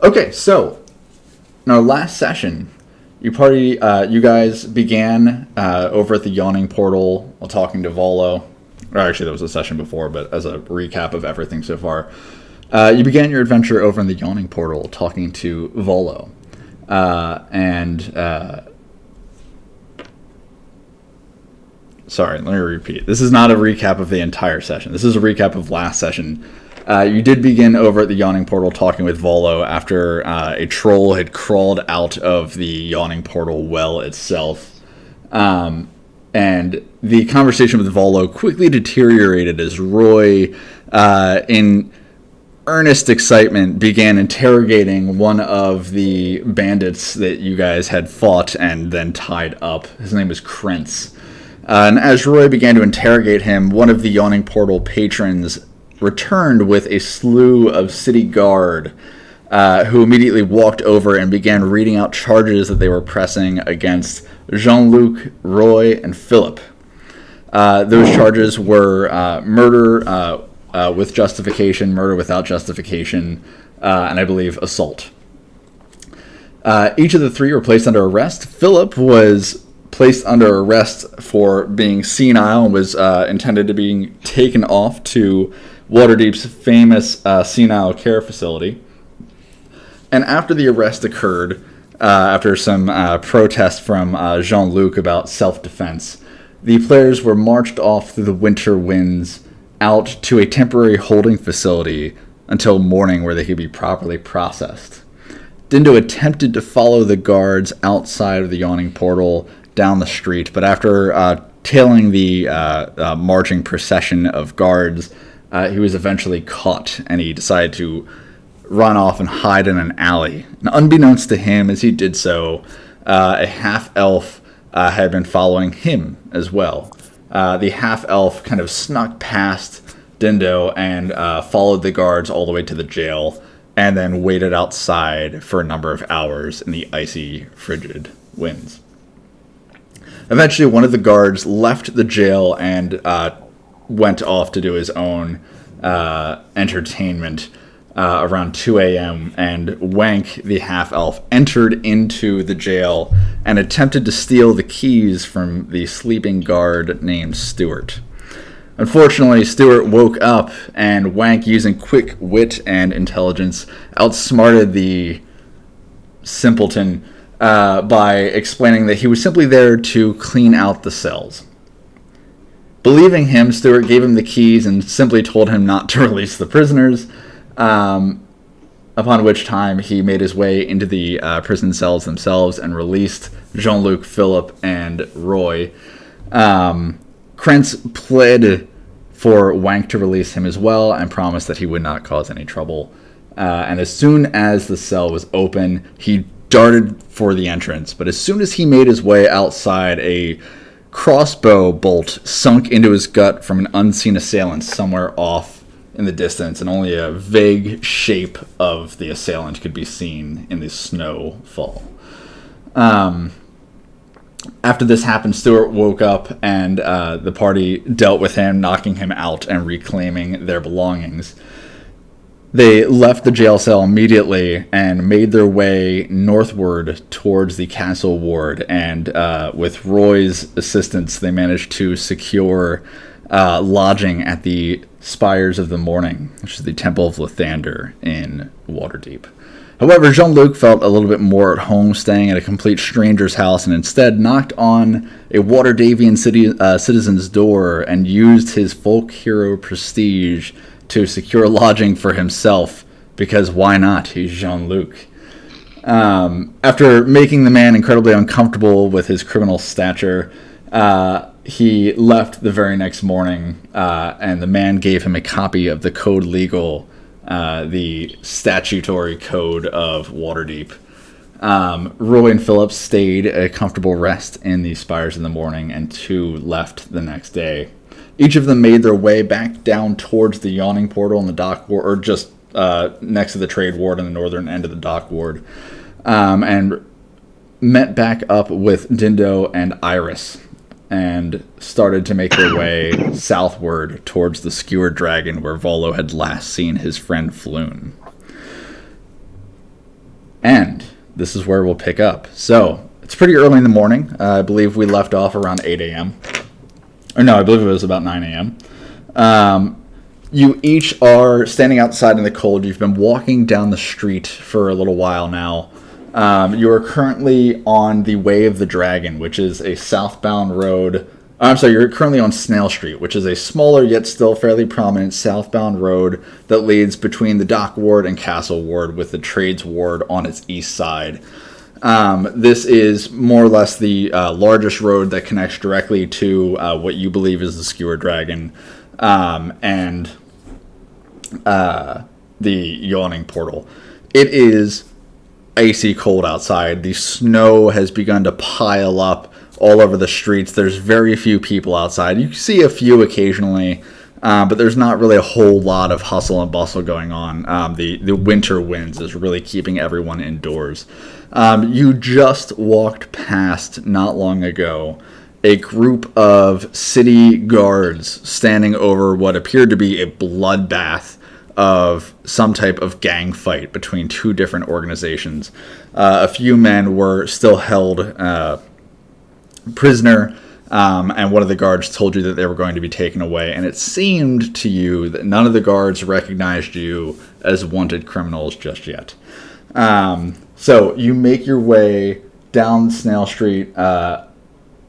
Okay, so in our last session, you guys began over at the Yawning Portal while talking to Volo. Or actually, that was a session before, but as a recap of everything so far, you began your adventure over in the Yawning Portal talking to Volo, Sorry, let me repeat. This is not a recap of the entire session. This is a recap of last session. You did begin over at the Yawning Portal talking with Volo after a troll had crawled out of the Yawning Portal well itself. And the conversation with Volo quickly deteriorated as Roy, in earnest excitement, began interrogating one of the bandits that you guys had fought and then tied up. His name was Krentz. And as Roy began to interrogate him, one of the Yawning Portal patrons returned with a slew of city guard, who immediately walked over and began reading out charges that they were pressing against Jean-Luc, Roy, and Philip. Those charges were murder with justification, murder without justification, and I believe assault. Each of the three were placed under arrest. Philip was placed under arrest for being senile and was intended to be taken off to Waterdeep's famous senile care facility. And after the arrest occurred, after some protest from Jean-Luc about self-defense, the players were marched off through the winter winds out to a temporary holding facility until morning where they could be properly processed. Dindo attempted to follow the guards outside of the Yawning Portal down the street, but after tailing the marching procession of guards, he was eventually caught, and he decided to run off and hide in an alley. And unbeknownst to him, as he did so, a half-elf had been following him as well. The half-elf kind of snuck past Dindo and followed the guards all the way to the jail, and then waited outside for a number of hours in the icy, frigid winds. Eventually, one of the guards left the jail and went off to do his own entertainment around 2 a.m., and Wank, the half-elf, entered into the jail and attempted to steal the keys from the sleeping guard named Stuart. Unfortunately, Stuart woke up, and Wank, using quick wit and intelligence, outsmarted the simpleton by explaining that he was simply there to clean out the cells. Believing him, Stuart gave him the keys and simply told him not to release the prisoners, upon which time he made his way into the prison cells themselves and released Jean-Luc, Philip, and Roy. Krentz pled for Wank to release him as well and promised that he would not cause any trouble. And as soon as the cell was open, he darted for the entrance, but as soon as he made his way outside, a crossbow bolt sunk into his gut from an unseen assailant somewhere off in the distance, and only a vague shape of the assailant could be seen in the snowfall. After this happened, Stuart woke up, and the party dealt with him, knocking him out and reclaiming their belongings. They left the jail cell immediately and made their way northward towards the castle ward, and with Roy's assistance, they managed to secure lodging at the Spires of the Morning, which is the Temple of Lathander in Waterdeep. However, Jean-Luc felt a little bit more at home staying at a complete stranger's house, and instead knocked on a Waterdavian citizen's door and used his folk hero prestige to secure lodging for himself, because why not? He's Jean-Luc. After making the man incredibly uncomfortable with his criminal stature, he left the very next morning, and the man gave him a copy of the Code Legal, the statutory code of Waterdeep. Roy and Philip stayed a comfortable rest in the Spires in the morning, and two left the next day. Each of them made their way back down towards the Yawning Portal in the dock ward, or just next to the trade ward on the northern end of the dock ward, and met back up with Dindo and Iris, and started to make their way southward towards the Skewered Dragon, where Volo had last seen his friend Floon. this is where we'll pick up. So it's pretty early in the morning. I believe we left off around 8 a.m. Or no, I believe it was about 9 a.m. You each are standing outside in the cold. You've been walking down the street for a little while now. You are currently on the Way of the Dragon, which is a southbound road. I'm sorry, you're currently on Snail Street, which is a smaller yet still fairly prominent southbound road that leads between the Dock Ward and Castle Ward, with the Trades Ward on its east side. This is more or less the largest road that connects directly to what you believe is the Skewer Dragon and the Yawning Portal. It is icy cold outside. The snow has begun to pile up all over the streets. There's very few people outside. You see a few occasionally, but there's not really a whole lot of hustle and bustle going on. The winter winds is really keeping everyone indoors. You just walked past, not long ago, a group of city guards standing over what appeared to be a bloodbath of some type of gang fight between two different organizations. A few men were still held prisoner, and one of the guards told you that they were going to be taken away, and it seemed to you that none of the guards recognized you as wanted criminals just yet. So you make your way down Snail Street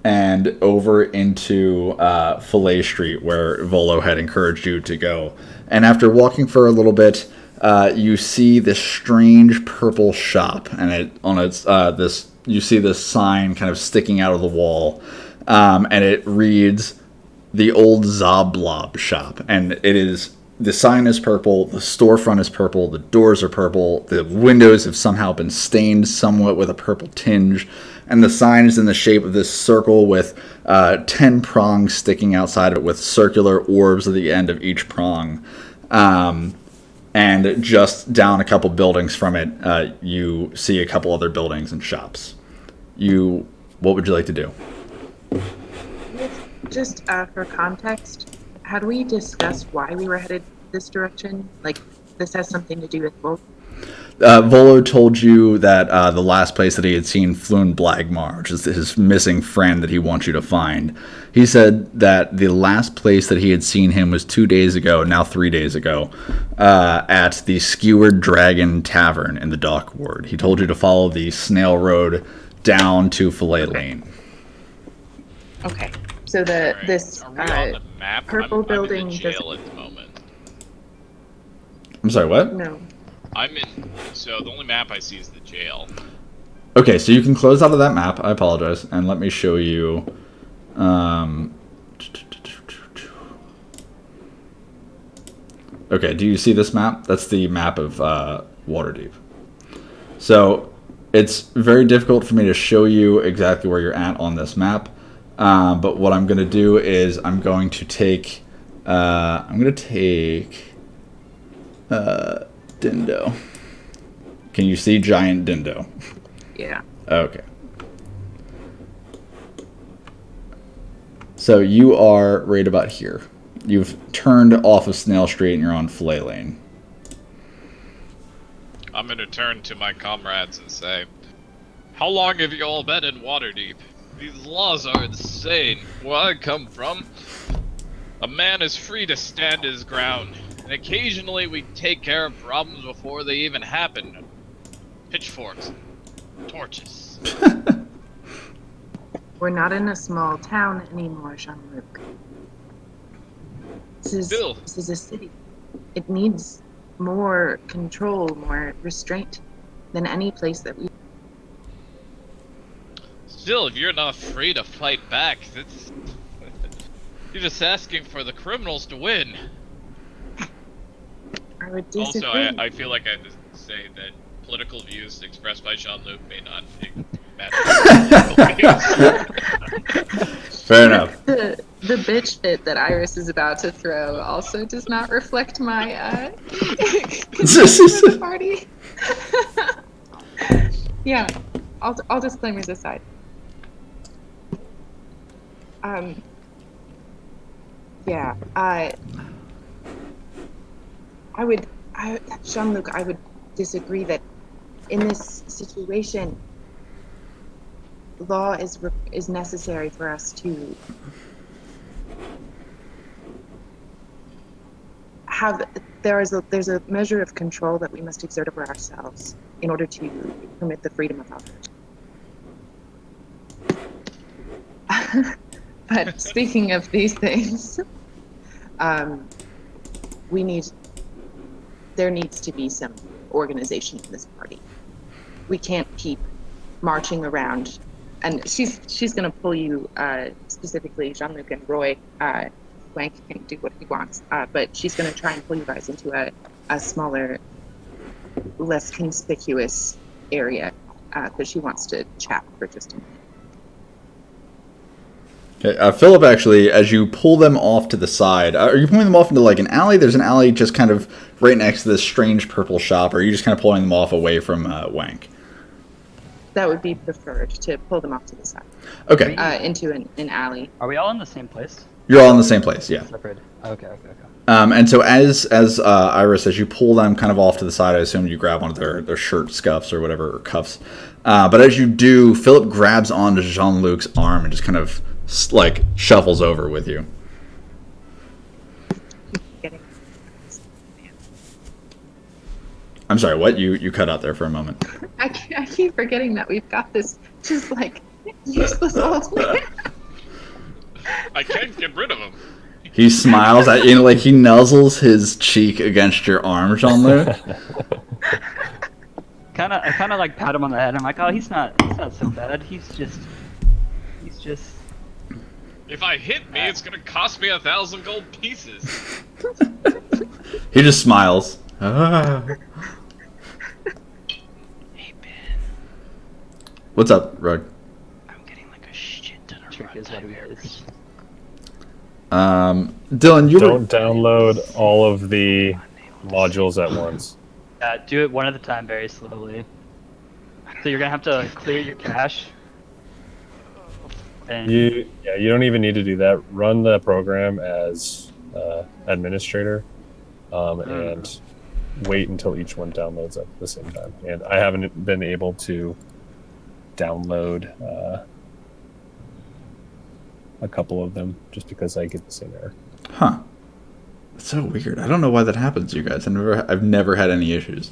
and over into Fillet Street, where Volo had encouraged you to go. And after walking for a little bit, you see this strange purple shop, and you see this sign kind of sticking out of the wall, and it reads the Old Zoblob Shop. And the sign is purple, the storefront is purple, the doors are purple, the windows have somehow been stained somewhat with a purple tinge, and the sign is in the shape of this circle with 10 prongs sticking outside of it, with circular orbs at the end of each prong. And just down a couple buildings from it, you see a couple other buildings and shops. What would you like to do? Just for context, had we discussed why we were headed this direction? Like, this has something to do with both? Volo told you that the last place that he had seen Floon Blagmar, which is his missing friend that he wants you to find. He said that the last place that he had seen him was 2 days ago, now 3 days ago, at the Skewered Dragon Tavern in the Dock Ward. He told you to follow the Snail Road down to Fillet Lane. Okay. So this Are we on the map? purple building I'm in the jail at the moment. I'm sorry, what? No. So the only map I see is the jail. Okay, so you can close out of that map. I apologize. And let me show you. Okay, do you see this map? That's the map of Waterdeep. So it's very difficult for me to show you exactly where you're at on this map. But what I'm going to do is I'm going to take Dindo. Can you see giant Dindo? Yeah. Okay. So you are right about here. You've turned off of Snail Street and you're on Fillet Lane. I'm gonna turn to my comrades and say, how long have you all been in Waterdeep? These laws are insane. Where I come from, a man is free to stand his ground, and occasionally we take care of problems before they even happen. Pitchforks, torches. We're not in a small town anymore, Jean-Luc. This is a city. It needs more control, more restraint than any place that we... Still, if you're not free to fight back, that's... you're just asking for the criminals to win. I would disagree. Also, I feel like I have to say that political views expressed by Jean-Luc may not matter. Fair enough. The bitch fit that Iris is about to throw also does not reflect my party. Yeah, all disclaimers aside. Yeah, Jean-Luc, I would disagree that in this situation, law is necessary for us to have. There's a measure of control that we must exert over ourselves in order to permit the freedom of others. But speaking of these things, there needs to be some organization in this party. We can't keep marching around. And she's gonna pull you, specifically Jean-Luc and Roy. Wank can do what he wants, but she's gonna try and pull you guys into a smaller, less conspicuous area, because she wants to chat for just a minute. Okay, Philip, actually, as you pull them off to the side, are you pulling them off into like an alley? There's an alley just kind of right next to this strange purple shop, or are you just kind of pulling them off away from Wank? That would be preferred, to pull them off to the side. Okay. Into an alley. Are we all in the same place? You're all in the same place, yeah. Separate. Okay. And so as Iris, as you pull them kind of off to the side, I assume you grab one of their shirt scuffs or whatever, or cuffs. But as you do, Philip grabs onto Jean-Luc's arm and just kind of like shuffles over with you. I'm sorry, what? You cut out there for a moment. I keep forgetting that we've got this just like useless old man. I can't get rid of him. He smiles at you, like he nuzzles his cheek against your arm, Jean-Luc. I kind of like pat him on the head. I'm like, oh, he's not so bad. He's just. If I hit me, it's gonna cost me 1,000 gold pieces. He just smiles. Ah. Hey Ben, What's up, Rug? I'm getting like a shit ton of Trick is what it is. Dylan, you don't download all of the modules at once. Do it one at a time, very slowly. So you're gonna have to clear your cache. And You don't even need to do that. Run the program as administrator, and wait until each one downloads at the same time. And I haven't been able to download a couple of them just because I get the same error. Huh. That's so weird. I don't know why that happens, you guys. I've never had any issues.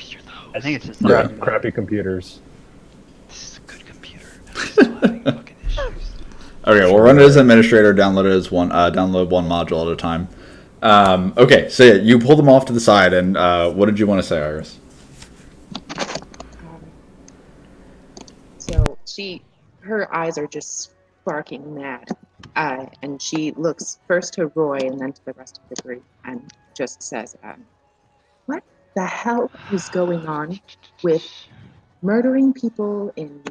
You're the host. I think it's just Crappy computers. This is a good computer. I'm still having fucking issues. Okay, we'll run it as administrator, download it as download one module at a time. Okay, so yeah, you pull them off to the side, and what did you want to say, Iris? So her eyes are just sparking mad, and she looks first to Roy and then to the rest of the group and just says, what the hell is going on with murdering people in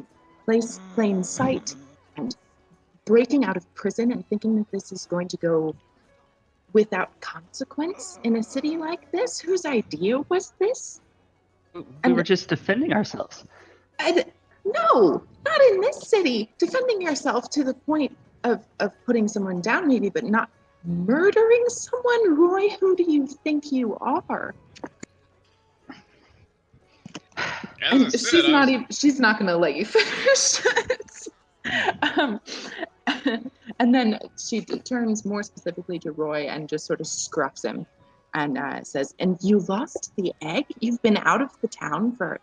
plain sight and breaking out of prison and thinking that this is going to go without consequence in a city like this? Whose idea was this? we were just defending ourselves. No, not in this city. Defending yourself to the point of putting someone down, maybe, but not murdering someone. Roy, who do you think you are? And she's not gonna let you finish. And then she turns more specifically to Roy and just sort of scruffs him and says, and you lost the egg? You've been out of the town for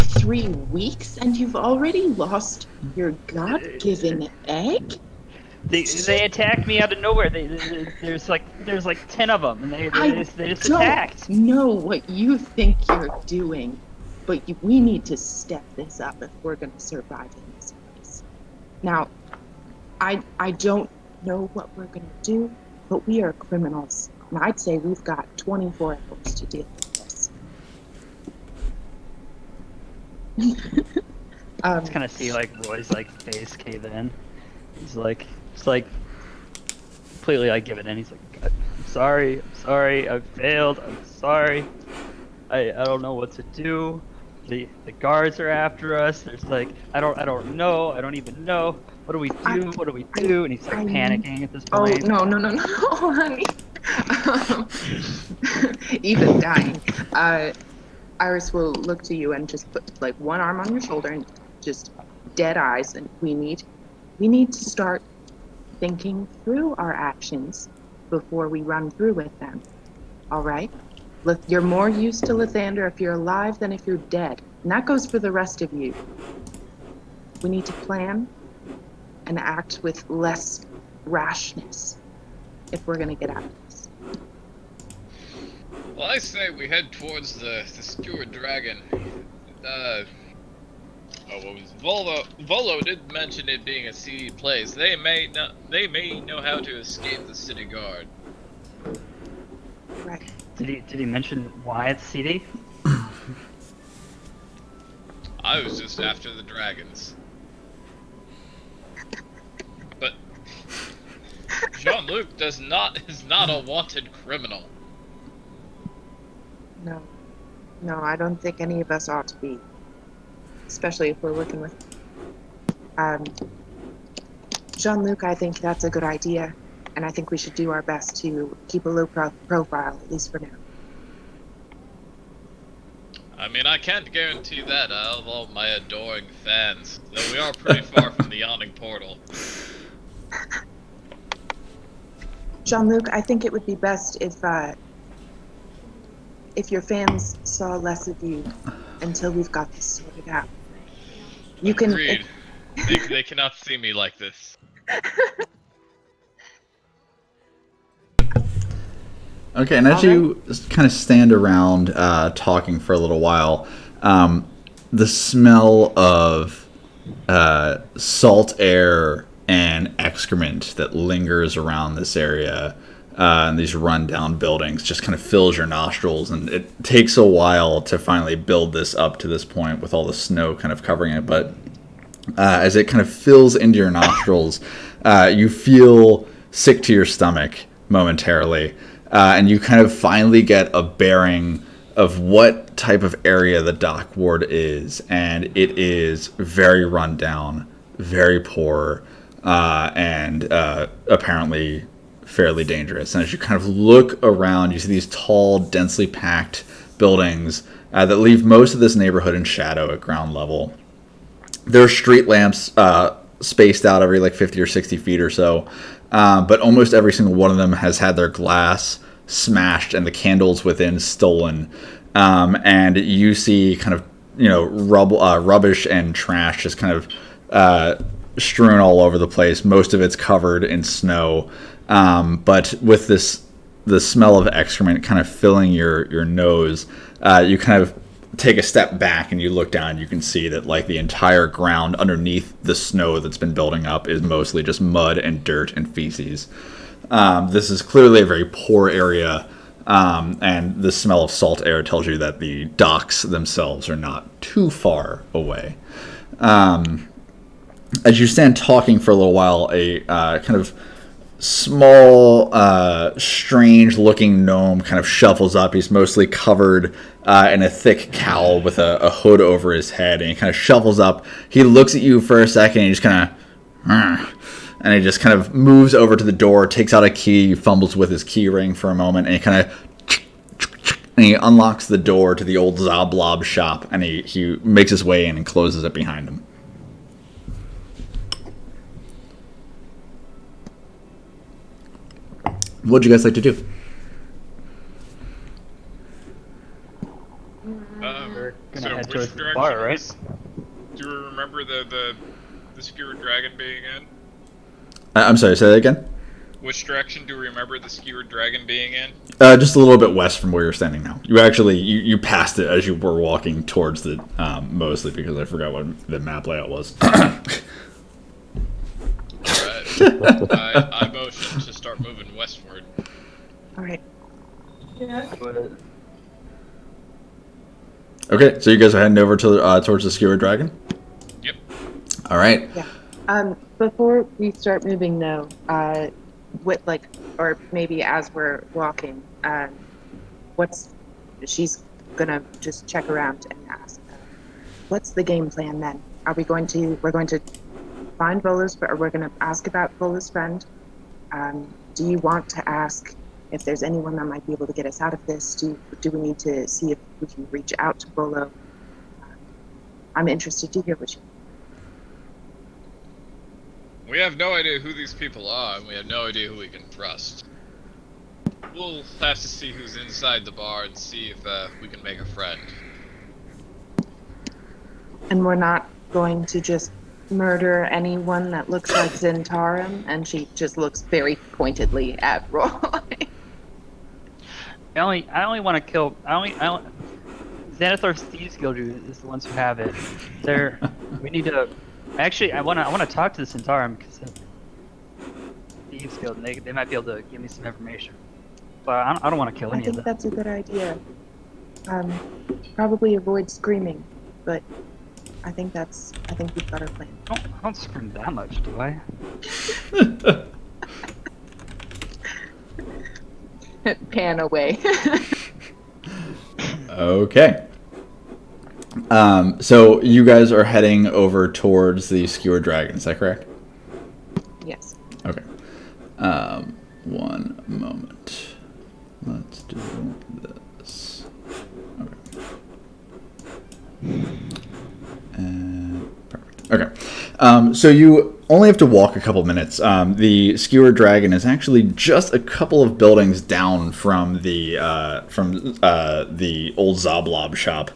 3 weeks and you've already lost your God-given egg? They attacked me out of nowhere. There's like 10 of them, and they just attacked. I don't know what you think you're doing, but we need to step this up if we're going to survive in this place. Now, I don't know what we're going to do, but we are criminals, and I'd say we've got 24 hours to deal with this. Just kind of see like Roy's like face cave in. He's like, it's like completely like giving in. He's like, I'm sorry, I failed. I'm sorry. I don't know what to do. The guards are after us. There's like I don't know. I don't even know. What do we do? What do we do? And he's like panicking at this point. Oh no, honey. Even dying. Iris will look to you and just put like one arm on your shoulder and just dead eyes. And we need to start thinking through our actions before we run through with them. All right? You're more used to Lathander if you're alive than if you're dead. And that goes for the rest of you. We need to plan and act with less rashness if we're going to get out of this. Well, I say we head towards the skewered dragon. What was Volo did mention it being a seedy place. They may know how to escape the city guard. Right. Did he mention why it's seedy? I was just after the dragons. But Jean-Luc is not a wanted criminal. No, I don't think any of us ought to be. Especially if we're working with Jean-Luc. I think that's a good idea, and I think we should do our best to keep a low profile, at least for now. I mean, I can't guarantee that out of all my adoring fans, though we are pretty far from the yawning portal. Jean-Luc, I think it would be best if your fans saw less of you until we've got this sorted out. You can. Agreed. They cannot see me like this. Okay, and as you kind of stand around talking for a little while, the smell of salt air and excrement that lingers around this area and these rundown buildings just kind of fills your nostrils, and it takes a while to finally build this up to this point with all the snow kind of covering it, but as it kind of fills into your nostrils, you feel sick to your stomach momentarily. And you kind of finally get a bearing of what type of area the dock ward is. And it is very run down, very poor, and apparently fairly dangerous. And as you kind of look around, you see these tall, densely packed buildings that leave most of this neighborhood in shadow at ground level. There are street lamps spaced out every like 50 or 60 feet or so. But almost every single one of them has had their glass smashed and the candles within stolen. And you see kind of, rubbish and trash just kind of strewn all over the place. Most of it's covered in snow. But with the smell of excrement kind of filling your nose, you kind of take a step back and you look down and you can see that like the entire ground underneath the snow that's been building up is mostly just mud and dirt and feces. This is clearly a very poor area, and the smell of salt air tells you that the docks themselves are not too far away. As you stand talking for a little while, a kind of small, strange-looking gnome kind of shuffles up. He's mostly covered in a thick cowl with a hood over his head, and he kind of shuffles up. He looks at you for a second, and he just kind of... And he just kind of moves over to the door, takes out a key, fumbles with his key ring for a moment, and he kind of... And he unlocks the door to the old Zoblob shop, and he makes his way in and closes it behind him. What'd you guys like to do? We're gonna So head which towards the direction bar, right? Do you remember the skewered dragon being in? I'm sorry, say that again? Which direction do you remember the skewered dragon being in? Just a little bit west from where you're standing now. You actually, you passed it as you were walking towards it, mostly because I forgot what the map layout was. Alright. I motion to start moving westward. All right. Okay, so you guys are heading over to towards the skewered dragon? Yep. All right. Yeah. Before we start moving, though, or maybe as we're walking, she's gonna just check around and ask, what's the game plan then? We're going to find Volo's, or we're gonna ask about Volo's friend. Do you want to ask if there's anyone that might be able to get us out of this. Do we need to see if we can reach out to Bolo? I'm interested to hear what you. We have no idea who these people are, and we have no idea who we can trust. We'll have to see who's inside the bar and see if we can make a friend. And we're not going to just murder anyone that looks like Zentarum? And she just looks very pointedly at Roy. I only want to kill. Xanathor's Thieves Guild is the ones who have it. We need to. Actually, I want to talk to the Zentarum because Thieves Guild, and they might be able to give me some information. But I don't want to kill any of them. I think that's a good idea. Probably avoid screaming, but I think we've got our plan. I don't scream that much, do I? Pan away. Okay. So you guys are heading over towards the Skewer Dragon, is that correct? Yes. Okay. One moment. Let's do this. Okay. Perfect. Okay. So you only have to walk a couple minutes. The Skewer Dragon is actually just a couple of buildings down from the old Zoblob shop.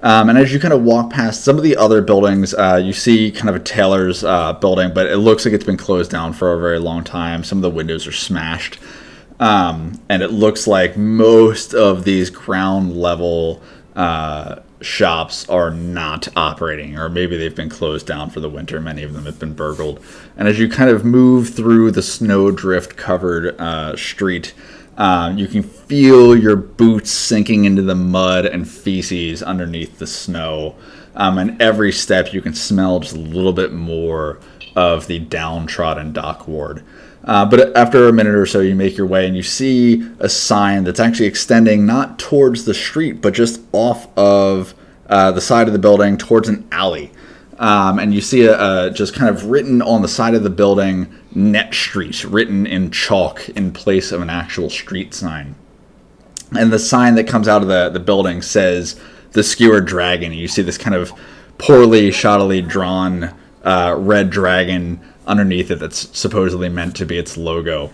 And as you kind of walk past some of the other buildings, you see kind of a tailor's building, but it looks like it's been closed down for a very long time. Some of the windows are smashed. And it looks like most of these ground level shops are not operating, or maybe they've been closed down for the winter. Many of them have been burgled. And as you kind of move through the snowdrift covered street, you can feel your boots sinking into the mud and feces underneath the snow. And every step you can smell just a little bit more of the downtrodden dock ward. But after a minute or so, you make your way and you see a sign that's actually extending not towards the street, but just off of the side of the building towards an alley. And you see just kind of written on the side of the building, Net Street, written in chalk in place of an actual street sign. And the sign that comes out of the building says, The Skewer Dragon. You see this kind of poorly, shoddily drawn red dragon underneath it that's supposedly meant to be its logo.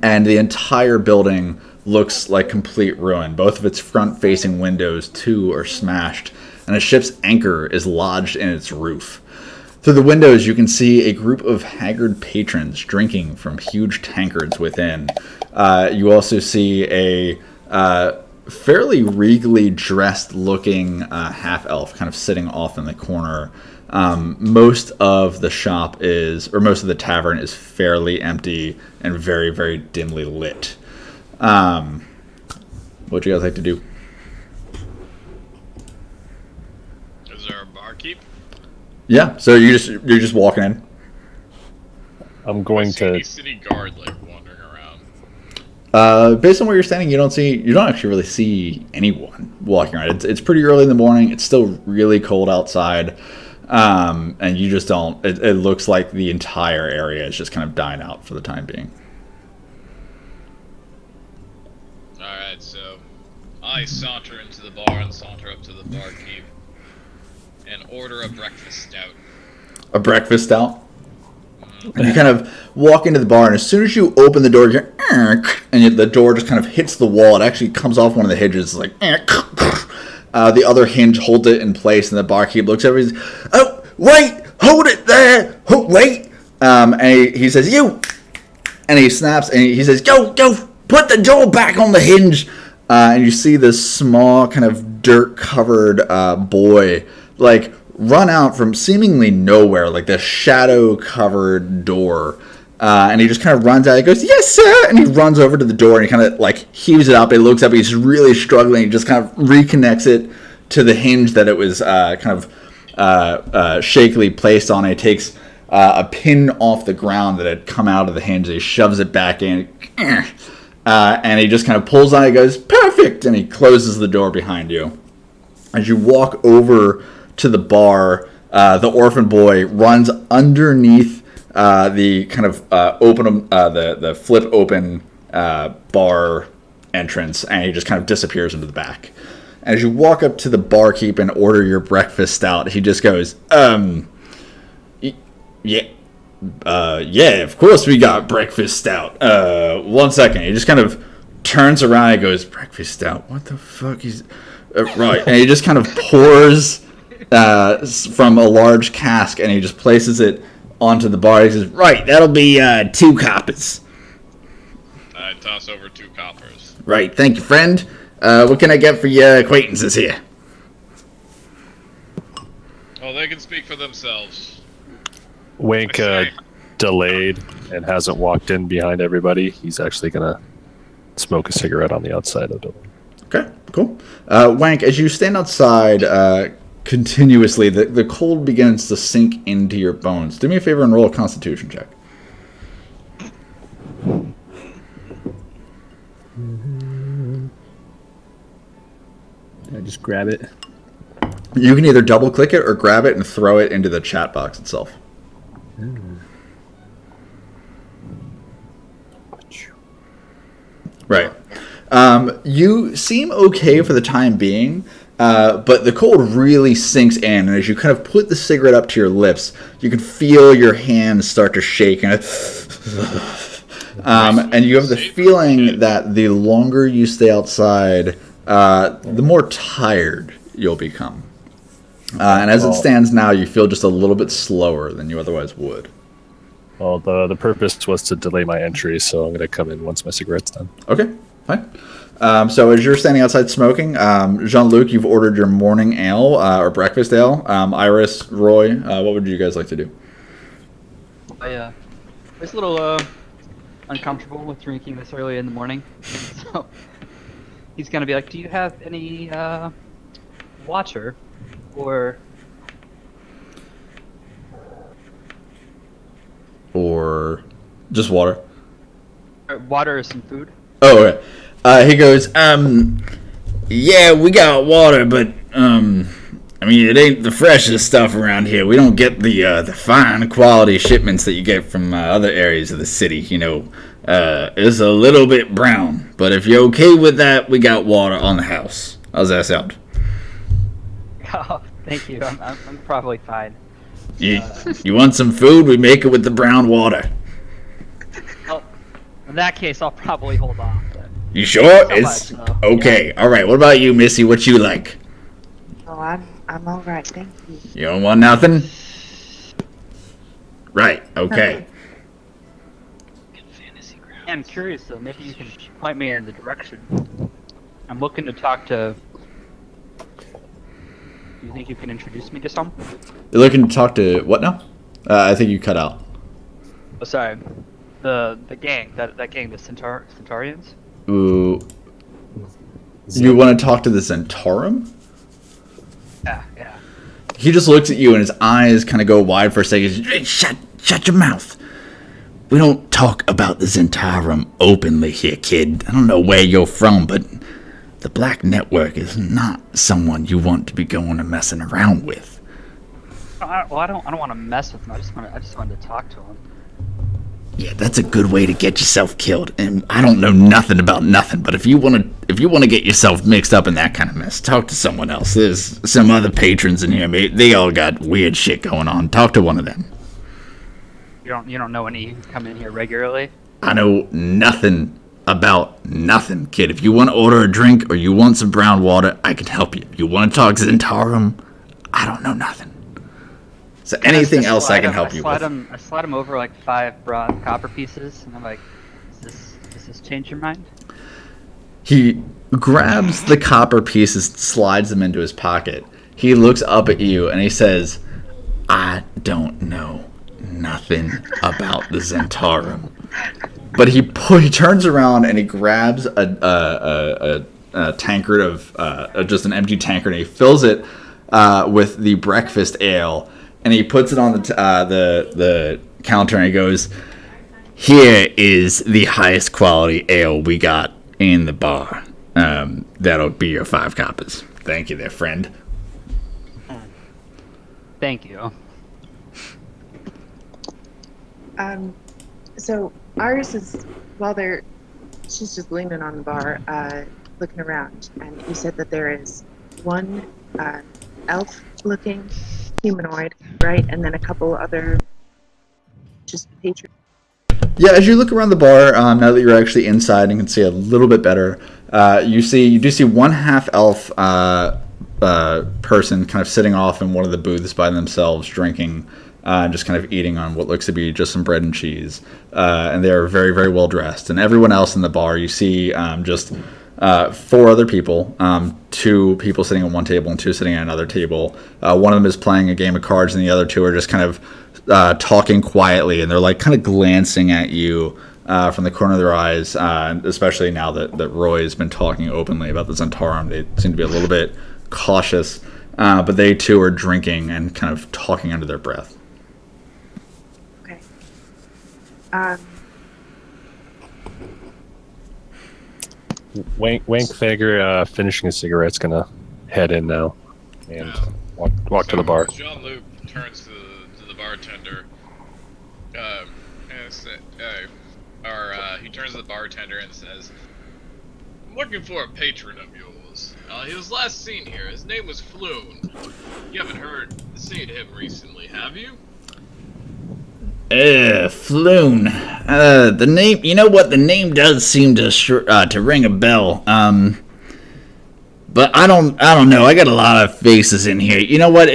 And the entire building looks like complete ruin. Both of its front-facing windows, too, are smashed, and a ship's anchor is lodged in its roof. Through the windows, you can see a group of haggard patrons drinking from huge tankards within. You also see a fairly regally dressed-looking half-elf kind of sitting off in the corner. Most of the tavern is fairly empty and very, very dimly lit. What would you guys like to do? Is there a barkeep? Yeah, so you're just walking in. I'm going See any to. city guard like wandering around? Based on where you're standing, you don't actually really see anyone walking around. It's pretty early in the morning. It's still really cold outside. And you just don't. It looks like the entire area is just kind of dying out for the time being. Alright, so I saunter into the bar and saunter up to the barkeep and order a breakfast stout. A breakfast stout? And you kind of walk into the bar, and as soon as you open the door, you hear, and the door just kind of hits the wall. It actually comes off one of the hinges. It's like, the other hinge holds it in place, and the barkeep looks over. He's, oh, wait, hold it there. Oh, wait. And he says, you. And he snaps, and he says, go, put the door back on the hinge. And you see this small, kind of dirt-covered boy, like, run out from seemingly nowhere, like this shadow-covered door. And he just kind of runs out. He goes, yes, sir! And he runs over to the door, and he kind of, like, heaves it up. He looks up. He's really struggling. He just kind of reconnects it to the hinge that it was shakily placed on. He takes a pin off the ground that had come out of the hinge. He shoves it back in. And he just kind of pulls on it. He goes, perfect! And he closes the door behind you. As you walk over to the bar, the orphan boy runs underneath the kind of the flip open bar entrance, and he just kind of disappears into the back. As you walk up to the barkeep and order your breakfast stout, he just goes, yeah, of course we got breakfast stout. 1 second. He just kind of turns around and goes, breakfast stout? What the fuck is... right. And he just kind of pours from a large cask, and he just places it onto the bar. He says, right, that'll be 2 coppers. I toss over 2 coppers. Right, thank you, friend. What can I get for your acquaintances here? Oh, they can speak for themselves. Wink delayed and hasn't walked in behind everybody. He's actually going to smoke a cigarette on the outside of the building. Okay, cool. Wank, as you stand outside continuously, the cold begins to sink into your bones. Do me a favor and roll a Constitution check. I just grab it. You can either double click it or grab it and throw it into the chat box itself. Right. You seem okay for the time being, but the cold really sinks in, and as you kind of put the cigarette up to your lips, you can feel your hands start to shake, and you have the feeling that the longer you stay outside, the more tired you'll become. And as it stands now, you feel just a little bit slower than you otherwise would. Well, the purpose was to delay my entry, so I'm going to come in once my cigarette's done. Okay, fine. So as you're standing outside smoking, Jean-Luc, you've ordered your morning ale, or breakfast ale. Iris, Roy, what would you guys like to do? I was a little uncomfortable with drinking this early in the morning, so he's gonna be like, "Do you have any water or just water?" Water or some food? Oh, okay. He goes, yeah, we got water, but, I mean, it ain't the freshest stuff around here. We don't get the fine quality shipments that you get from other areas of the city, you know. It's a little bit brown, but if you're okay with that, we got water on the house. How's that sound? Oh, thank you. I'm probably fine. You want some food? We make it with the brown water. Well, in that case, I'll probably hold off. But You sure? so It's much, though. okay. All right. What about you, Missy? What you like? Oh, I'm all right, thank you. You don't want nothing? Right. Okay. I'm curious though. Maybe you can point me in the direction. I'm looking to talk to. Do you think you can introduce me to some? You're looking to talk to what now? I think you cut out. Oh, sorry. The gang. That gang, the Centaurians. Ooh. You want to talk to the Zentarum? Yeah. He just looks at you and his eyes kind of go wide for a second. Hey, shut your mouth. We don't talk about the Zentarum openly here, kid. I don't know where you're from, but the Black Network is not someone you want to be going and messing around with. I don't want to mess with him. I just wanted to talk to him. Yeah, that's a good way to get yourself killed. And I don't know nothing about nothing, but if you want to get yourself mixed up in that kind of mess, talk to someone else. There's some other patrons in here. They all got weird shit going on. Talk to one of them. You don't know any who come in here regularly? I know nothing about nothing, kid. If you want to order a drink or you want some brown water, I can help you. If you want to talk Zentarum, I don't know nothing. So anything else I can help you with? I slide him over like 5 broad copper pieces, and I'm like, does this change your mind? He grabs the copper pieces, slides them into his pocket. He looks up at you and he says, I don't know nothing about the Zentarum. But he turns around and he grabs a tankard of just an empty tankard, and he fills it with the breakfast ale, and he puts it on the counter, and he goes, "Here is the highest quality ale we got in the bar. That'll be your 5 coppers. Thank you, there, friend." Thank you. So Iris is, while they're she's just leaning on the bar, looking around, and you said that there is one elf-looking humanoid, right, and then a couple other just patrons. Yeah, as you look around the bar, now that you're actually inside and can see a little bit better, you do see one half elf person kind of sitting off in one of the booths by themselves, drinking, just kind of eating on what looks to be just some bread and cheese. And they are very, very well dressed. And everyone else in the bar, you see just 4 other people, 2 people sitting at one table and 2 sitting at another table. One of them is playing a game of cards, and the other 2 are just kind of talking quietly, and they're like kind of glancing at you from the corner of their eyes, especially now that Roy's been talking openly about the Zentarum. They seem to be a little bit cautious, but they too are drinking and kind of talking under their breath. Okay. Wank figure finishing his cigarette's gonna head in now and walk to the bar. Jean-Luc turns to the bartender, he turns to the bartender and says, "I'm looking for a patron of yours. He was last seen here. His name was Floon. You haven't seen him recently, have you?" Floon. The name, you know what, the name does seem to ring a bell. But I don't know. I got a lot of faces in here. You know what?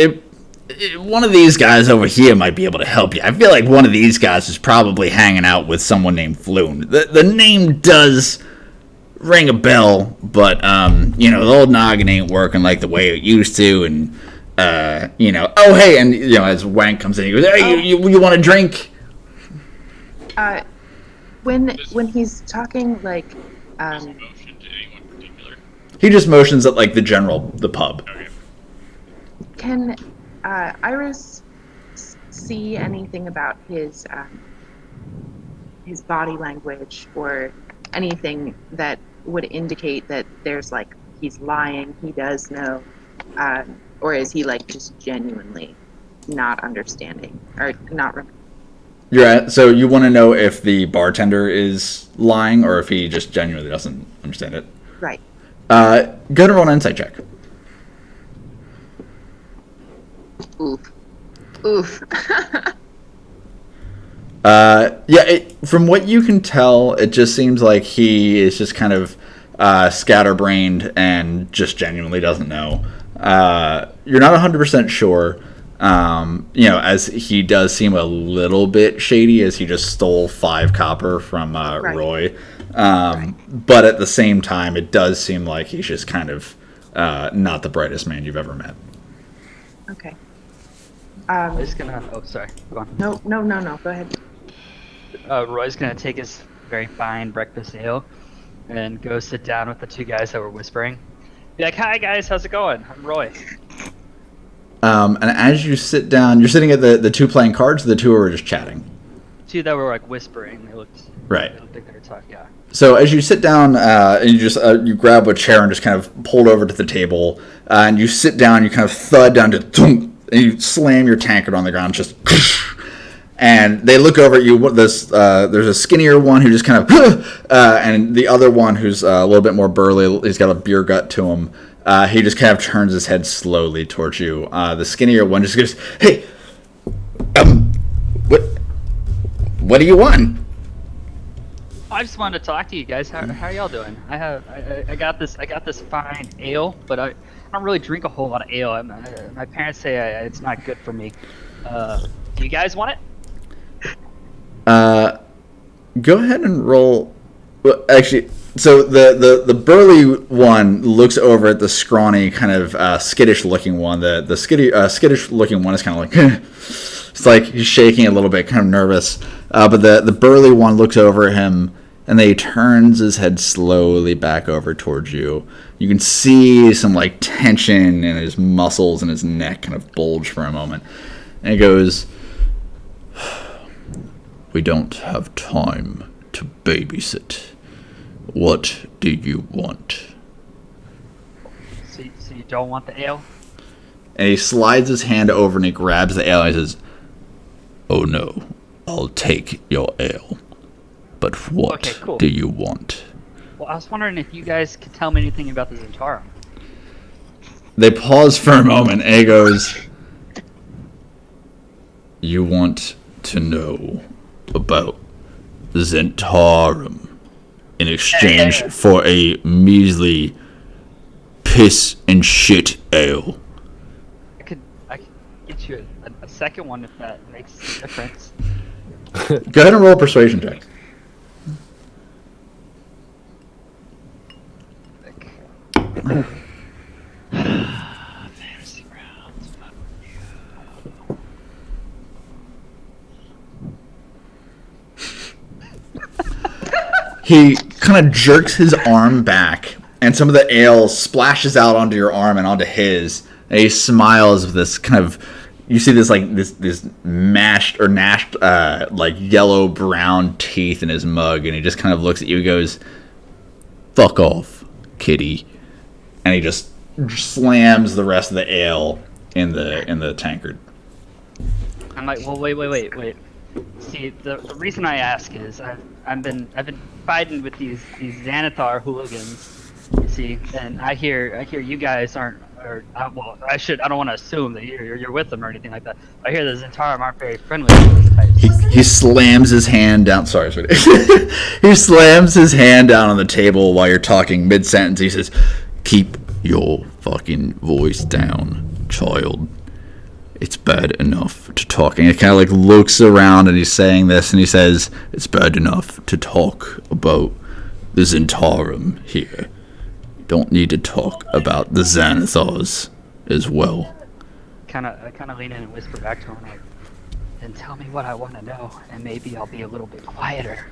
One of these guys over here might be able to help you. I feel like one of these guys is probably hanging out with someone named Floon. The name does ring a bell, but the old noggin ain't working like the way it used to, and oh hey, and as Wank comes in, he goes, "Hey, you want a drink?" When he's talking, like, Motion to anyone particular? He just motions at like the pub. Okay. can Iris see anything about his body language or anything that would indicate that there's like he's lying, he does know, or is he like just genuinely not understanding or not remembering? So you want to know if the bartender is lying or if he just genuinely doesn't understand it. Right. Go ahead and roll an insight check. Oof. From what you can tell, it just seems like he is just kind of scatterbrained and just genuinely doesn't know. You're not 100% sure. As he does seem a little bit shady, as he just stole 5 copper from Right. Roy. But at the same time, it does seem like he's just kind of not the brightest man you've ever met. Okay. I'm just gonna. Oh, sorry. Go on. No. Go ahead. Roy's gonna take his very fine breakfast ale and go sit down with the 2 guys that were whispering. Be like, "Hi guys, how's it going? I'm Roy." And as you sit down, you're sitting at the 2 playing cards. The 2 are just chatting. 2 that were like whispering. They looked. Right. They looked like they were talking. Yeah. So as you sit down, and you just you grab a chair and just kind of pull it over to the table, and you sit down, you kind of thud down to thunk, and you slam your tankard on the ground, just. And they look over at you. There's a skinnier one who just kind of, and the other one who's a little bit more burly. He's got a beer gut to him. He just kind of turns his head slowly towards you. The skinnier one just goes, "Hey, what do you want?" I just wanted to talk to you guys. How y'all doing? I got this fine ale, but I don't really drink a whole lot of ale. My parents say it's not good for me. Do you guys want it? Go ahead and roll. Well, actually, so the burly one looks over at the scrawny, kind of skittish looking one. The skittish looking one is kind of like it's like he's shaking a little bit, kind of nervous. But the burly one looks over at him, and then he turns his head slowly back over towards you. You can see some like tension in his muscles and his neck kind of bulge for a moment, and he goes, "We don't have time to babysit. What do you want?" So you don't want the ale? And he slides his hand over and he grabs the ale and he says, "Oh no, I'll take your ale. But what Okay, cool. do you want?" I was wondering if you guys could tell me anything about the Zentarum. They pause for a moment, and he goes, "You want to know about Zentarum in exchange for a measly piss and shit ale." I could get you a second one if that makes a difference. Go ahead and roll a persuasion check. Fantasy rounds. He kind of jerks his arm back, and some of the ale splashes out onto your arm and onto his. And he smiles with this kind of, you see this like this mashed or gnashed like yellow brown teeth in his mug, and he just kind of looks at you and goes, "Fuck off, kitty," and he just slams the rest of the ale in the tankard. I'm like, well, wait. See, the reason I ask is I've been fighting with these Xanathar hooligans. You see, and I hear you guys aren't, or well, I don't want to assume that you're with them or anything like that. I hear the Zentarum aren't very friendly with those types. He slams his hand down. Sorry, sweetie. He slams his hand down on the table while you're talking mid-sentence. He says, "Keep your fucking voice down, child. It's bad enough to talk." And he kind of like looks around and he's saying this and he says, "It's bad enough to talk about the Zentarum here. You don't need to talk about the Xanathars as well." I kind of lean in and whisper back to him, like, "Then tell me what I want to know, and maybe I'll be a little bit quieter."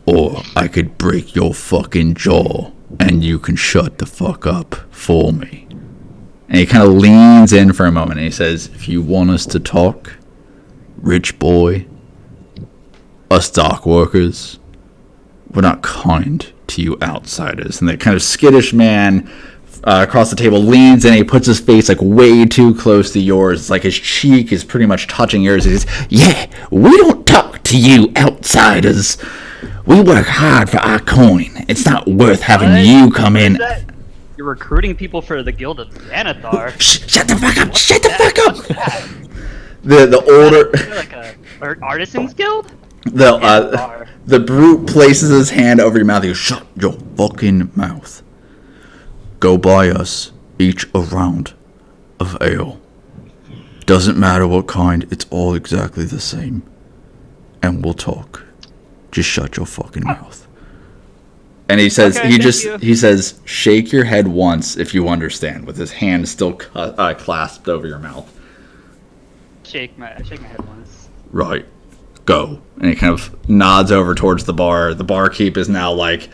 "Or I could break your fucking jaw and you can shut the fuck up for me." And he kind of leans in for a moment and he says, "If you want us to talk, rich boy, us dock workers, we're not kind to you outsiders." And that kind of skittish man across the table leans in and he puts his face like way too close to yours. It's like his cheek is pretty much touching yours. He says, "Yeah, we don't talk to you outsiders. We work hard for our coin. It's not worth having you come in." You're recruiting people for the Guild of Xanathar. Shut the fuck up! Shut the fuck up! The older Like a artisans guild. the brute places his hand over your mouth. He goes, "Shut your fucking mouth. Go buy us each a round of ale. Doesn't matter what kind. It's all exactly the same. And we'll talk. Just shut your fucking mouth." And he says, Okay, he says, "Shake your head once if you understand," with his hand still clasped over your mouth. Shake my head once. "Right, go." And he kind of nods over towards the bar. The barkeep is now like,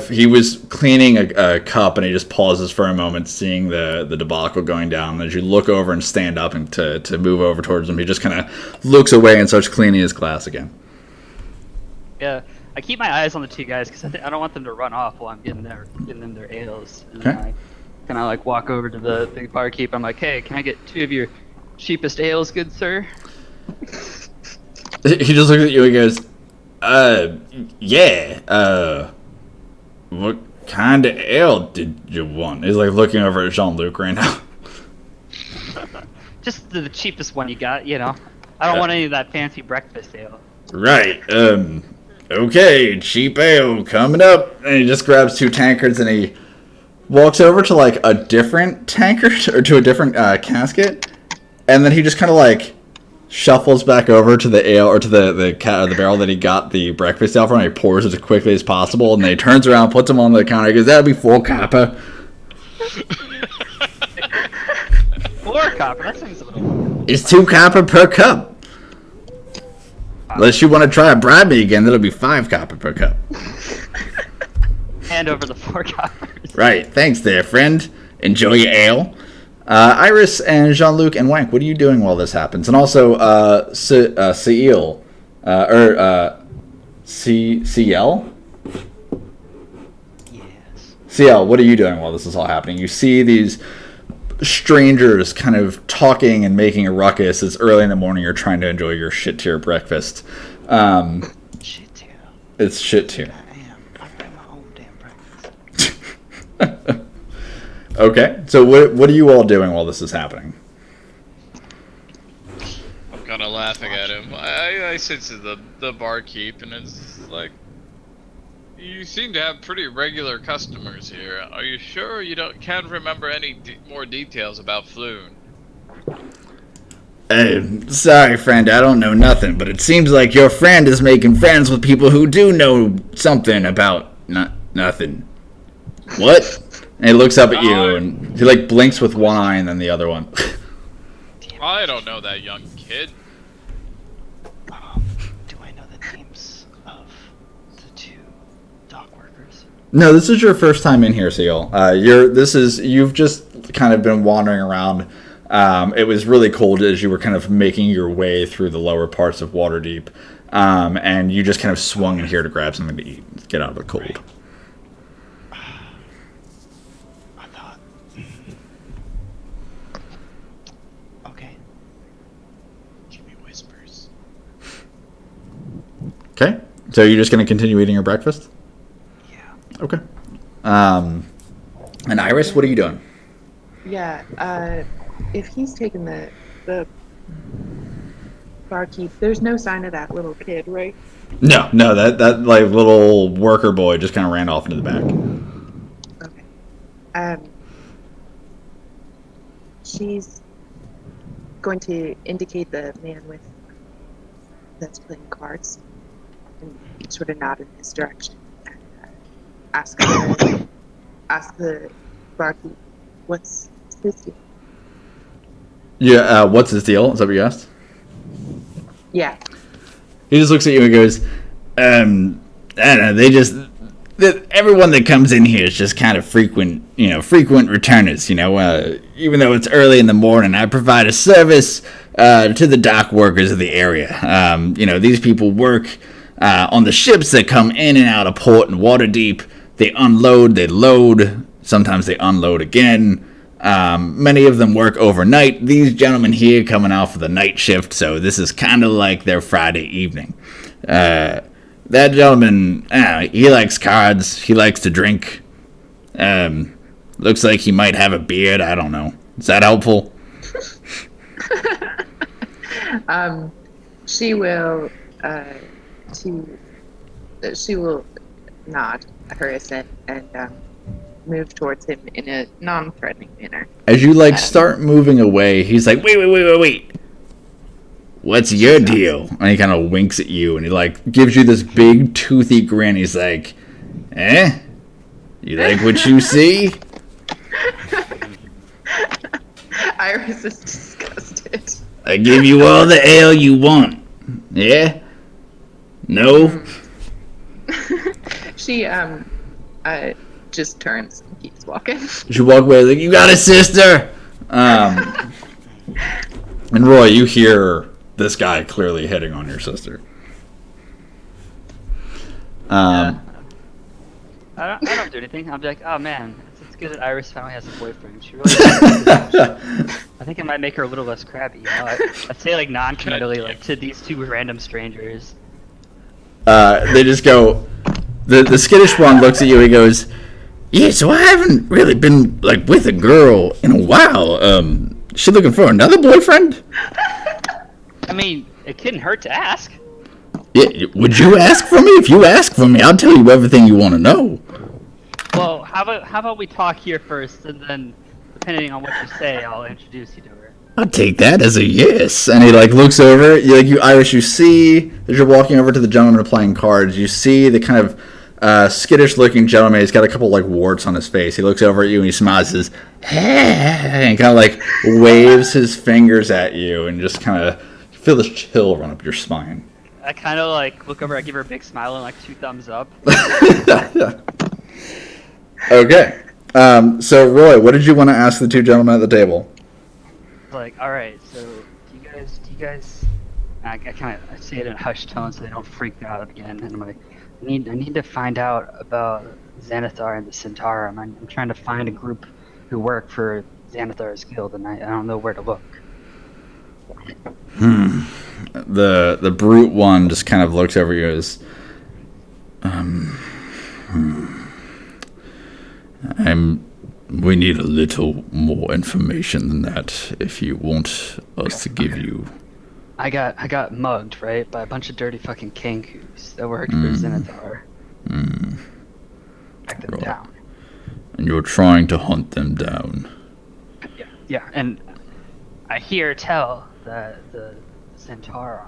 he was cleaning a cup and he just pauses for a moment, seeing the debacle going down. And as you look over and stand up and to move over towards him, he just kind of looks away and starts cleaning his glass again. Yeah. I keep my eyes on the two guys because I don't want them to run off while I'm getting them their ales. And Okay. I kind of like walk over to the big barkeep. I'm like, "Hey, can I get 2 of your cheapest ales, good sir?" He just looks at you and goes, yeah, what kind of ale did you want?" He's like looking over at Jean-Luc right now. Just the cheapest one you got, you know. I don't want any of that fancy breakfast ale. "Right, okay, cheap ale coming up." And he just grabs 2 tankards and he walks over to like a different tankard or to a different casket, and then he just kind of like shuffles back over to the ale or to the barrel that he got the breakfast ale from. And he pours it as quickly as possible, and then he turns around, puts them on the counter. He goes, "That'll be 4 copper." 4 copper. That seems a little. "It's 2 copper per cup. Unless you want to try and bribe me again, that'll be 5 copper per cup." Hand over the 4 coppers. "Right, thanks there, friend. Enjoy your ale." Iris and Jean-Luc and Wank, what are you doing while this happens? And also, Ciel, CL? Yes. CL, what are you doing while this is all happening? You see these strangers kind of talking and making a ruckus. It's early in the morning. You're trying to enjoy your shit tier breakfast. Shit, too. It's shit tier. I am. I'm my own Okay, so what are you all doing while this is happening? I'm kind of laughing at him. I sit to the barkeep, and it's like, you seem to have pretty regular customers here. Are you sure you can't remember any more details about Floon? Sorry, friend, I don't know nothing, but it seems like your friend is making friends with people who do know something about nothing. What? And he looks up at you, and he like blinks with one eye and then the other one. I don't know that young kid. Do I know the names of the two dock workers? No, this is your first time in here, Seal. You've just kind of been wandering around. It was really cold as you were kind of making your way through the lower parts of Waterdeep, and you just kind of swung in here to grab something to eat, get out of the cold. Right. I thought. Okay. Give me whispers. Okay, so you're just going to continue eating your breakfast? Yeah. Okay. And Iris, what are you doing? Yeah, if he's taking the barkeep, there's no sign of that little kid, right? No, that like little worker boy just kind of ran off into the back. Okay. She's going to indicate the man that's playing cards and sort of nod in his direction and ask the barkeep what's his deal. Yeah, what's his deal? Is that what you asked? Yeah. He just looks at you and goes, I don't know, everyone that comes in here is just kind of frequent returners, even though it's early in the morning, I provide a service to the dock workers of the area. These people work on the ships that come in and out of port in Waterdeep. They unload, they load, sometimes they unload again. Many of them work overnight. These gentlemen here coming out for the night shift, so this is kind of like their Friday evening. That gentleman, he likes cards. He likes to drink. Looks like he might have a beard. I don't know. Is that helpful? She will she will nod her assent and move towards him in a non-threatening manner. As you start moving away, he's like, wait. What's your deal? And he kind of winks at you, and he gives you this big toothy grin. He's like, you like what you see? Iris is disgusted. I give you all the ale you want. Yeah? No? She just turns and keeps walking. She walk away like, you got a sister? And Roy, you hear this guy clearly hitting on your sister. I don't do anything. I'll be like, oh man, it's good that Iris finally has a boyfriend. She really I think it might make her a little less crabby. I'd say non-committally to these two random strangers. They just go, the skittish one looks at you and he goes, yeah, so I haven't really been with a girl in a while. She looking for another boyfriend? I mean, it couldn't hurt to ask. Yeah, would you ask for me? If you ask for me, I'll tell you everything you want to know. Well, how about we talk here first, and then, depending on what you say, I'll introduce you to her. I'll take that as a yes. And he looks over. Iris, you see as you're walking over to the gentleman playing cards. You see the kind of skittish-looking gentleman. He's got a couple warts on his face. He looks over at you and he smiles, and says, hey, and kind of waves his fingers at you, and just kind of feel this chill run up your spine. I kind of look over. I give her a big smile and 2 thumbs up. Okay. So Roy, what did you want to ask the two gentlemen at the table? All right. So do you guys? I say it in a hushed tone so they don't freak out again. And I'm like, I need to find out about Xanathar and the Centaurum. I'm trying to find a group who work for Xanathar's guild, and I don't know where to look. The brute one just kind of looks over you as, We need a little more information than that if you want us to give you. I got mugged, right, by a bunch of dirty fucking kangoos that worked for Zenithar. Track them down. And you're trying to hunt them down. Yeah, and I hear tell that the Centauri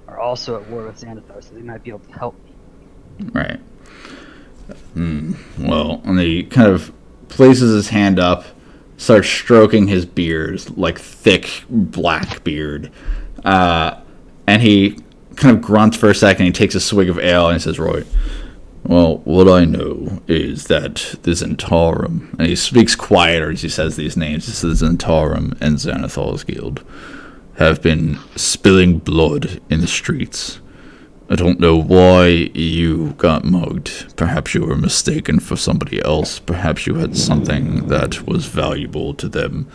are also at war with Xanathar, so they might be able to help me. Right. Well, and he kind of places his hand up, starts stroking his beard, like thick black beard, and he kind of grunts for a second. He takes a swig of ale and he says, "Roy, well, what I know is that the Zentarum," and he speaks quieter as he says these names, "the Zentarum and Xanathar's Guild have been spilling blood in the streets. I don't know why you got mugged. Perhaps you were mistaken for somebody else. Perhaps you had something that was valuable to them.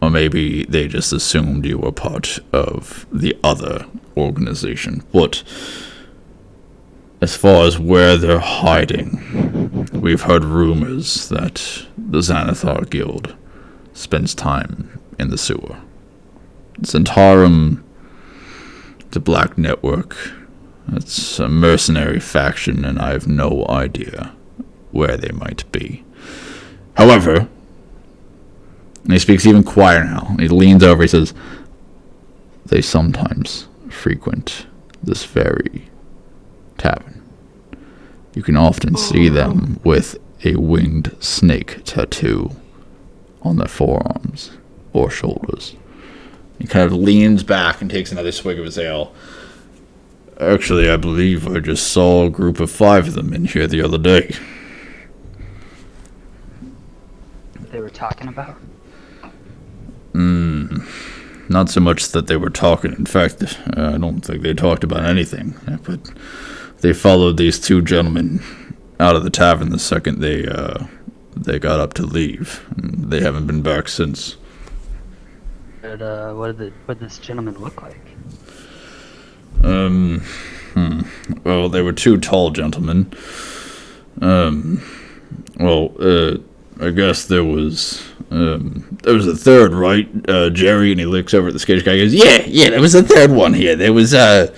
Or maybe they just assumed you were part of the other organization. But as far as where they're hiding, we've heard rumors that the Xanathar Guild spends time in the sewer. Zentarum, the Black Network, it's a mercenary faction, and I have no idea where they might be. However," and he speaks even quieter now, he leans over, he says, "they sometimes frequent this very tavern. You can often see them with a winged snake tattoo on their forearms or shoulders." He kind of leans back and takes another swig of his ale. "Actually, I believe I just saw a group of 5 of them in here the other day." They were talking about? Not so much that they were talking. In fact, I don't think they talked about anything. But they followed these 2 gentlemen out of the tavern the second they got up to leave. And they haven't been back since. But, what did this gentleman look like? Well, they were 2 tall gentlemen. I guess there was a third, right? Jerry, and he looks over at the sketch guy and goes, Yeah, there was a third one here. There was, like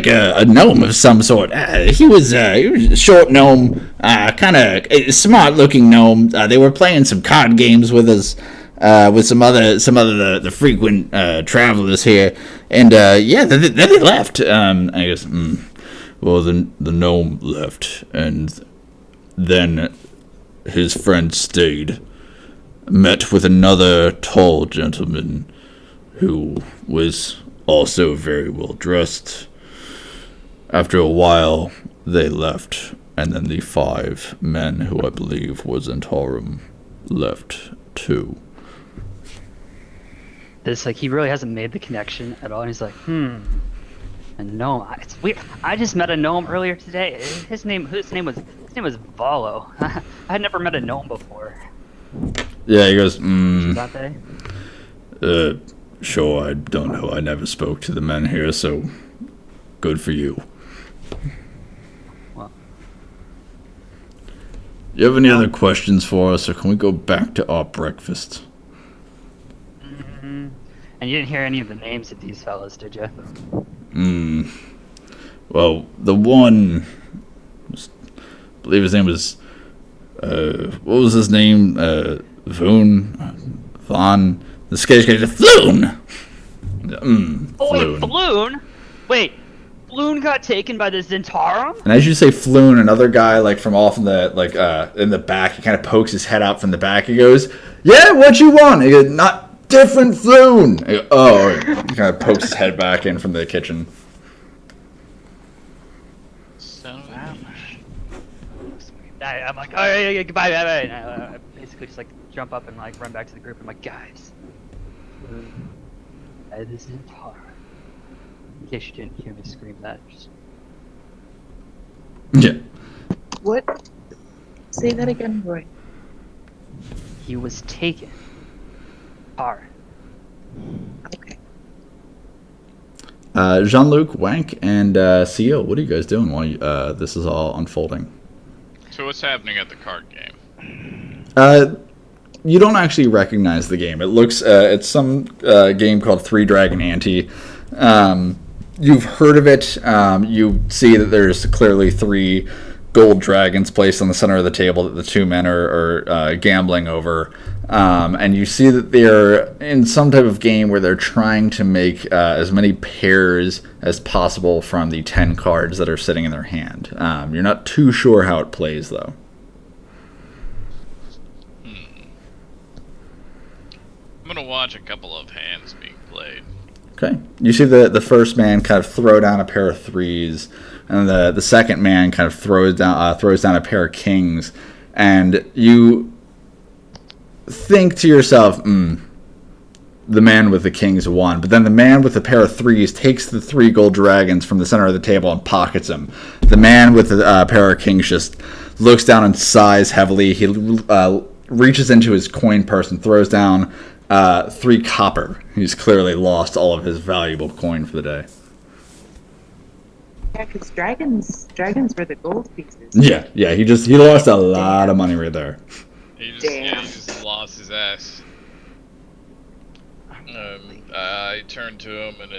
a gnome of some sort. He was a short gnome, kind of smart-looking gnome. They were playing some card games with us. With some other the frequent travelers here, and then they left. I guess. Well, the gnome left, and then his friend stayed, met with another tall gentleman, who was also very well dressed. After a while, they left, and then the 5 men, who I believe was Zentarum, left too. This, like, he really hasn't made the connection at all, and he's like, a gnome. It's weird. I just met a gnome earlier today. His name was Valo. I had never met a gnome before. Yeah, he goes, That day? Sure, I don't know. I never spoke to the men here, so good for you. Well, You have any other questions for us, or can we go back to our breakfast? and you didn't hear any of the names of these fellas, did you? Well, the one, I believe his name was, what was his name? Vaughn. The sketch guy said, Floon! Oh, wait, Floon. Floon? Wait, Floon got taken by the Zentarum? And as you say Floon, another guy, like, from off in the, in the back, he kind of pokes his head out from the back. He goes, Yeah, what you want? He goes, Not different Floon! He goes, oh, all right. He kind of pokes his head back in from the kitchen. Son of a bitch. I'm like, oh, yeah, goodbye, bye. And I basically just, like, jump up and, like, run back to the group. I'm like, guys, it is Zentarum. In case you didn't hear me scream that, just... Yeah. What? Say that again, Roy. He was taken. Hard. Okay. Jean-Luc, Wank, and CO, what are you guys doing while this is all unfolding? So what's happening at the card game? You don't actually recognize the game. It looks it's some game called Three Dragon Ante. You've heard of it. You see that there's clearly 3 gold dragons placed on the center of the table that the 2 men are gambling over. And you see that they're in some type of game where they're trying to make as many pairs as possible from the 10 cards that are sitting in their hand. You're not too sure how it plays, though. I'm gonna watch a couple of hands being played. Okay. You see the first man kind of throw down a pair of 3s, and the second man kind of throws down a pair of kings, and you think to yourself, the man with the kings won. But then the man with the pair of 3s takes the 3 gold dragons from the center of the table and pockets them. The man with the pair of kings just looks down and sighs heavily. He reaches into his coin purse and throws down 3 copper. He's clearly lost all of his valuable coin for the day. Yeah, because dragons were the gold pieces. Yeah, he lost a lot of money right there. He Damn. just lost his ass. I turn to him and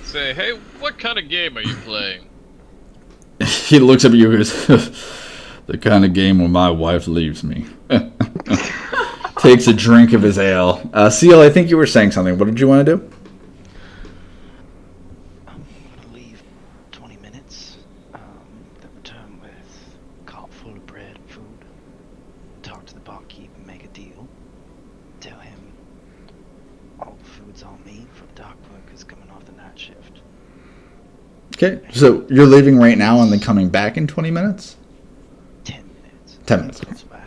say, "Hey, what kind of game are you playing?" He looks at you and goes, "The kind of game where my wife leaves me." Takes a drink of his ale. Seal, I think you were saying something. What did you want to do? I'm gonna leave 20 minutes. Then return with a cart full of bread and food. Talk to the barkeep and make a deal. Tell him all the food's on me for the dock workers coming off the night shift. Okay, so you're leaving right now and then coming back in 20 minutes? 10 minutes. 10 minutes. That's why.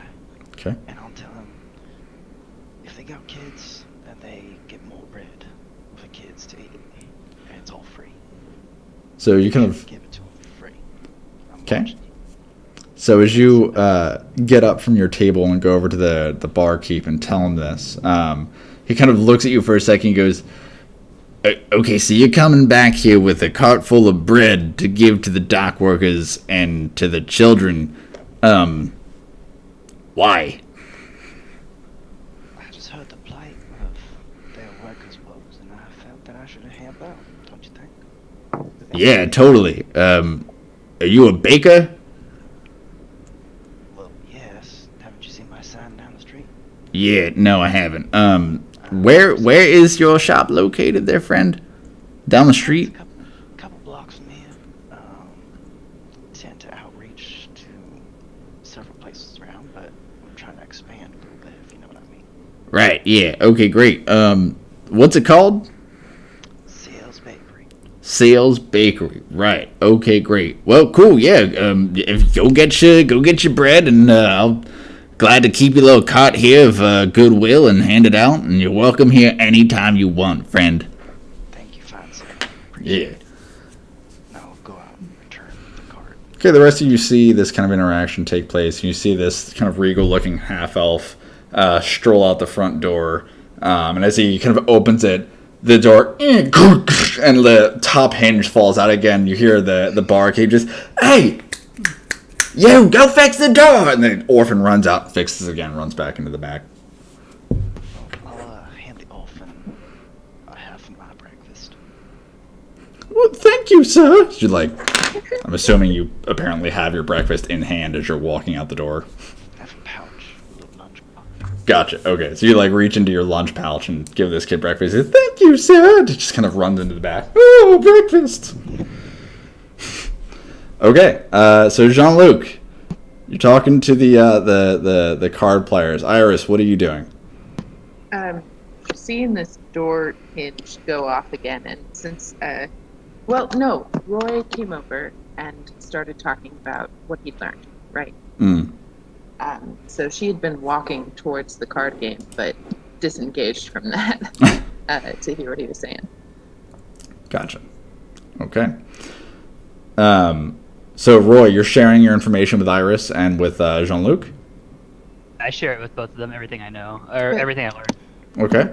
Okay. And I'll tell him if they got kids, then they get more bread for kids to eat. And it's all free. So you kind of... Give it to them for free. I'm Okay. watching you. So as you get up from your table and go over to the barkeep and tell him this, he kind of looks at you for a second and goes, "Okay, so you're coming back here with a cart full of bread to give to the dock workers and to the children. Why?" I just heard the plight of their workers' woes, and I felt that I should have helped out, don't you think? Yeah, totally. Are you a baker? Well, yes. Haven't you seen my sign down the street? Yeah, no, I haven't. Where is your shop located there, friend? Down the street? It's a couple blocks from here. Tend to outreach to several places around, but I'm trying to expand a little bit, if you know what I mean. Right, yeah. Okay, great. What's it called? Sales Bakery. Sales Bakery. Right. Okay, great. Well, cool. Yeah. If go get your bread, and I'll glad to keep your little cart here of goodwill and hand it out. And you're welcome here anytime you want, friend. Thank you, fine sir. Yeah. Now I'll go out and return the cart. Okay. The rest of you see this kind of interaction take place. You see this kind of regal-looking half-elf stroll out the front door, and as he kind of opens it, the door and the top hinge falls out again. You hear the barkeep just, "Hey, you go fix the door!" And the orphan runs out, fixes it again, runs back into the back. I'll hand the orphan a half of my breakfast. "Well, thank you, sir." You're like, I'm assuming you apparently have your breakfast in hand as you're walking out the door. I have a pouch, a little lunch box. Gotcha. Okay, so you like reach into your lunch pouch and give this kid breakfast. He says, "Thank you, sir." It just kind of runs into the back. "Oh, breakfast." Okay, so Jean-Luc, you're talking to the card players. Iris, what are you doing? Seeing this door hinge go off again, and since Roy came over and started talking about what he'd learned, right? So she had been walking towards the card game, but disengaged from that to hear what he was saying. Gotcha. Okay. So Roy, you're sharing your information with Iris and with Jean-Luc? I share it with both of them, everything I know, or everything I learned. Okay.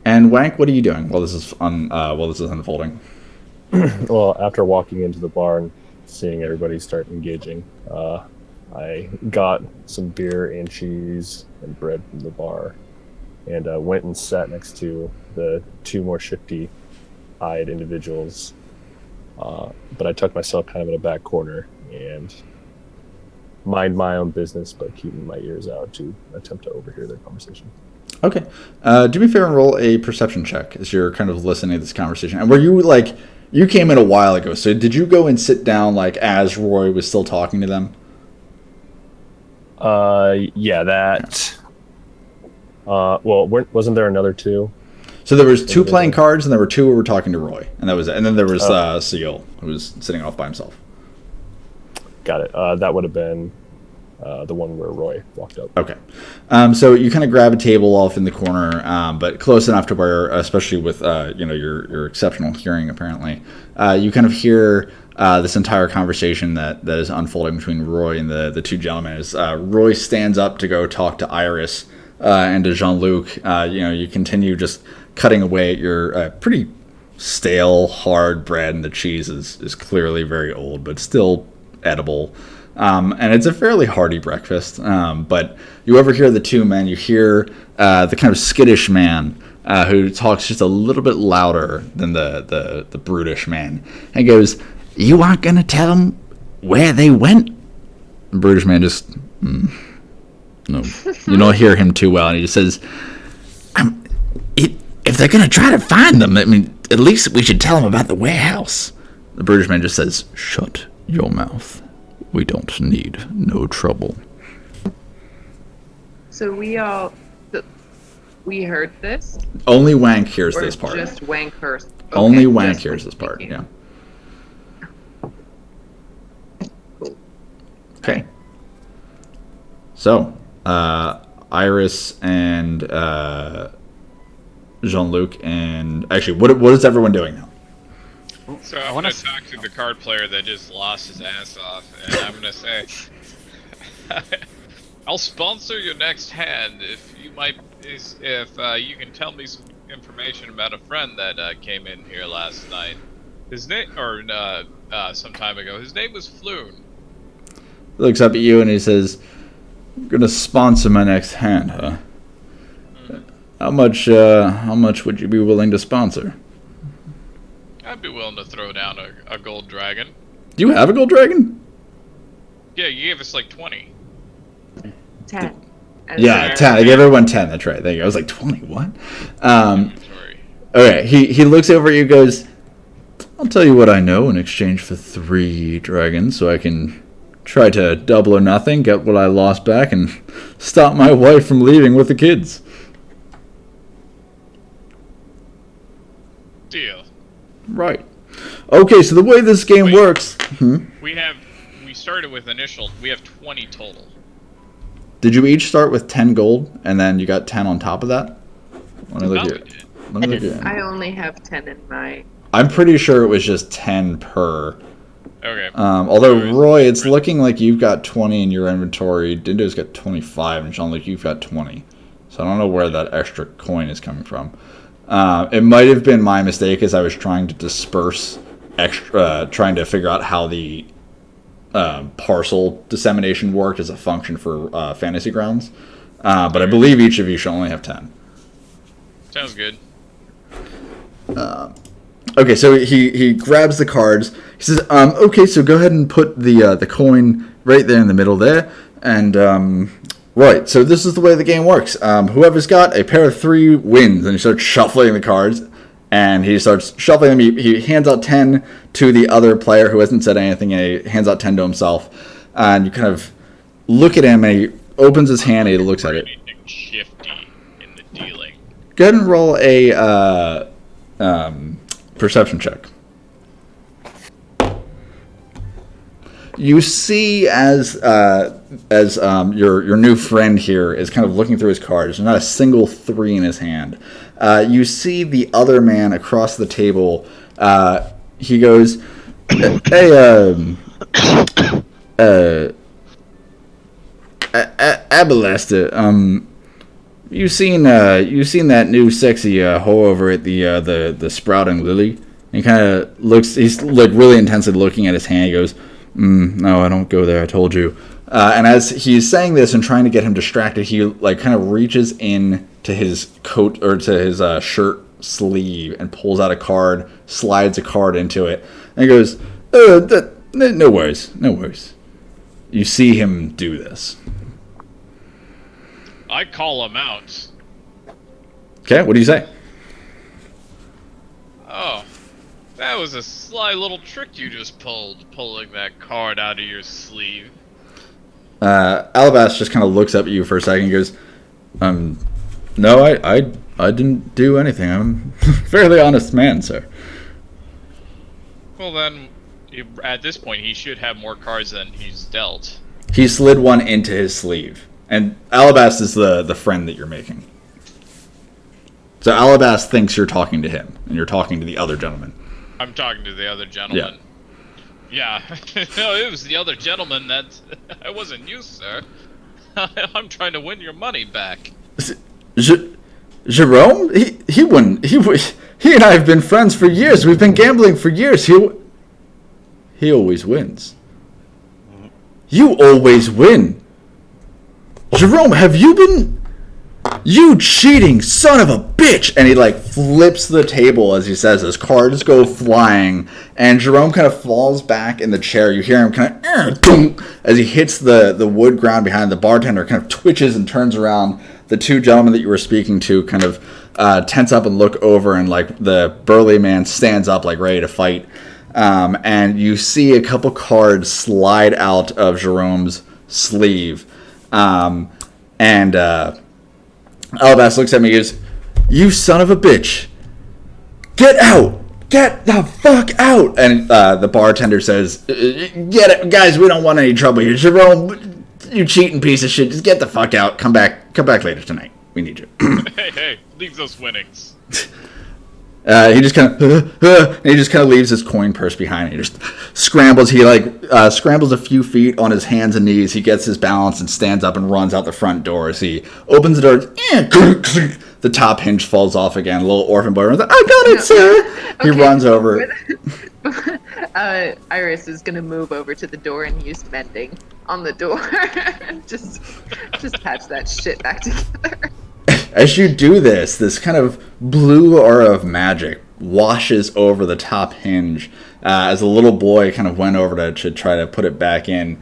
And Wank, what are you doing while this is unfolding? Well, after walking into the barn, seeing everybody start engaging, I got some beer and cheese and bread from the bar, and went and sat next to the two more shifty-eyed individuals. But I tucked myself kind of in a back corner and mind my own business, but keeping my ears out to attempt to overhear their conversation. Okay. Do me a favor and roll a perception check as you're kind of listening to this conversation. And were you you came in a while ago, so did you go and sit down as Roy was still talking to them? Yeah, that. Well, wasn't there another two? So there was two playing cards, and there were two who were talking to Roy, and that was it. And then there was Seal, who was sitting off by himself. Got it. That would have been the one where Roy walked up. Okay. So you kind of grab a table off in the corner, but close enough to where, especially with your exceptional hearing, apparently, you kind of hear this entire conversation that is unfolding between Roy and the two gentlemen. As Roy stands up to go talk to Iris and to Jean-Luc, you continue just cutting away at your pretty stale, hard bread, and the cheese is clearly very old, but still edible. And it's a fairly hearty breakfast. But you overhear the two men. You hear the kind of skittish man who talks just a little bit louder than the brutish man, and goes, "You aren't going to tell them where they went?" The brutish man just, no. You don't hear him too well. And he just says, if they're going to try to find them, I mean, at least we should tell them about the warehouse. The brutish man just says, "Shut your mouth. We don't need no trouble." So we heard this? Only Wank hears Or this part. just Wank heard? Okay, Only Wank just hears Wank. this part, Thank you. yeah. Okay. So, Iris and Jean-Luc and... Actually, what is everyone doing now? So I'm gonna talk to the card player that just lost his ass off, and I'm gonna say, "I'll sponsor your next hand if you can tell me some information about a friend that came in here last night. His name, or some time ago. His name was Floon." He looks up at you and he says, "I'm gonna sponsor my next hand, huh? How much would you be willing to sponsor?" I'd be willing to throw down a gold dragon. Do you have a gold dragon? Yeah, you gave us like 20. 10. Yeah, 10. I gave everyone 10. That's right. There you go. I was like, 20? What? Sorry. Okay. He looks over at you and goes, "I'll tell you what I know in exchange for 3 dragons, so I can try to double or nothing, get what I lost back, and stop my wife from leaving with the kids." Deal. Right. Okay, so the way this game works... We started with we have 20 total. Did you each start with 10 gold, and then you got 10 on top of that? Let me look at it. Let me look at it. I only have 10 in my... I'm pretty sure it was just 10 per. Okay. Although, Roy, it's looking like you've got 20 in your inventory. Dindo's got 25, and Jean-Luc, you've got 20. So I don't know where that extra coin is coming from. It might have been my mistake as I was trying to disperse trying to figure out how the parcel dissemination worked as a function for Fantasy Grounds. But I believe each of you should only have 10. Sounds good. Okay, so he grabs the cards. He says, "Okay, so go ahead and put the coin right there in the middle there, and right. So this is the way the game works. Whoever's got a pair of 3 wins." And he starts shuffling the cards, and he starts shuffling them. He hands out 10 to the other player who hasn't said anything. And he hands out 10 to himself, and you kind of look at him, and he opens his hand, and he looks at it. Anything shifty in the dealing. Go ahead and roll a perception check. You see as your new friend here is kind of looking through his cards. There's not a single 3 in his hand. You see the other man across the table. He goes, "Hey, Abalasta, you seen that new sexy hoe over at the Sprouting Lily?" And he kind of looks. He's like really intensely looking at his hand. He goes, No, I don't go there. I told you. And as he's saying this and trying to get him distracted, he like kind of reaches in to his coat or to his shirt sleeve and pulls out a card, slides a card into it, and he goes, no worries, no worries. You see him do this. I call him out. Okay, what do you say? Oh, that was a sly little trick you just pulled, pulling that card out of your sleeve. Alabas just kind of looks up at you for a second and goes, no, I didn't do anything. I'm a fairly honest man, sir. Well then, at this point, he should have more cards than he's dealt. He slid one into his sleeve. And Alabas is the friend that you're making. So Alabas thinks you're talking to him, and you're talking to the other gentleman. I'm talking to the other gentleman. Yeah. No, it was the other gentleman that... I wasn't you, sir. I'm trying to win your money back. Jerome? He wouldn't. He and I have been friends for years. We've been gambling for years. He always wins. You always win. Jerome, have you been... You cheating son of a bitch! And he like flips the table as he says this. Cards go flying, and Jerome kind of falls back in the chair. You hear him kind of as he hits the wood ground behind the bartender. Kind of twitches and turns around. The two gentlemen that you were speaking to kind of tense up and look over, and like the burly man stands up like ready to fight. And you see a couple cards slide out of Jerome's sleeve, and Alabas looks at me and goes, "You son of a bitch! Get out! Get the fuck out!" And the bartender says, "Get it, guys. We don't want any trouble here. Jerome, you cheating piece of shit. Just get the fuck out. Come back later tonight. We need you." Hey, leave those winnings. He just kind of leaves his coin purse behind. He just scrambles. He scrambles a few feet on his hands and knees. He gets his balance and stands up and runs out the front door. As he opens the door, the top hinge falls off again. A little orphan boy runs, "I got it, sir." He runs over. Iris is gonna move over to the door and use mending on the door. just patch that shit back together. As you do this kind of blue aura of magic washes over the top hinge as a little boy kind of went over to try to put it back in.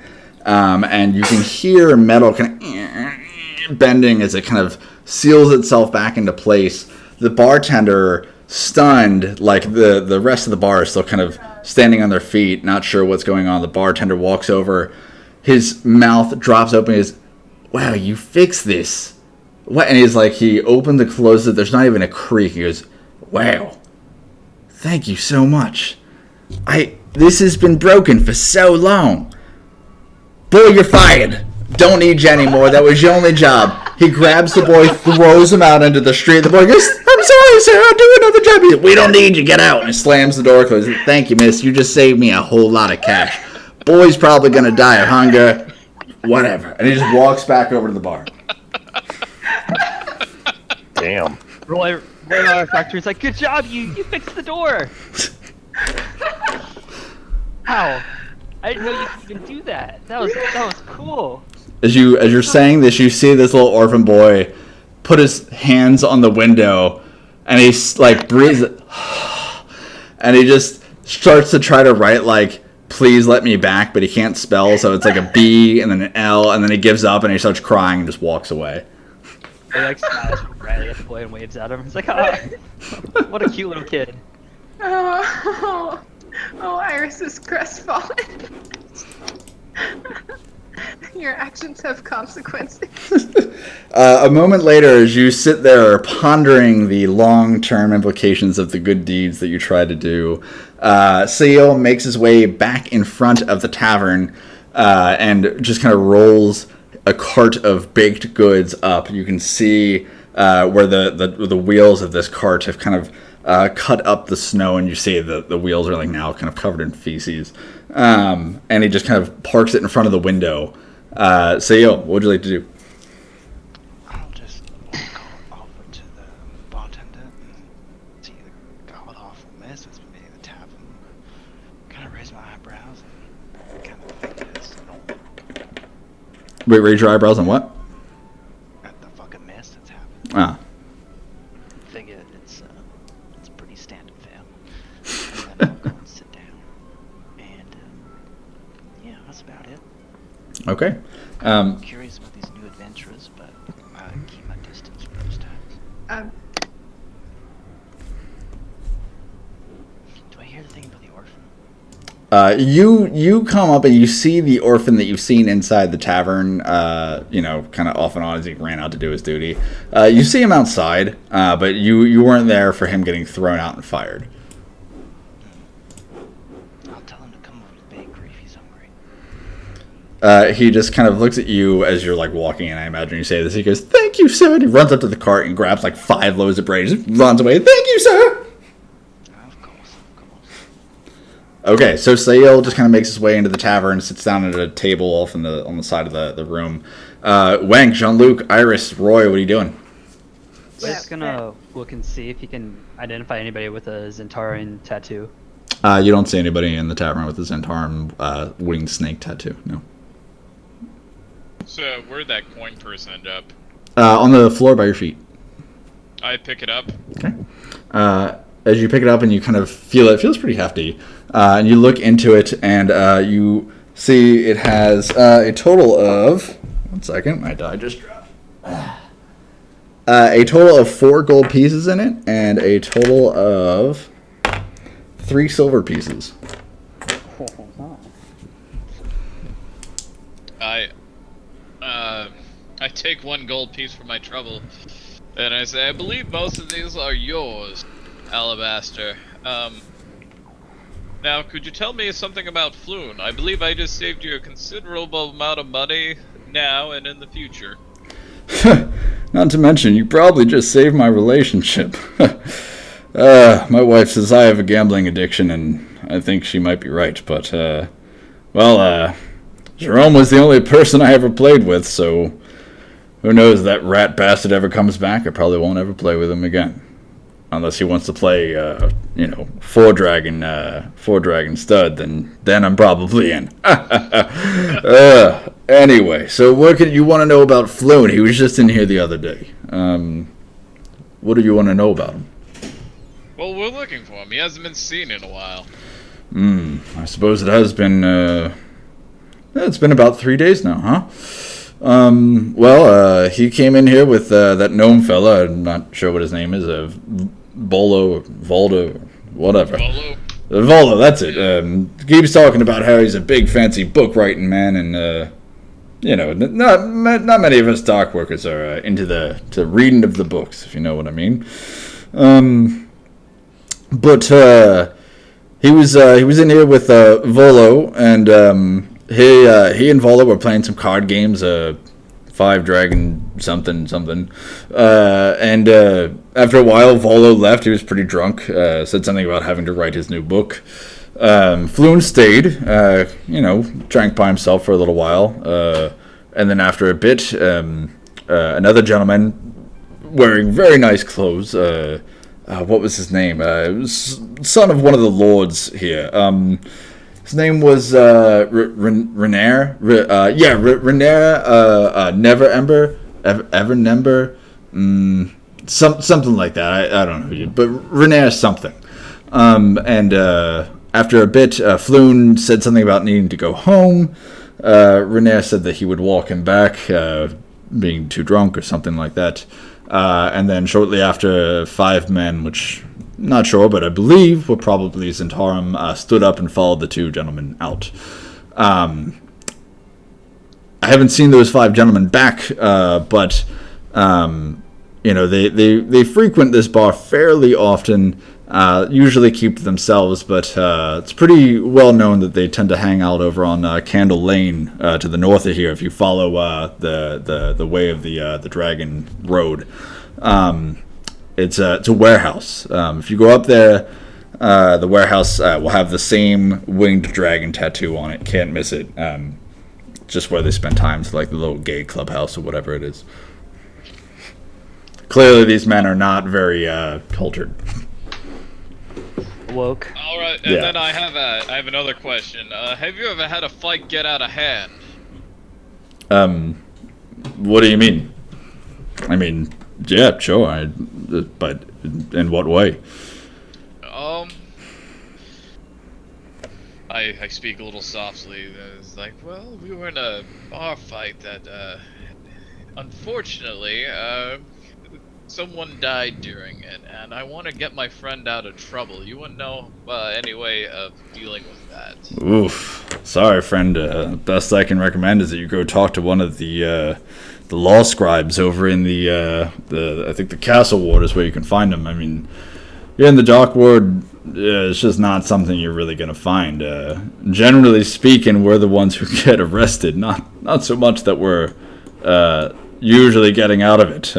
And you can hear metal kind of bending as it kind of seals itself back into place. The bartender, stunned, like the rest of the bar is still kind of standing on their feet, not sure what's going on. The bartender walks over. His mouth drops open. He goes, "Wow, you fixed this." What? And he's like, he opened and closed it. There's not even a creak. He goes, "Wow, thank you so much. This has been broken for so long. Boy, you're fired. Don't need you anymore. That was your only job." He grabs the boy, throws him out into the street. The boy goes, "I'm sorry, sir. I'll do another job." He goes, "We don't need you. Get out." And he slams the door closed. "Thank you, miss. You just saved me a whole lot of cash. Boy's probably going to die of hunger. Whatever." And he just walks back over to the bar. Damn. Roy out of factory. It's like, "Good job, you fixed the door." How? I didn't know you could even do that. That was cool. As you're saying this, you see this little orphan boy put his hands on the window, and he like breathes, and he just starts to try to write like, "Please let me back," but he can't spell, so it's like a B and then an L, and then he gives up and he starts crying and just walks away. He like smiles brightly at the boy and waves at him. He's like, "Oh, what a cute little kid." Oh, Iris is crestfallen. Your actions have consequences. A moment later, as you sit there pondering the long-term implications of the good deeds that you tried to do, Seal makes his way back in front of the tavern and just kind of rolls a cart of baked goods up. You can see where the wheels of this cart have kind of cut up the snow, and you see the wheels are like now kind of covered in feces. And he just kind of parks it in front of the window. Seal, what would you like to do? I'll just call over to the bartender and see the god awful mess that's been made in the tavern. Kind of raise my eyebrows and kind Wait, raise your eyebrows on what? At the fucking mess that's happened. Ah. Figure it's a pretty standard fare. And then I'll go and sit down. And yeah, that's about it. Okay. I'm curious about these new adventurers, but I keep my distance from those types. Do I hear the thing about the orphan? You come up and you see the orphan that you've seen inside the tavern, kind of off and on as he ran out to do his duty. You see him outside, but you weren't there for him getting thrown out and fired. I'll tell him to come over to the bakery if he's hungry. He just kind of looks at you as you're like walking in. I imagine you say this. He goes, "Thank you, sir." And he runs up to the cart and grabs like 5 loaves of bread. He just runs away. "Thank you, sir." Of course. Okay, so Sail just kind of makes his way into the tavern, sits down at a table off on the side of the room. Wank, Jean-Luc, Iris, Roy, what are you doing? We're just gonna look and see if he can identify anybody with a Zentaran tattoo. You don't see anybody in the tavern with a Zentaran winged snake tattoo. No. So where'd that coin purse end up? On the floor by your feet. I pick it up. Okay. As you pick it up and you kind of feel it, it feels pretty hefty. And you look into it and you see it has a total of... One second, my die just dropped. A total of 4 gold pieces in it and a total of 3 silver pieces. I take 1 gold piece for my trouble, and I say, I believe most of these are yours, Alabaster. Now, could you tell me something about Floon? I believe I just saved you a considerable amount of money now and in the future. Not to mention, you probably just saved my relationship. My wife says I have a gambling addiction, and I think she might be right, but, Jerome was the only person I ever played with, so who knows if that rat bastard ever comes back. I probably won't ever play with him again. Unless he wants to play, 4-dragon stud, then I'm probably in. Anyway, so what you want to know about Floon? He was just in here the other day. What do you want to know about him? Well, we're looking for him. He hasn't been seen in a while. I suppose it has been, it's been about 3 days now, huh? He came in here with that gnome fella. I'm not sure what his name is. Voldo, whatever. Voldo, that's it. Keeps talking about how he's a big fancy book writing man, and not many of us dock workers are into the reading of the books, if you know what I mean. But he was in here with Volo, and he and Volo were playing some card games. 5-dragon something. And after a while, Volo left. He was pretty drunk. Said something about having to write his new book. Floon stayed, drank by himself for a little while. And then after a bit, another gentleman wearing very nice clothes, what was his name? It was son of one of the lords here. His name was Renair. Renair. Evernember. Something like that. I don't know who you, but Renair something. And after a bit, Floon said something about needing to go home. Renair said that he would walk him back, being too drunk or something like that. And then shortly after, 5 men, which not sure, but I believe were probably Zentarum, stood up and followed the 2 gentlemen out. I haven't seen those 5 gentlemen back, but they frequent this bar fairly often. Usually keep to themselves, but it's pretty well known that they tend to hang out over on Candle Lane to the north of here. If you follow the way of the Dragon Road, it's a warehouse. If you go up there, the warehouse will have the same winged dragon tattoo on it. Can't miss it. Just where they spend time, so like the little gay clubhouse or whatever it is. Clearly, these men are not very cultured. Woke. All right, and then I have another question. Have you ever had a fight get out of hand? What do you mean? I mean, yeah, sure. But in what way? I speak a little softly. It's like, well, we were in a bar fight that, unfortunately, someone died during it, and I want to get my friend out of trouble. You wouldn't know any way of dealing with that. Oof. Sorry, friend. Best I can recommend is that you go talk to one of the law scribes over in the I think the castle ward is where you can find them. I mean, yeah, in the dock ward, it's just not something you're really gonna find. Generally speaking, we're the ones who get arrested, not so much that we're usually getting out of it,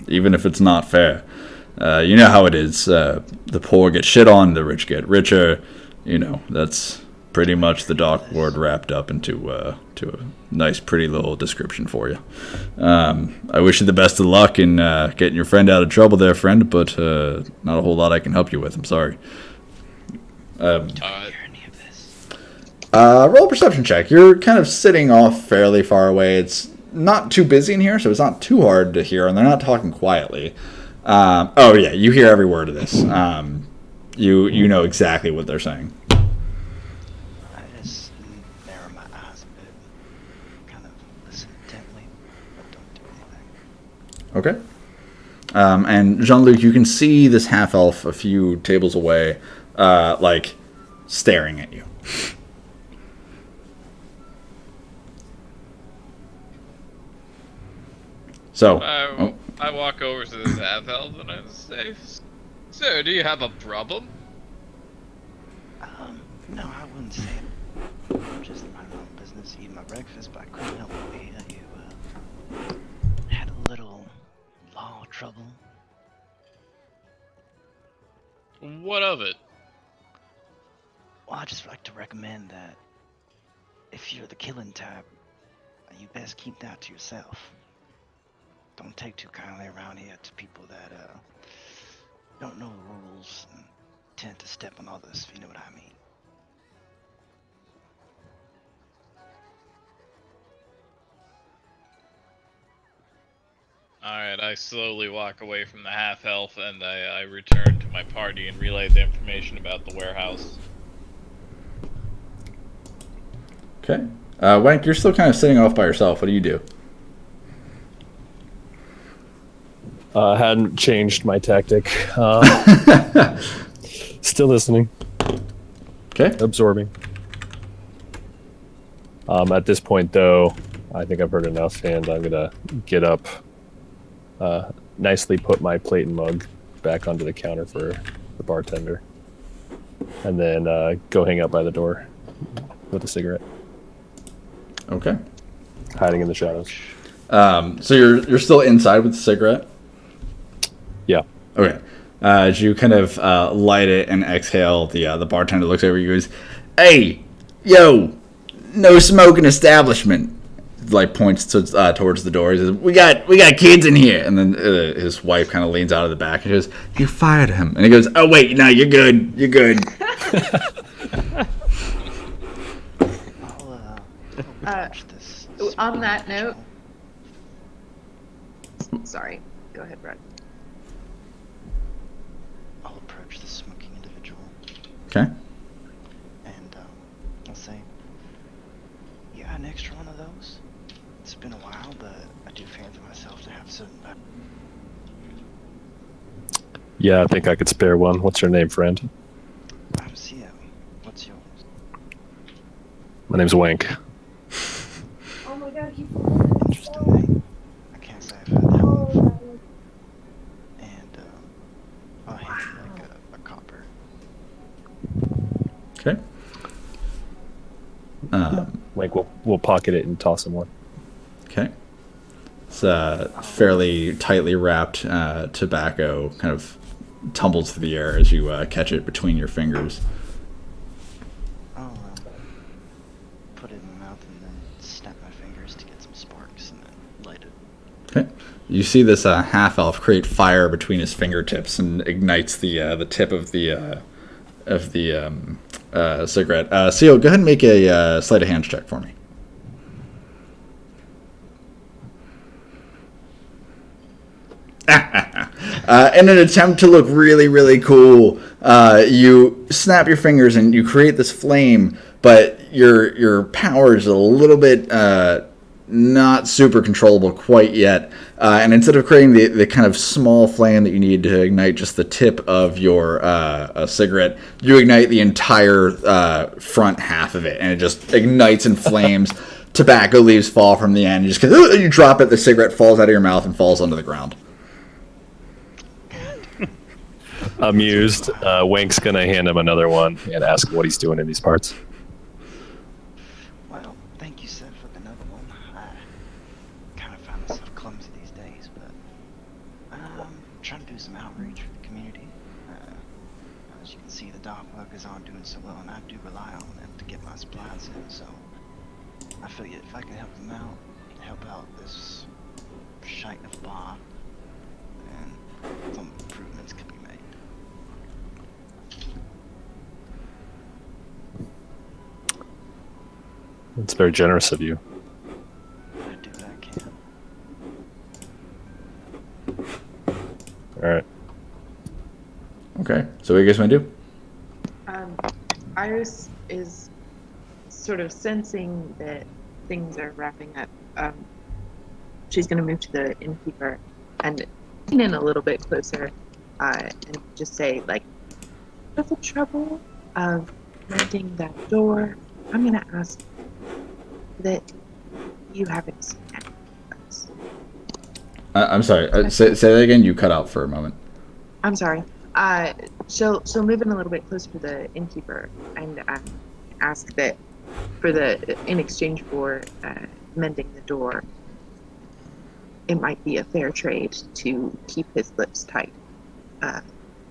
even if it's not fair. You know how it is. The poor get shit on, the rich get richer. You know, that's pretty much the dock ward wrapped up into to a nice, pretty little description for you. I wish you the best of luck in getting your friend out of trouble there, friend, but not a whole lot I can help you with. I'm sorry. Roll a perception check. You're kind of sitting off fairly far away. It's not too busy in here, so it's not too hard to hear, and they're not talking quietly. Oh yeah, you hear every word of this. You know exactly what they're saying. I just narrow my eyes a bit, kind of listen intently, but don't do anything. Okay. And Jean-Luc, you can see this half-elf a few tables away, like, staring at you. So, I walk over to this half-elf and I say, "Sir, do you have a problem?" No, I wouldn't say it. I'm just minding my own business, eating my breakfast, but I couldn't help but hear you had a little law trouble. What of it? Well, I just like to recommend that if you're the killing type, you best keep that to yourself. Don't take too kindly around here to people that don't know the rules and tend to step on others, if you know what I mean. Alright, I slowly walk away from the half-elf and I return to my party and relay the information about the warehouse. okay. Wank, you're still kind of sitting off by yourself. What do you do? I hadn't changed my tactic. Still listening, Okay. absorbing. At this point, though, I think I've heard enough, and I'm gonna get up, nicely put my plate and mug back onto the counter for the bartender, and then go hang out by the door with a cigarette, Okay. hiding in the shadows. So you're still inside with the cigarette? Yeah. Okay. As you kind of light it and exhale, the bartender looks over you and goes, "Hey, yo, no smoking establishment." Like points towards the door. He says, "We got kids in here." And then his wife kind of leans out of the back and she goes, "You fired him." And he goes, "Oh wait, no, you're good. You're good." I'll approach this. On that individual. note, sorry, go ahead, Brett. I'll approach the smoking individual Okay. and I'll say, "You got an extra one of those? It's been a while, but I do fancy myself to have some." Yeah, I think I could spare one. What's your name, friend? I'm CM. What's yours? My name's Wank. Oh my god, he Interesting name. I can't say I've heard that one. And I'll hand you like a copper. Okay. Wank will pocket it and toss him one. Okay. It's fairly tightly wrapped tobacco, kind of tumbles through the air as you catch it between your fingers. I'll put it in my mouth and then snap my fingers to get some sparks and then light it. Okay. You see this half-elf create fire between his fingertips and ignites the tip of the cigarette. Seal, go ahead and make a sleight of hand check for me. In an attempt to look really, really cool, you snap your fingers and you create this flame, but your power is a little bit not super controllable quite yet. And instead of creating the kind of small flame that you need to ignite just the tip of your cigarette, you ignite the entire front half of it, and it just ignites in flames. Tobacco leaves fall from the end. You drop it, the cigarette falls out of your mouth and falls onto the ground. Amused, Wank's gonna hand him another one and ask what he's doing in these parts. Well, thank you, sir, for another one. I kind of find myself clumsy these days, but I'm trying to do some outreach for the community. As you can see, the dock workers aren't doing so well, and I do rely on them to get my supplies in, so I figured if I could help them out, help out this shite of a bar, then some improvements can be made. It's very generous of you. I do what I can. All right. Okay, so what do you guys want to do? Iris is sort of sensing that things are wrapping up. She's going to move to the innkeeper and lean in a little bit closer and just say, like, for the trouble of renting that door, I'm going to ask that you haven't seen any of those. I'm sorry. Say that again. You cut out for a moment. I'm sorry. She'll move in a little bit closer to the innkeeper and ask that in exchange for mending the door, it might be a fair trade to keep his lips tight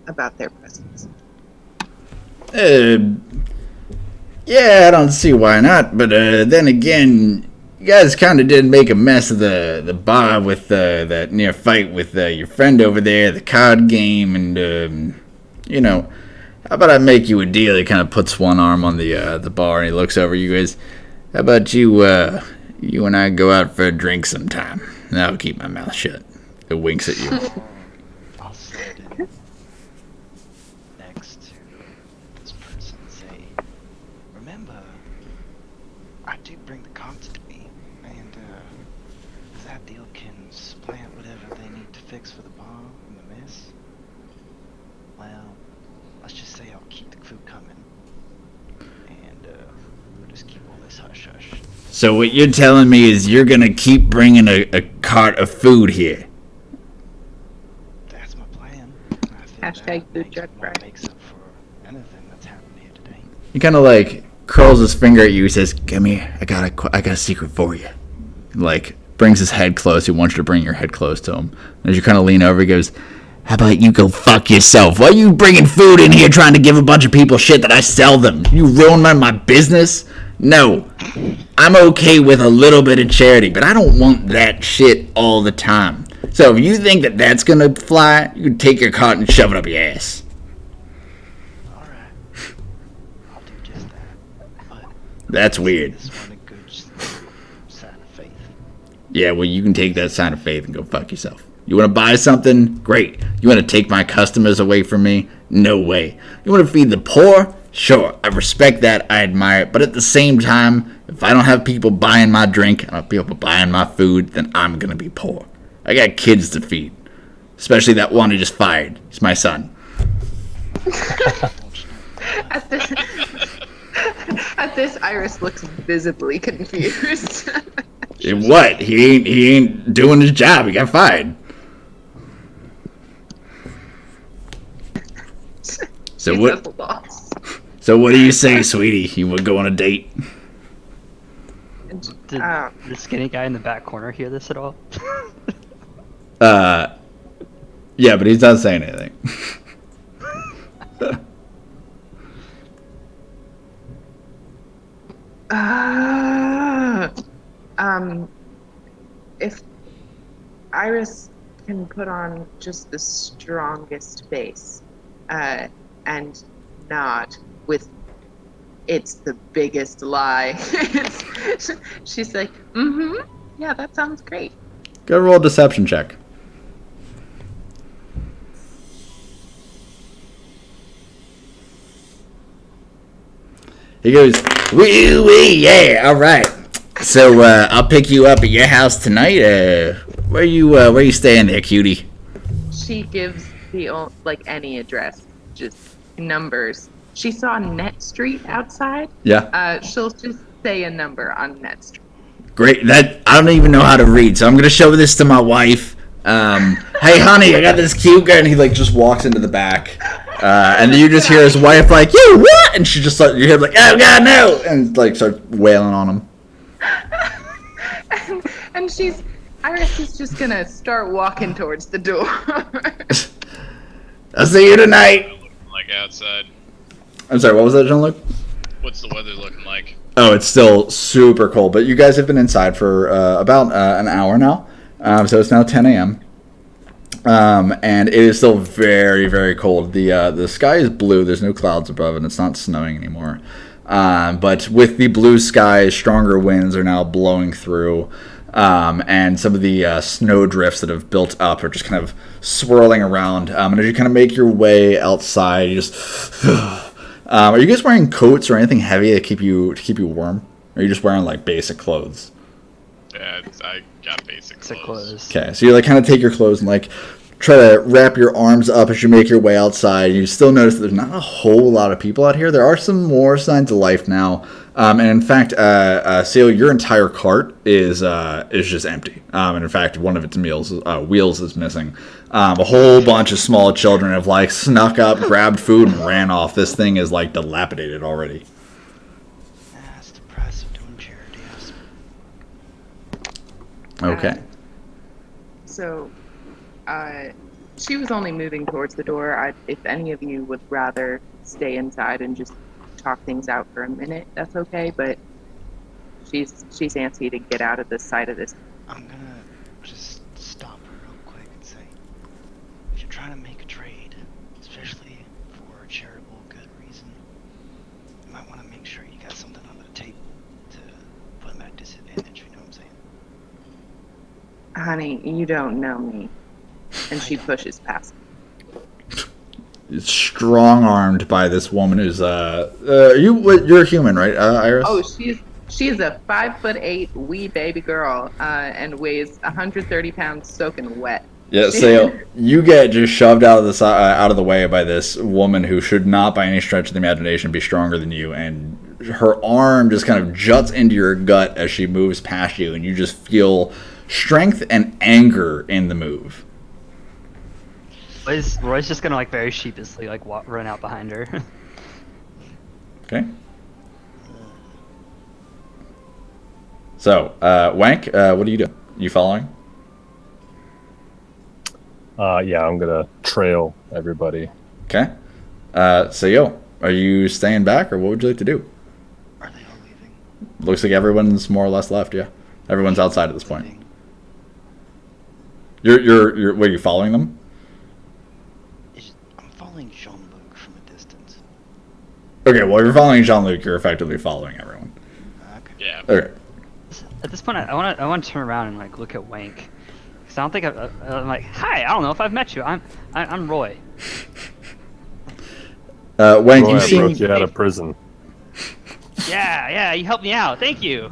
about their presence. Yeah, I don't see why not. But then again, you guys kind of did make a mess of the bar with that near fight with your friend over there, the card game, and how about I make you a deal? He kind of puts one arm on the bar and he looks over you guys. How about you and I go out for a drink sometime? And I'll keep my mouth shut. It winks at you. I'll slide in next to this person and say, remember, I do bring the cards to me, and that deal can supplant whatever they need to fix for the bar and the mess. Well, let's just say I'll keep the food coming, and we'll just keep all this hush-hush. So what you're telling me is you're gonna keep bringing a cart of food here? That's my plan. Hashtag food truck Friday. Makes up for anything that's happened here today. He kind of like curls his finger at you. He says, "Come here. I got a secret for you." Like brings his head close. He wants you to bring your head close to him. As you kind of lean over, he goes, "How about you go fuck yourself? Why are you bringing food in here trying to give a bunch of people shit that I sell them? You ruin my business? No. I'm okay with a little bit of charity, but I don't want that shit all the time. So if you think that that's gonna fly, you can take your cart and shove it up your ass." Alright. I'll do just that. But That's weird. this one a good sign of faith. Yeah, well, you can take that sign of faith and go fuck yourself. You want to buy something? Great. You want to take my customers away from me? No way. You want to feed the poor? Sure, I respect that, I admire it, but at the same time, if I don't have people buying my drink, I don't have people buying my food, then I'm gonna be poor. I got kids to feed. Especially that one who just fired. He's my son. At this, Iris looks visibly confused. What? He ain't doing his job. He got fired. So She's what? the boss. So what do you say, sweetie? You would go on a date? Did the skinny guy in the back corner hear this at all? Yeah, but he's not saying anything. If Iris can put on just the strongest face, and not with "it's the biggest lie," she's like, "Mm-hmm, yeah, that sounds great." Go roll a deception check. He goes, wee wee, yeah, all right. So I'll pick you up at your house tonight. Where you staying there, cutie? She gives any address, just numbers. She saw Net Street outside. Yeah. She'll just say a number on Net Street. Great. That I don't even know how to read, so I'm gonna show this to my wife. Hey, honey, I got this cute guy, and he just walks into the back, and then you just hear his wife you what? And she just you hear oh god no, and starts wailing on him. and Iris is just gonna start walking towards the door. I'll see you tonight. Like outside. I'm sorry, what was that, Jean-Luc? What's the weather looking like? Oh, it's still super cold, but you guys have been inside for about an hour now. So it's now 10 a.m. And it is still very, very cold. The sky is blue. There's no clouds above, and it's not snowing anymore. But with the blue sky, stronger winds are now blowing through. And some of the snow drifts that have built up are just kind of swirling around. And as you kind of make your way outside, you just... are you guys wearing coats or anything heavy to keep you warm? Or are you just wearing basic clothes? Yeah, I got basic clothes. Okay, so you kind of take your clothes and try to wrap your arms up as you make your way outside. You still notice that there's not a whole lot of people out here. There are some more signs of life now. And in fact, Seal, your entire cart is just empty. And in fact, one of its wheels is missing. A whole bunch of small children have snuck up, grabbed food, and ran off. This thing is dilapidated already. That's the price of doing charity. Okay. So, she was only moving towards the door. If any of you would rather stay inside and just talk things out for a minute, that's okay. But she's antsy to get out of the sight of this. I'm gonna just stop her real quick and say, if you're trying to make a trade, especially for a charitable good reason, you might want to make sure you got something on the table to put them at disadvantage, you know what I'm saying? Honey, you don't know me. And she pushes past me. Strong-armed by this woman who's you're a human, right, Iris? Oh, she's a 5'8" wee baby girl, and weighs 130 pounds soaking wet. Yeah, so you get just shoved out of the way by this woman who should not, by any stretch of the imagination, be stronger than you, and her arm just kind of juts into your gut as she moves past you, and you just feel strength and anger in the move. Roy's just gonna very sheepishly run out behind her. Okay. So, Wank, what are you doing? You following? Yeah, I'm gonna trail everybody. Okay. So, are you staying back, or what would you like to do? Are they all leaving? Looks like everyone's more or less left. Yeah, everyone's outside at this point. You're were you following them? I'm following Jean-Luc from a distance. Okay, well, if you're following Jean-Luc, you're effectively following everyone. Okay. Yeah. Okay. At this point, I want to turn around and look at Wank, because I don't think I'm hi, I don't know if I've met you. I'm Roy. Wank, Roy, you I seem broke you out of prison. Yeah, you helped me out. Thank you.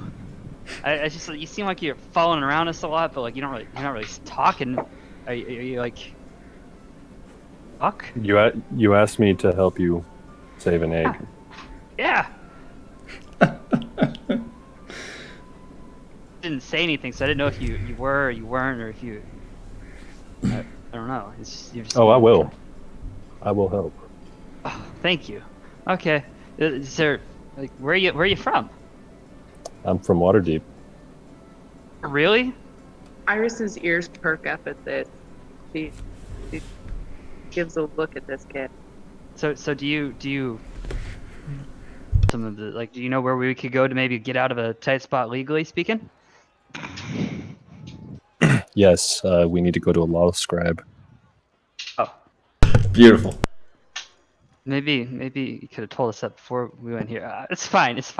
I just you seem like you're following around us a lot, but you're not really talking. Are you fuck? You asked me to help you save an egg. Yeah. Didn't say anything, so I didn't know if you were or you weren't, or if you. I don't know. You're just. Oh, I will. I will help. Oh, thank you. Okay. Is there where are you from? I'm from Waterdeep. Really? Iris's ears perk up at this. She gives a look at this kid. So do you some of the do you know where we could go to maybe get out of a tight spot legally speaking? Yes, we need to go to a law scribe. Oh, beautiful. maybe you could have told us that before we went here. It's fine. It's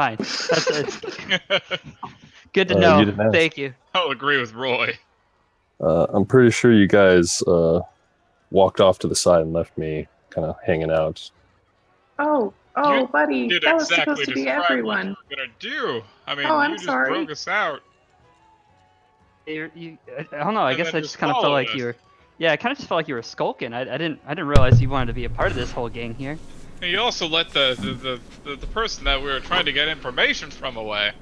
good to know. You didn't ask. Thank you. I'll agree with Roy. I'm pretty sure you guys walked off to the side and left me kind of hanging out. Oh, Oh, You buddy, did that was exactly supposed to be describe what everyone. you were gonna do. I mean, Oh, I'm you just sorry. broke us out I don't know. I and guess then I just just kind of felt followed like us. you were. Yeah, I kind of just felt like you were skulking. I didn't realize you wanted to be a part of this whole gang here. And you also let the person that we were trying to get information from away.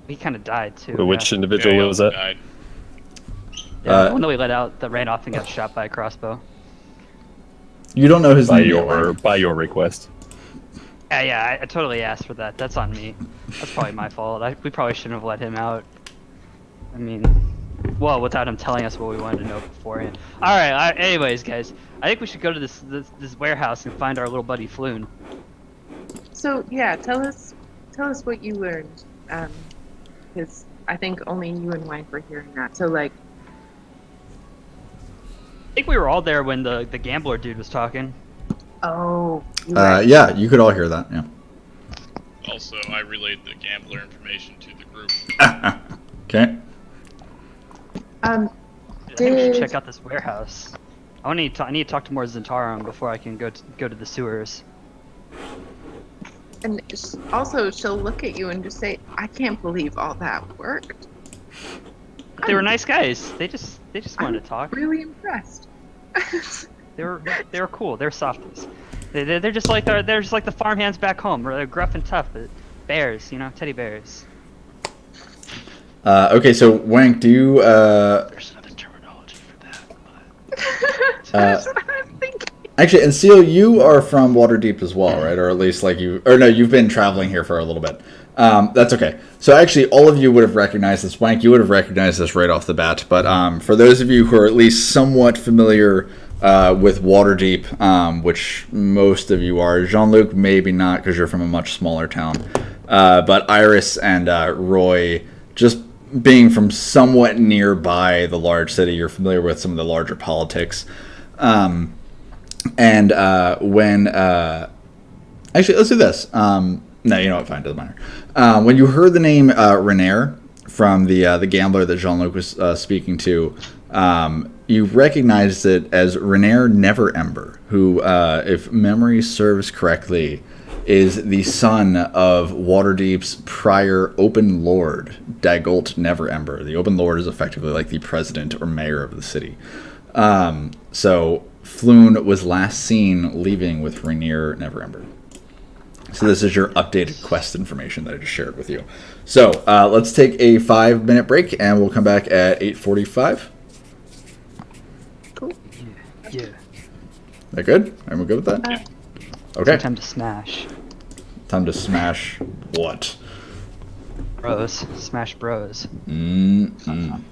He kind of died too. Which Yeah. individual he was also that? died. Yeah, the one that we let out that ran off and got shot by a crossbow. You don't know his By name yet, Mike. your request. Yeah, I totally asked for that. That's on me. That's probably my fault. We probably shouldn't have let him out. I mean, well, without him telling us what we wanted to know beforehand. All right. Anyways, guys, I think we should go to this warehouse and find our little buddy Floon. So yeah, tell us what you learned. Because I think only you and Wank were hearing that. So like, I think we were all there when the gambler dude was talking. oh, you're right. Yeah, you could all hear that. Yeah. Also, I relayed the gambler information to the group. Okay. I think we should Did check out this warehouse. I need to talk to more Zentarum before I can go to the sewers. and also she'll look at you and just say, "I can't believe all that worked." They were nice guys. They just wanted to talk. Really impressed. They were cool. They're softies. They're just like the farmhands back home. They're gruff and tough, but bears, teddy bears. Okay, so Wank, do you There's another terminology for that, but That's what I'm thinking. actually, and Seal, you are from Waterdeep as well, right? Or at least no, you've been traveling here for a little bit. That's okay. So actually, all of you would have recognized this. Wank, you would have recognized this right off the bat. But for those of you who are at least somewhat familiar with Waterdeep, which most of you are, Jean-Luc maybe not because you're from a much smaller town. But Iris and Roy, just being from somewhat nearby the large city, you're familiar with some of the larger politics. And when actually, let's do this. No, you know what? Fine, doesn't matter. When you heard the name Renair from the gambler that Jean-Luc was speaking to, you recognized it as Renair Neverember, who, if memory serves correctly, is the son of Waterdeep's prior Open Lord, Dagolt Neverember. The Open Lord is effectively like the president or mayor of the city. So Floon was last seen leaving with Rainier Neverember. So this is your updated quest information that I just shared with you. So let's take a 5-minute break, and we'll come back at 8:45. Cool. Yeah. That good? Everyone good with that? Okay. Time to smash. Time to smash what? Bros. Smash bros. Mm-mm.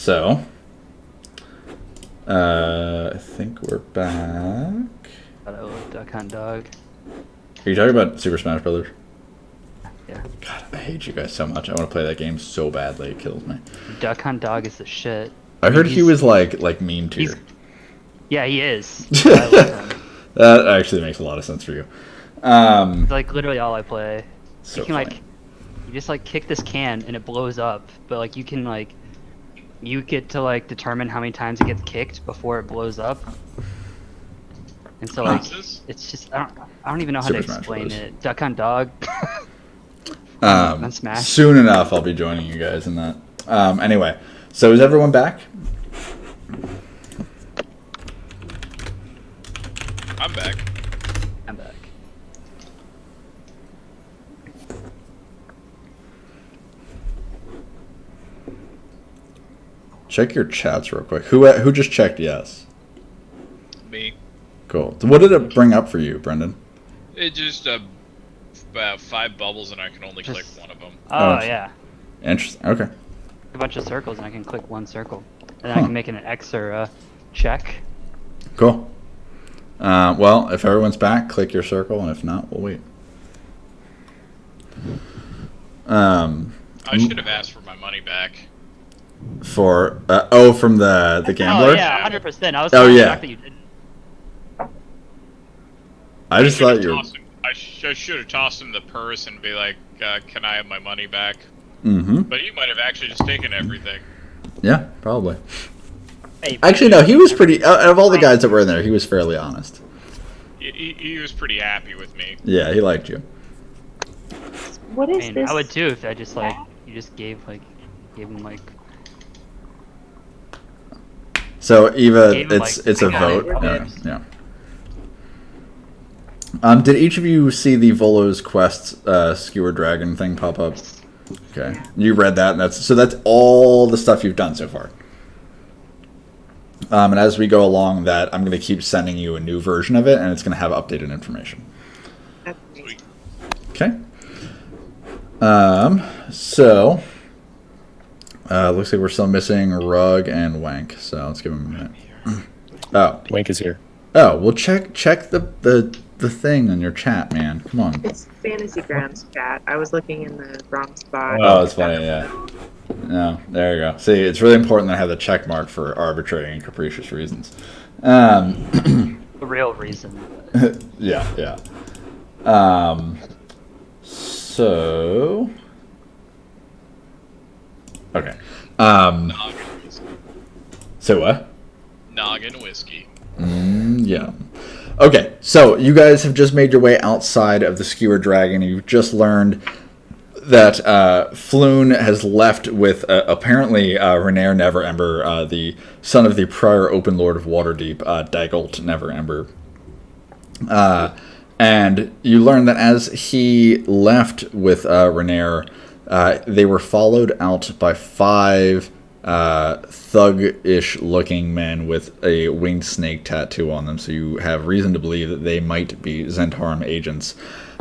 So, I think we're back. But I love Duck Hunt Dog. Are you talking about Super Smash Brothers? Yeah. God, I hate you guys so much. I want to play that game so badly. It kills me. Duck Hunt Dog is the shit. I heard he he's- was like meme tier. Yeah, he is. I love him. That actually makes a lot of sense for you. It's like literally all I play. So You can funny. like, you just like kick this can and it blows up, but like you can like, you get to like determine how many times it gets kicked before it blows up. And so like, This? it's just I don't even know how Super to Smash explain Bros. it. Duck Hunt Dog. on Smash. Soon enough, I'll be joining you guys in that. Anyway, so is everyone back? I'm back. I'm back. Check your chats real quick. Who just checked yes? Me. Cool. What did it bring up for you, Brendan? It just about 5 bubbles and I can only click one of them. Oh Oh. yeah, Interesting. Okay. a bunch of circles and I can click one circle, and then Huh. I can make it an X or a check. Cool. Well, if everyone's back, click your circle, and if not, we'll wait. I should have asked for my money back. For from the gambler. Oh yeah, 100%. I was Oh, kinda yeah. shocked that you didn't. I just thought you were. I should have tossed him the purse and be like, "Can I have my money back?" Mm-hmm. But he might have actually just taken everything. Yeah, probably. Hey, Actually, no. He was pretty. Out of all the guys that were in there, he was fairly honest. He was pretty happy with me. Yeah, he liked you. What I is mean, this? I would too if I just like you just gave him like. So Eva, Gave him, it's like, a I got vote. it. Yeah. Yeah. Did each of you see the Volo's Quest skewer dragon thing pop up? Okay, you read that, and that's all the stuff you've done so far. And as we go along, that I'm going to keep sending you a new version of it, and it's going to have updated information. That's amazing. Okay. So looks like we're still missing Rug and Wank. So let's give him a minute. Oh, Wank is here. well, check the thing on your chat, man. Come on. It's Fantasy Grounds chat. I was looking in the wrong spot. Oh, it's funny, yeah. No, there you go. See, it's really important that I have the check mark for arbitrary and capricious reasons. The real reason. Yeah. So. Okay. Noggin whiskey. So what? Noggin whiskey. Yeah. Okay, so you guys have just made your way outside of the Skewer Dragon. You've just learned that Floon has left with apparently Renaer Neverember, the son of the prior Open Lord of Waterdeep, Dagult Neverember. And you learn that as he left with Renaer, they were followed out by 5 thug-ish looking men with a winged snake tattoo on them, so you have reason to believe that they might be Zentarum agents.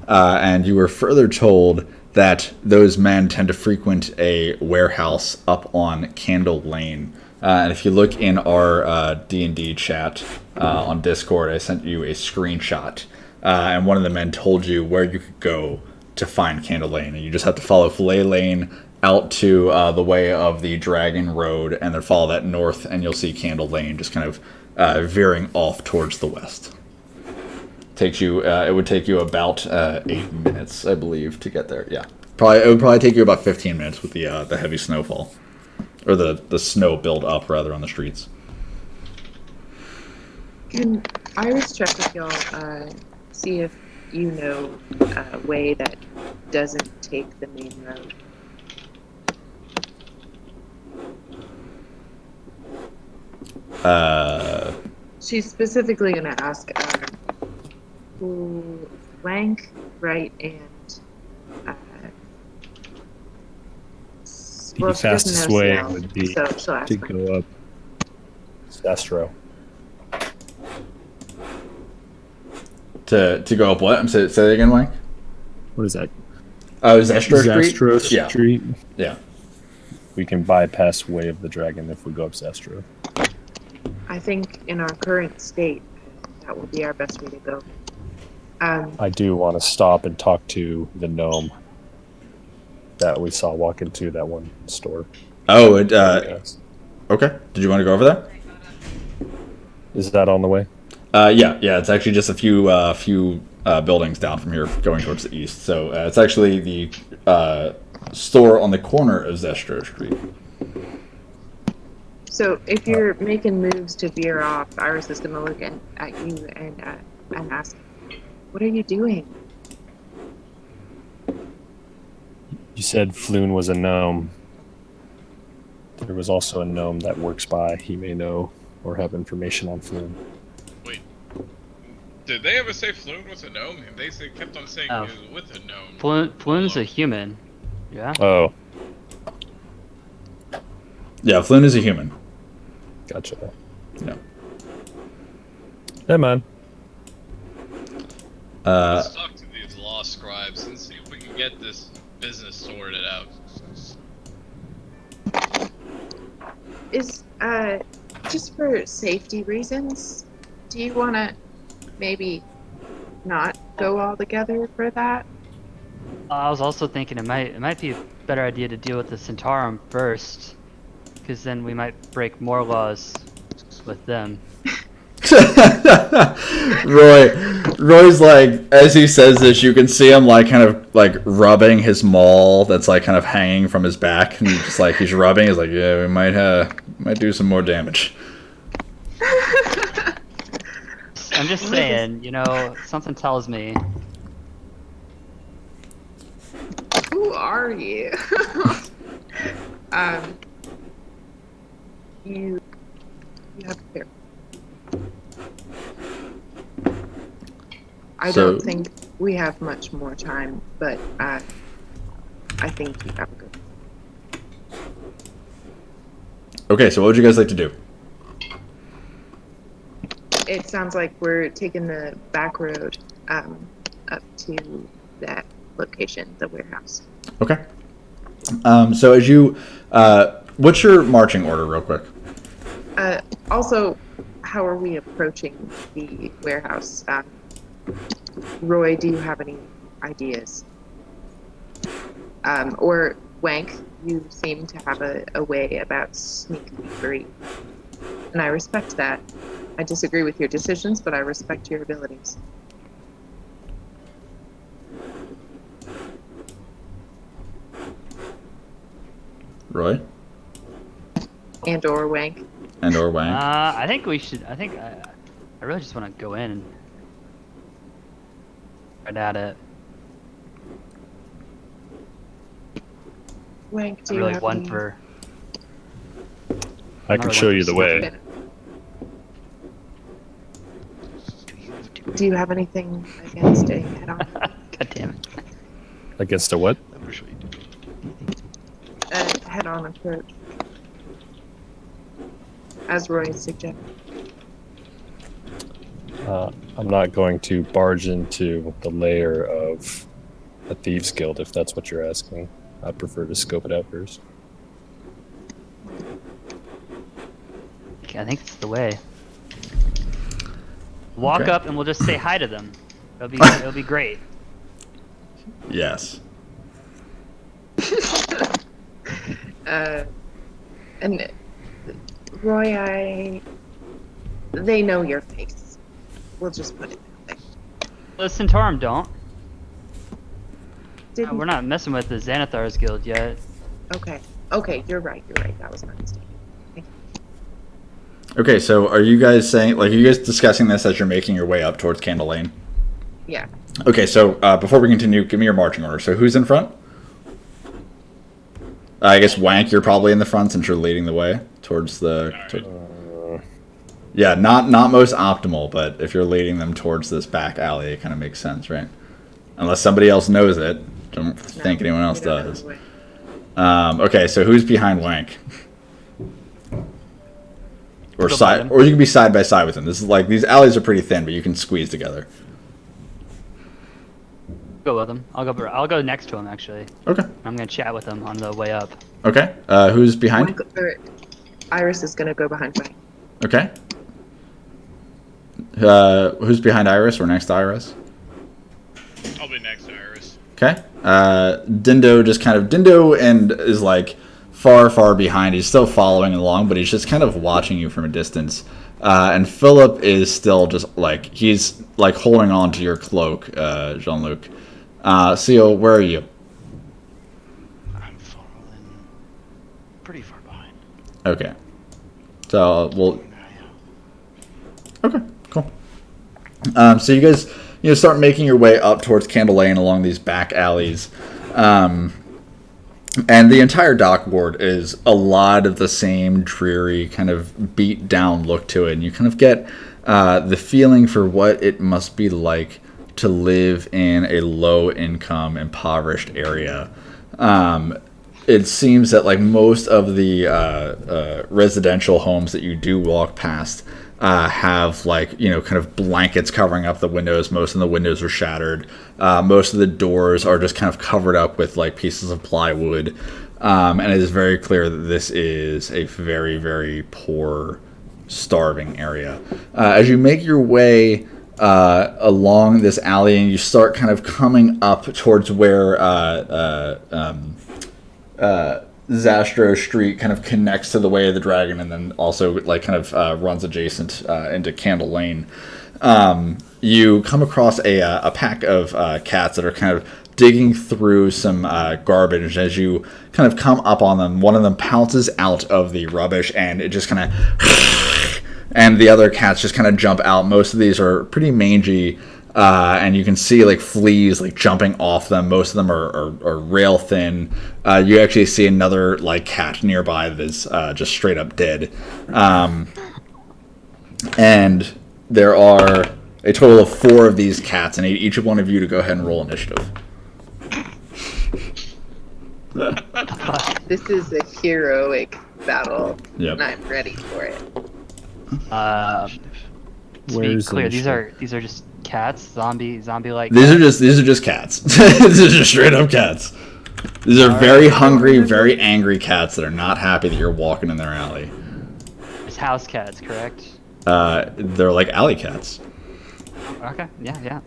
And you were further told that those men tend to frequent a warehouse up on Candle Lane. And if you look in our D&D chat on Discord, I sent you a screenshot, and one of the men told you where you could go to find Candle Lane, and you just have to follow Fillet Lane out to the way of the Dragon Road, and then follow that north, and you'll see Candle Lane just kind of veering off towards the west. Takes you. It would take you about 8 minutes, I believe, to get there. Yeah, it would probably take you about 15 minutes with the heavy snowfall, or the snow build up rather on the streets. Can Iris check with y'all? See if you know a way that doesn't take the main road. She's specifically going to ask who Wank, right, and The well, she doesn't fastest know way Snell, would be so she'll ask to Wank. go up Destro. To go up what? Say that again, Mike. What is that? Oh, Zestro Street? Zestro Yeah. Street. Yeah. we can bypass Way of the Dragon if we go up Zestro. I think in our current state, that will be our best way to go. I do want to stop and talk to the gnome that we saw walk into that one store. Oh, Yes. okay. Did you want to go over there? Is that on the way? Yeah. It's actually just a few buildings down from here, going towards the east. So it's actually the store on the corner of Zestro Street. So if you're making moves to veer off, Iris is going to look at you and ask, "What are you doing?" You said Floon was a gnome. There was also a gnome that works by. He may know or have information on Floon. Wait. Did they ever say Floon was a gnome? They kept on saying Oh. he was with a gnome. Floon's a human. Yeah. Oh, Yeah, Floon is a human. gotcha. Yeah. Hey, man. Let's talk to these law scribes and see if we can get this business sorted out. Is just for safety reasons, do you want to maybe not go all together for that? I was also thinking it might be a better idea to deal with the Centaurum first, because then we might break more laws with them. Roy's like, as he says this, you can see him like kind of like rubbing his maul that's like kind of hanging from his back, and just like he's rubbing. He's like, yeah, we might do some more damage. I'm just saying, something tells me. Who are you? You have to bear. I So- don't think we have much more time, but I think you have a good. Okay, so what would you guys like to do? It sounds like we're taking the back road up to that location, the warehouse. Okay. So as you, what's your marching order, real quick? Also, how are we approaching the warehouse? Roy, do you have any ideas? Or Wank, you seem to have a way about sneaking free. And I respect that. I disagree with your decisions, but I respect your abilities. Roy And or Wank. and or Wang. I think we should. I really just want to go in and right at it. Wank, do I you really have want any... for. I can show you the way. Do you have anything against a head-on? God damn it. Against a what? I'm sure you do. A head-on approach? As Roy suggested. I'm not going to barge into the lair of a thieves guild if that's what you're asking. I prefer to scope it out first. I think it's the way. Walk Okay. up and we'll just say hi to them. It'll be great. Yes. And Roy, they know your face. We'll just put it that way. The Centaurum don't. Didn't... We're not messing with the Xanathar's guild yet. Okay, you're right. That was my mistake. Okay, so are you guys saying, like, are you guys discussing this as you're making your way up towards Candle Lane? Yeah. Okay, so before we continue, give me your marching order. So who's in front? I guess Wank, you're probably in the front since you're leading the way towards the... Yeah, not most optimal, but if you're leading them towards this back alley, it kind of makes sense, right? Unless somebody else knows it. Don't think anyone else we don't know does. the way. Okay, so who's behind Wank? Or Go side, behind him. or you can be side by side with him. This is like, these alleys are pretty thin, but you can squeeze together. Go with him. I'll go next to him actually. Okay. I'm gonna chat with him on the way up. Okay. Who's behind? Iris is gonna go behind Frank. Okay. Who's behind Iris or next to Iris? I'll be next to Iris. Okay. Dindo and is like far behind. He's still following along, but he's just kind of watching you from a distance. And Philip is still just like, he's like holding on to your cloak, Jean-Luc. Seal, where are you? I'm falling pretty far behind. Okay. So we'll. Okay, cool. So you guys, start making your way up towards Candle Lane along these back alleys. And the entire dock ward is a lot of the same dreary, kind of beat down look to it. And you kind of get the feeling for what it must be like to live in a low income, impoverished area. It seems that like most of the residential homes that you do walk past have like, kind of blankets covering up the windows. Most of the windows are shattered. Most of the doors are just kind of covered up with like pieces of plywood. And it is very clear that this is a very, very poor, starving area. As you make your way along this alley and you start kind of coming up towards where Zastro Street kind of connects to the Way of the Dragon and then also like kind of runs adjacent into Candle Lane. You come across a pack of cats that are kind of digging through some garbage. As you kind of come up on them, one of them pounces out of the rubbish and it just kind of and the other cats just kind of jump out. Most of these are pretty mangy. And you can see like fleas like jumping off them. Most of them are rail thin. You actually see another like cat nearby that is just straight up dead. And there are a total of 4 of these cats, and I need each one of you to go ahead and roll initiative. This is a heroic battle, Yep. and I'm ready for it. To be Where's clear, initiative? these are just cats, zombie like. These are just cats. These are just straight up cats. These are very hungry, very angry cats that are not happy that you're walking in their alley. It's house cats, correct? They're like alley cats. Okay, yeah.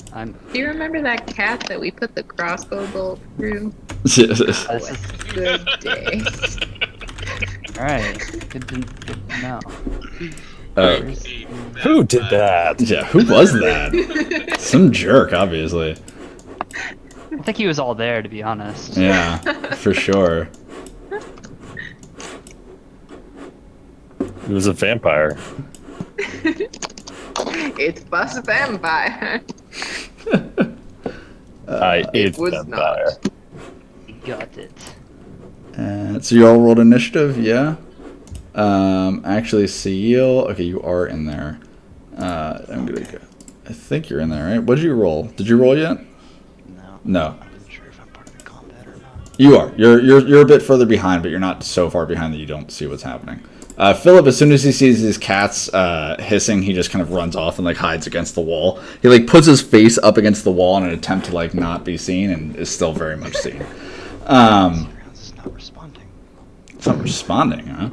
Do you remember that cat that we put the crossbow bolt through? This is Good day. all right. Good to know. Who did that? Yeah, who was that? Some jerk, obviously. I think he was all there, to be honest. Yeah, for sure. It was a vampire. It's Bus Vampire. I ate was vampire. not. He got it. So you all rolled initiative, yeah? Actually, Seal. Okay, you are in there. I'm gonna go. I think you're in there, right? What did you roll? Did you roll yet? No. No. I wasn't sure if I'm part of the combat or not. You are. You're a bit further behind, but you're not so far behind that you don't see what's happening. Philip, as soon as he sees these cats hissing, he just kind of runs off and like hides against the wall. He like puts his face up against the wall in an attempt to like not be seen, and is still very much seen. It's not responding. It's not responding, huh?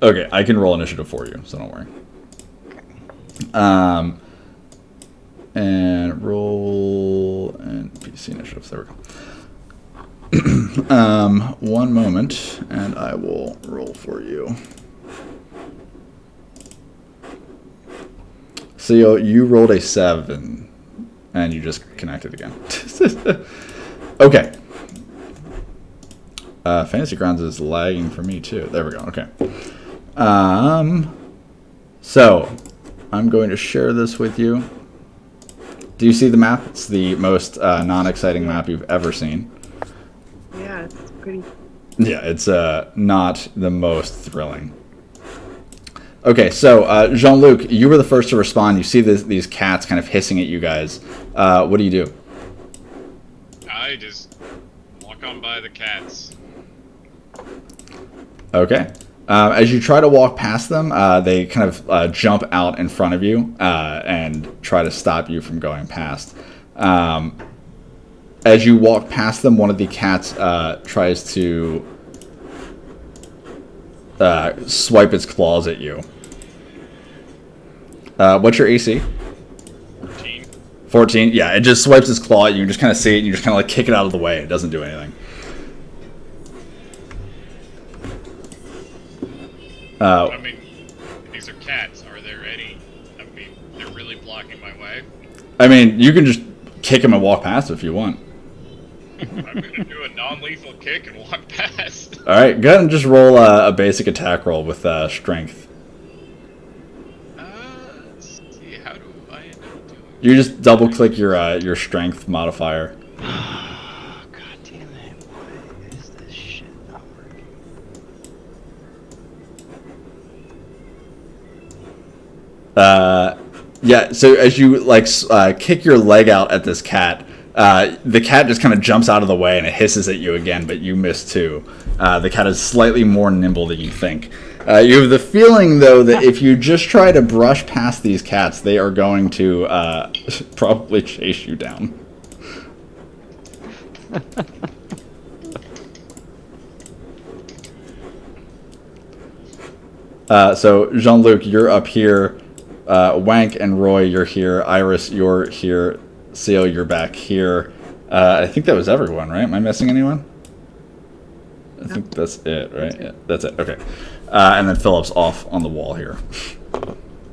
Okay, I can roll initiative for you, so don't worry. And roll and PC initiatives. There we go. One moment, and I will roll for you. So you rolled a 7, and you just connected again. Okay. Fantasy Grounds is lagging for me too. There we go. Okay. So I'm going to share this with you. Do you see the map? It's the most non-exciting map you've ever seen. Yeah, it's pretty. Yeah, it's not the most thrilling. Okay, so Jean-Luc, you were the first to respond. You see these cats kind of hissing at you guys. What do you do? I just walk on by the cats. Okay. As you try to walk past them, they kind of jump out in front of you and try to stop you from going past. As you walk past them, one of the cats tries to swipe its claws at you. What's your AC? 14. 14. Yeah, it just swipes its claw at you. You just kind of see it, and you just kind of like kick it out of the way. It doesn't do anything. I mean, these are cats. Are there any? I mean, they're really blocking my way. I mean, you can just kick him and walk past if you want. I'm gonna do a non-lethal kick and walk past. All right, go ahead and just roll a basic attack roll with strength. Let's see. How do I end up doing? You just double click your strength modifier. God damn it! Why is this shit not working? Yeah, so as you like kick your leg out at this cat, the cat just kind of jumps out of the way and it hisses at you again, but you miss too. The cat is slightly more nimble than you think. You have the feeling, though, that if you just try to brush past these cats, they are going to probably chase you down. So, Jean-Luc, you're up here. Wank and Roy, you're here. Iris, you're here. Seal, you're back here. I think that was everyone, right? Am I missing anyone? I think that's it, right? Yeah, that's it. Okay. And then Philip's off on the wall here.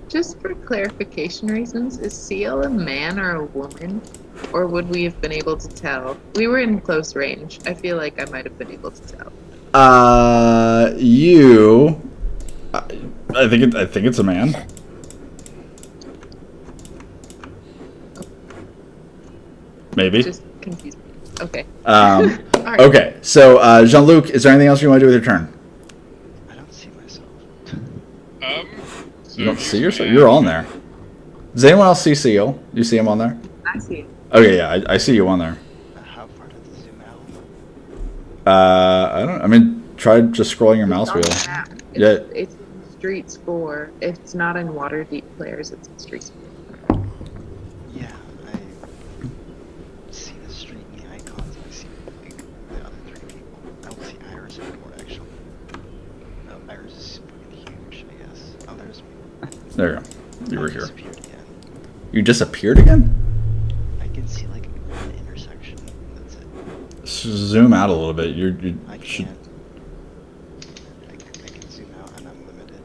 Just for clarification reasons, is Seal a man or a woman? Or would we have been able to tell? We were in close range. I feel like I might have been able to tell. I think it's a man. Maybe. Just confused me. Okay. Right. Okay, so Jean-Luc, is there anything else you want to do with your turn? I don't see myself. So You don't see yourself? You're on there. Does anyone else see Seal? You see him on there? I see it. Okay, yeah, I see you on there. How far did it zoom out? I mean, try just scrolling your mouse It's on wheel. the map. Yeah. It's in Streets 4. It's not in Waterdeep players, it's in Streets 4. Yeah, I see the street in the icons. I see like, the other three people. I don't see Iris anymore, actually. Oh, Iris is fucking huge, I guess. Oh, there's me. There you go. You were I here. disappeared again. You disappeared again? I can see like one intersection. That's it. Zoom out a little bit. You I should. can't. I can zoom out and I'm limited.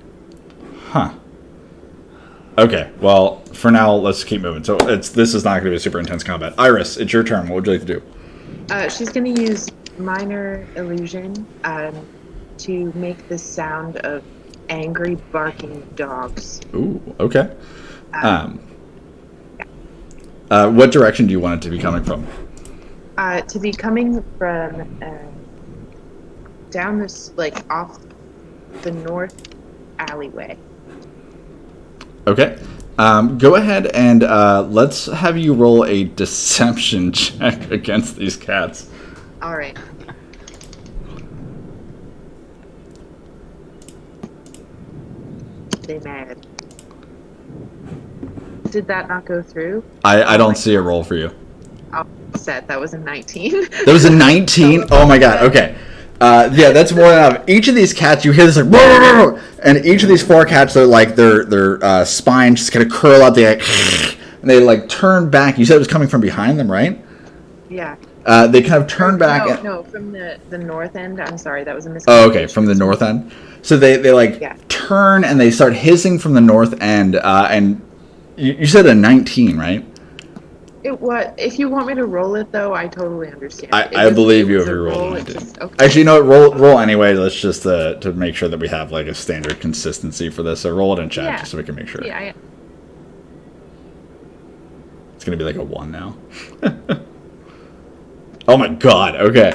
Huh. Okay. Well, for now, let's keep moving. So this is not going to be a super intense combat. Iris, it's your turn. What would you like to do? She's going to use minor illusion to make the sound of angry barking dogs. Ooh. Okay. What direction do you want it to be coming from? To be coming from down this, like, off the north alleyway. Okay. Go ahead and let's have you roll a deception check against these cats. All right. They mad. Did that not go through? I don't see a roll for you. Oh, set. That was a 19. That was a 19? Oh my god, okay. Yeah, that's more than enough. Each of these cats, you hear this like, "Roar!" And each of these four cats, they're like, their spines just kind of curl out, they like, and they like turn back. You said it was coming from behind them, right? Yeah. They kind of turn back. No, from the north end. I'm sorry, that was a miscommunication. Oh, okay, from the north end. So they like turn and they start hissing from the north end. And you said a 19, right? If you want me to roll it, though, I totally understand. I believe you if you roll it. Actually, you know what? Roll anyway. Let's just to make sure that we have like a standard consistency for this. So roll it in chat just so we can make sure. Yeah. It's gonna be like a 1 now. Oh my god. Okay.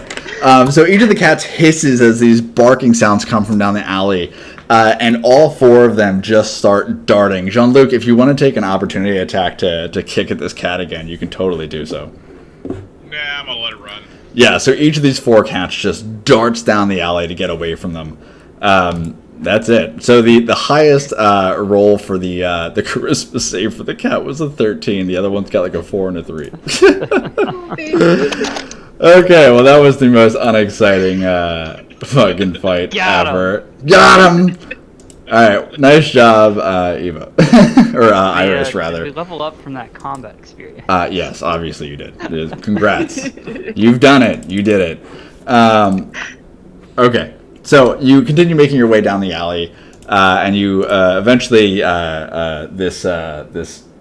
So each of the cats hisses as these barking sounds come from down the alley. And all four of them just start darting. Jean-Luc, if you want to take an opportunity attack to kick at this cat again, you can totally do so. Nah, I'm gonna let it run. Yeah, so each of these four cats just darts down the alley to get away from them. That's it. So the highest roll for the charisma save for the cat was a 13. The other one's got like a 4 and a 3. Okay, well that was the most unexciting fucking fight Got him. ever. Got him! Alright, nice job, Eva. Or Iris, Did rather. we level up from that combat experience? Yes, obviously you did. Congrats. You've done it. You did it. Okay, so you continue making your way down the alley, and you eventually this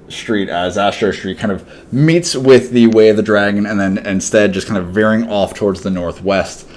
street, Zastro Street, kind of meets with the Way of the Dragon, and then instead just kind of veering off towards the northwest,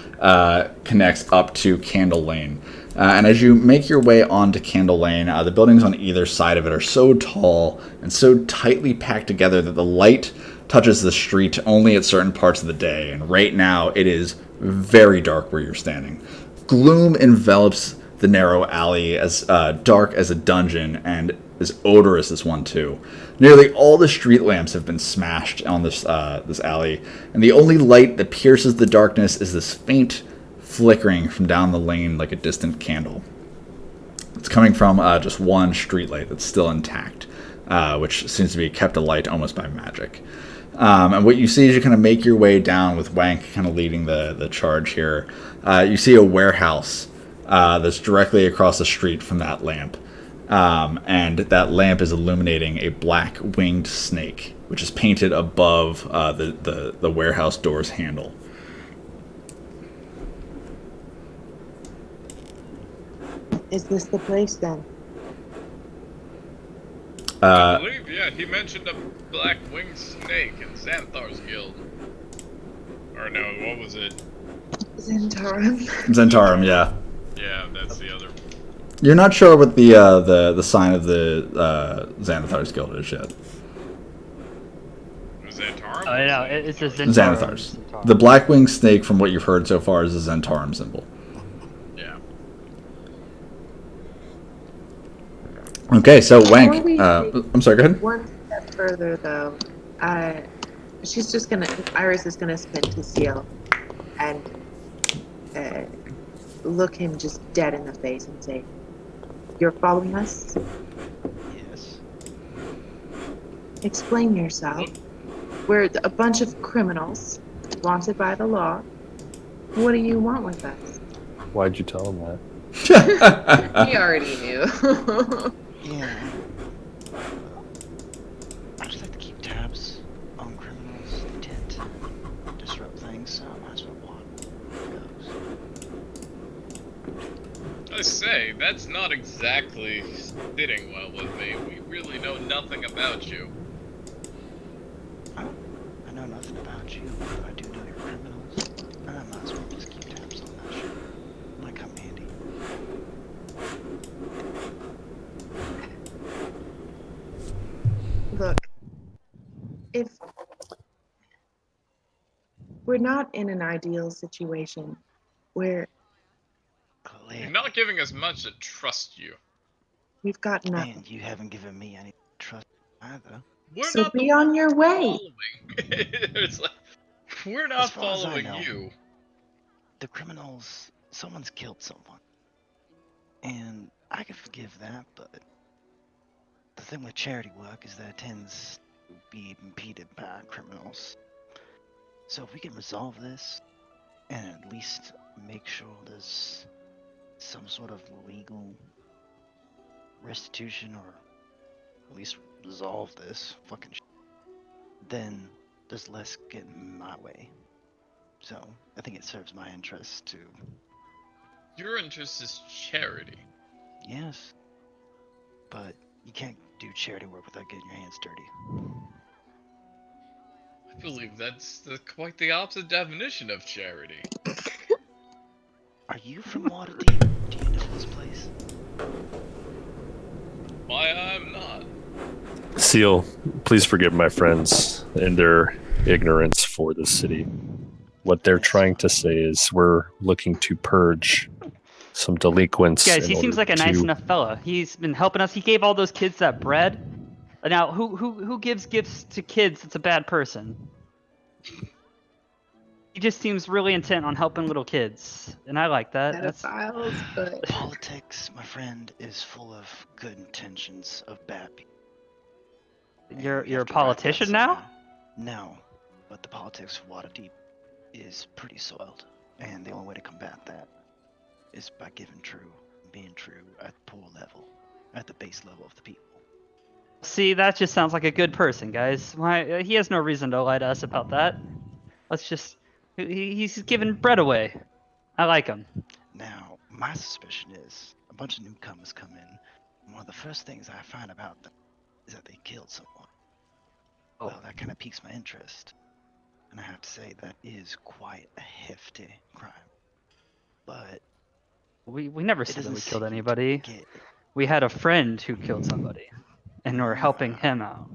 connects up to Candle Lane. And as you make your way onto Candle Lane, the buildings on either side of it are so tall and so tightly packed together that the light touches the street only at certain parts of the day. And right now, it is very dark where you're standing. Gloom envelops the narrow alley, as dark as a dungeon and as odorous as one too. Nearly all the street lamps have been smashed on this alley, and the only light that pierces the darkness is this faint flickering from down the lane like a distant candle. It's coming from just one streetlight that's still intact, which seems to be kept alight almost by magic. And what you see as you kind of make your way down, with Wank kind of leading the charge here, you see a warehouse that's directly across the street from that lamp. And that lamp is illuminating a black winged snake, which is painted above the warehouse door's handle. Is this the place then? I believe, yeah, he mentioned a black winged snake in Xanthar's guild. Or no, what was it? Zentarum. Zentarum, yeah. Yeah, that's the other one. You're not sure what the sign of the Xanathar's guild is yet. Xantharum? Oh, no, it's a Zentarum. Xanathar's. The black winged snake, from what you've heard so far, is a Zentarum symbol. Yeah. Okay, so Wank. Before we I'm sorry, go ahead. One step further, though, she's just gonna. Iris is gonna spin to Seal, and look him just dead in the face and say, "You're following us? Yes. Explain yourself. We're a bunch of criminals, wanted by the law. What do you want with us?" Why'd you tell him that? He already knew. Yeah. I just like to keep tabs on criminals. They tend to disrupt things, so I might as well watch how it goes. I say, that's not exactly sitting well with me. We really know nothing about you. I know nothing about you, but I do know you're criminals. And I might as well just keep tabs on that shit. Might come handy. Look, if we're not in an ideal situation where Clear. You're not giving us much to trust you. we've got nothing, And you haven't given me any trust either. We're so not be the on ones your way. following. It's like, we're not As far as I following know. you. The criminals, someone's killed someone. And I can forgive that, but the thing with charity work is that it tends to be impeded by criminals. So if we can resolve this, and at least make sure there's some sort of legal restitution, or at least resolve this fucking shit, then there's less getting in my way. So I think it serves my interest to, Your interest is charity. yes, but you can't do charity work without getting your hands dirty. I believe that's quite the opposite definition of charity. Are you from Waterdeep? Do you know this place? Why, I'm not. Seal, please forgive my friends and their ignorance for this city. What they're trying to say is we're looking to purge some delinquents. Guys, in he seems order like a nice to- enough fella. He's been helping us. He gave all those kids that bread. Now, who gives gifts to kids that's a bad person? He just seems really intent on helping little kids, and I like that. That's Pedophiles, but Politics, my friend, is full of good intentions of bad people. And you're we a have to right that politician now? somehow. No, but the politics of Waterdeep is pretty soiled, and the only way to combat that is by being true at the poor level, at the base level of the people. See, that just sounds like a good person, guys. Why? He has no reason to lie to us about that. Let's just. He's giving bread away. I like him. Now, my suspicion is a bunch of newcomers come in, and one of the first things I find about them is that they killed someone. Oh. Well, that kind of piques my interest. And I have to say, that is quite a hefty crime. But We never it said that doesn't we killed seem to anybody. get We had a friend who killed somebody, and we're helping him out.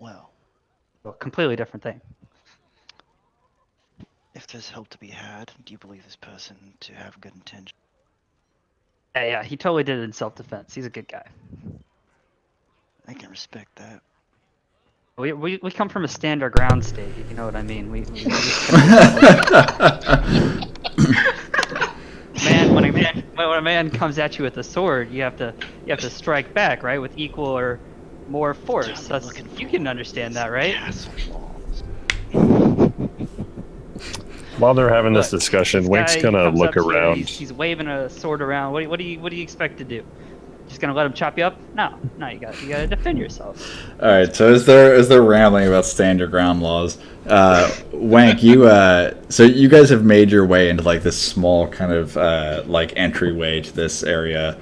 well. A completely different thing. If there's help to be had, do you believe this person to have good intention? Yeah, he totally did it in self-defense. He's a good guy. I can respect that. We come from a stand our ground state. You know what I mean? We just when a man comes at you with a sword, you have to strike back, right, with equal or more force. You can understand that, right? While they're having this discussion, Wink's gonna look around. He's waving a sword around. What do you expect to do? Just gonna let him chop you up? No, you gotta defend yourself. All right. So as they're rambling about stand your ground laws, Wank, so you guys have made your way into like this small kind of like entryway to this area.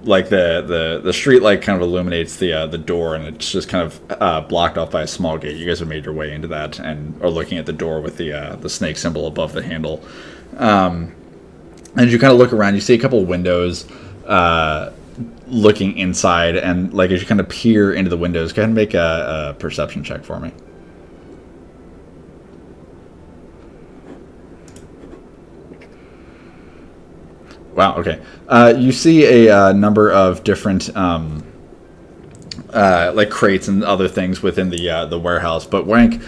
Like the street light kind of illuminates the door, and it's just kind of blocked off by a small gate. You guys have made your way into that and are looking at the door with the snake symbol above the handle. And as you kind of look around, you see a couple of windows looking inside, and like as you kind of peer into the windows, go ahead and make a perception check for me. Wow. Okay. You see a number of different like crates and other things within the warehouse, but Wank,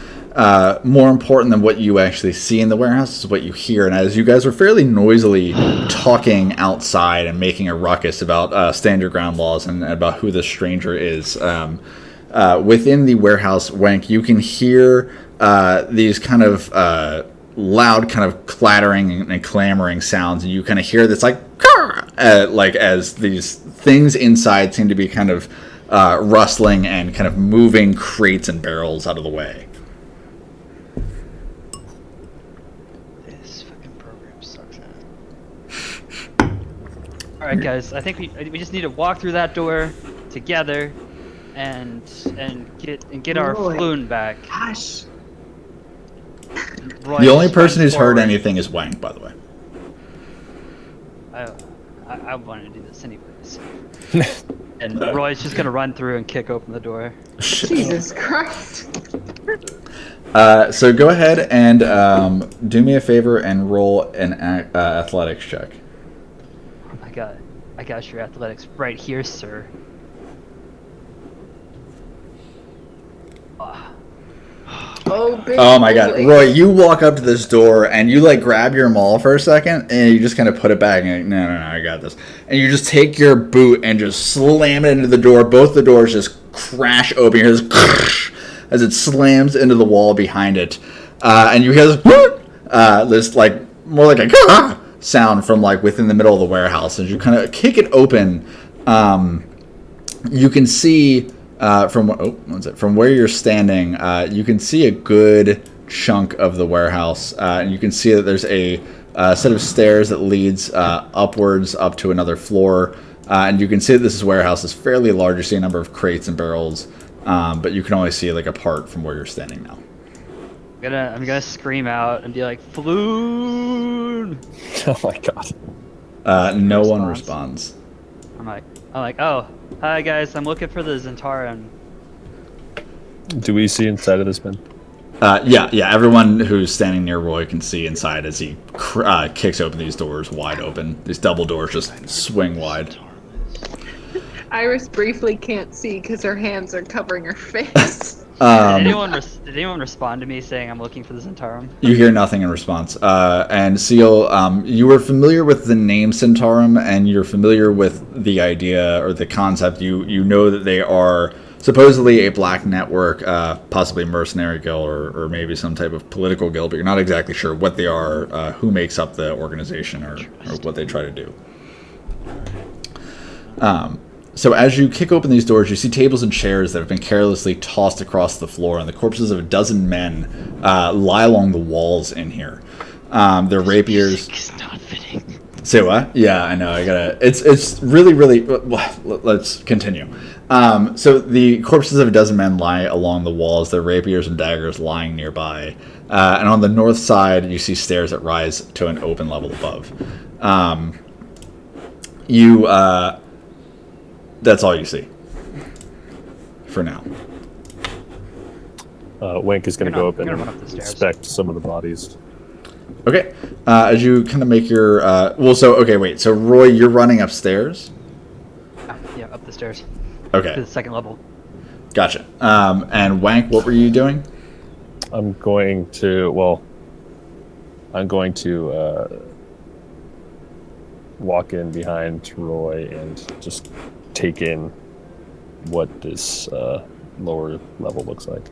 more important than what you actually see in the warehouse is what you hear. And as you guys are fairly noisily talking outside and making a ruckus about stand your ground laws and about who this stranger is, within the warehouse, Wank, you can hear these kind of loud kind of clattering and clamoring sounds, and you kind of hear this like as these things inside seem to be kind of rustling and kind of moving crates and barrels out of the way. This fucking program sucks ass. All right, guys. I think we just need to walk through that door together, and get our Roy. floon back. Gosh. Roy The only just person runs who's heard forward. anything is Wank, by the way. I wanted to do this anyways. And Roy's just gonna run through and kick open the door. Jesus Christ. So go ahead and do me a favor and roll an athletics check. I got your athletics right here, sir. Oh, big Oh my god, boy. Roy, you walk up to this door and you like grab your maul for a second and you just kind of put it back and you're like, no, I got this. And you just take your boot and just slam it into the door. Both the doors just crash open. You hear this as it slams into the wall behind it. And you hear this like more like a sound from like within the middle of the warehouse. As you kind of kick it open, you can see from where you're standing, you can see a good chunk of the warehouse, and you can see that there's a set of stairs that leads upwards up to another floor, and you can see that this warehouse is fairly large. You see a number of crates and barrels, but you can only see like a part from where you're standing now. I'm gonna scream out and be like, "Floon!" Oh my god. No one responds. I'm like, oh, hi guys, I'm looking for the Zentaran. Do we see inside of this bin? Yeah. Everyone who's standing near Roy can see inside as he kicks open these doors wide open. These double doors just swing wide. Iris briefly can't see because her hands are covering her face. Did anyone respond to me saying I'm looking for the Zentarum? You hear nothing in response. And Seal, you are familiar with the name Centaurum, and you're familiar with the idea or the concept. You know that they are supposedly a black network, possibly mercenary guild or maybe some type of political guild, but you're not exactly sure what they are, who makes up the organization, or what they try to do. So as you kick open these doors, you see tables and chairs that have been carelessly tossed across the floor, and the corpses of a dozen men lie along the walls in here. Their rapiers. It's not fitting. Say what? Yeah, I know. I gotta. It's really. Let's continue. So the corpses of a dozen men lie along the walls. Their rapiers and daggers lying nearby, and on the north side, you see stairs that rise to an open level above. That's all you see for now. Wank is going to go up and run up the stairs. inspect some of the bodies. Okay. As you kind of make your So Roy, you're running upstairs. Yeah, up the stairs. Okay. To the second level. Gotcha. And Wank, what were you doing? I'm going to walk in behind Roy and just take in what this lower level looks like.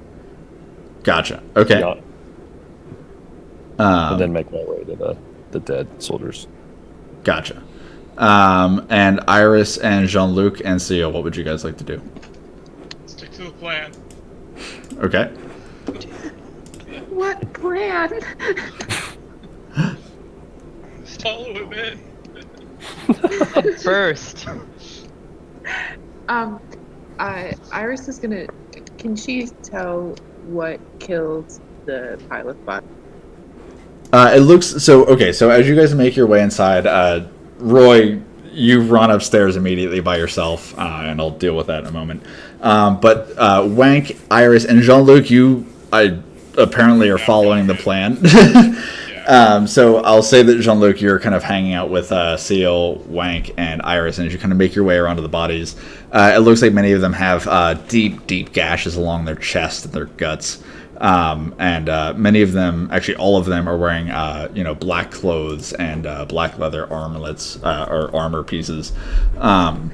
Gotcha. Okay. Yeah. And then make my way to the dead soldiers. Gotcha. And Iris and Jean-Luc and Seal, what would you guys like to do? Stick to the plan. Okay. What plan? Follow him in. First. Iris is gonna. Can she tell what killed the pilot bot? It looks so. Okay, so as you guys make your way inside, Roy, you run upstairs immediately by yourself, and I'll deal with that in a moment. But Wank, Iris, and Jean-Luc, you apparently are following the plan. So I'll say that Jean-Luc, you're kind of hanging out with Seal, Wank, and Iris, and as you kind of make your way around to the bodies, it looks like many of them have deep gashes along their chest and their guts. And many of them, actually all of them, are wearing black clothes and black leather armlets or armor pieces. And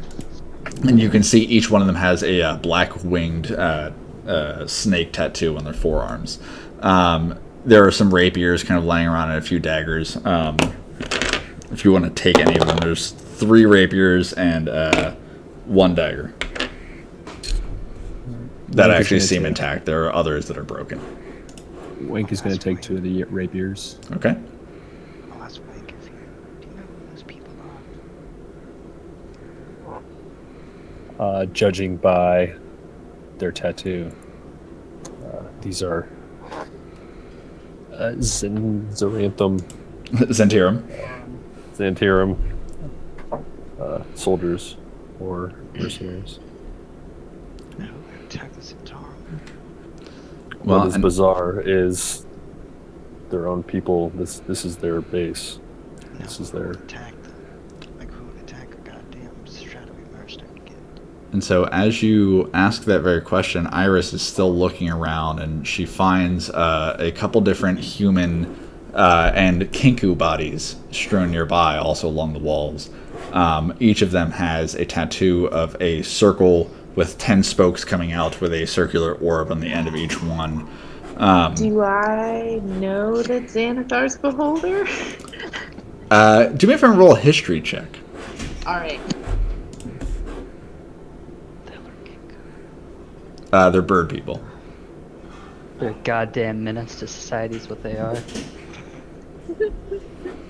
you can see each one of them has a black winged snake tattoo on their forearms. There are some rapiers kind of laying around and a few daggers. If you want to take any of them, there's 3 rapiers and 1 dagger that actually seem intact. There are others that are broken. Wank is going to take 2 of the rapiers. Okay. I'll ask Wank if do you know who those people are? Judging by their tattoo, these are Xanthirum soldiers or mercenaries. No, who attacked the Centaur? Well, What is bizarre is their own people. This is their base. No, This is their. attacked them. Like who would attack a goddamn shadowy mercenary guild? And so as you ask that very question, Iris is still looking around, and she finds a couple different human and kinku bodies strewn nearby, also along the walls. Each of them has a tattoo of a circle with 10 spokes coming out with a circular orb on the end of each one. Do I know that Xanathar's beholder? Do me a favor and roll a history check. All right. They're bird people. They're goddamn menace to society is what they are.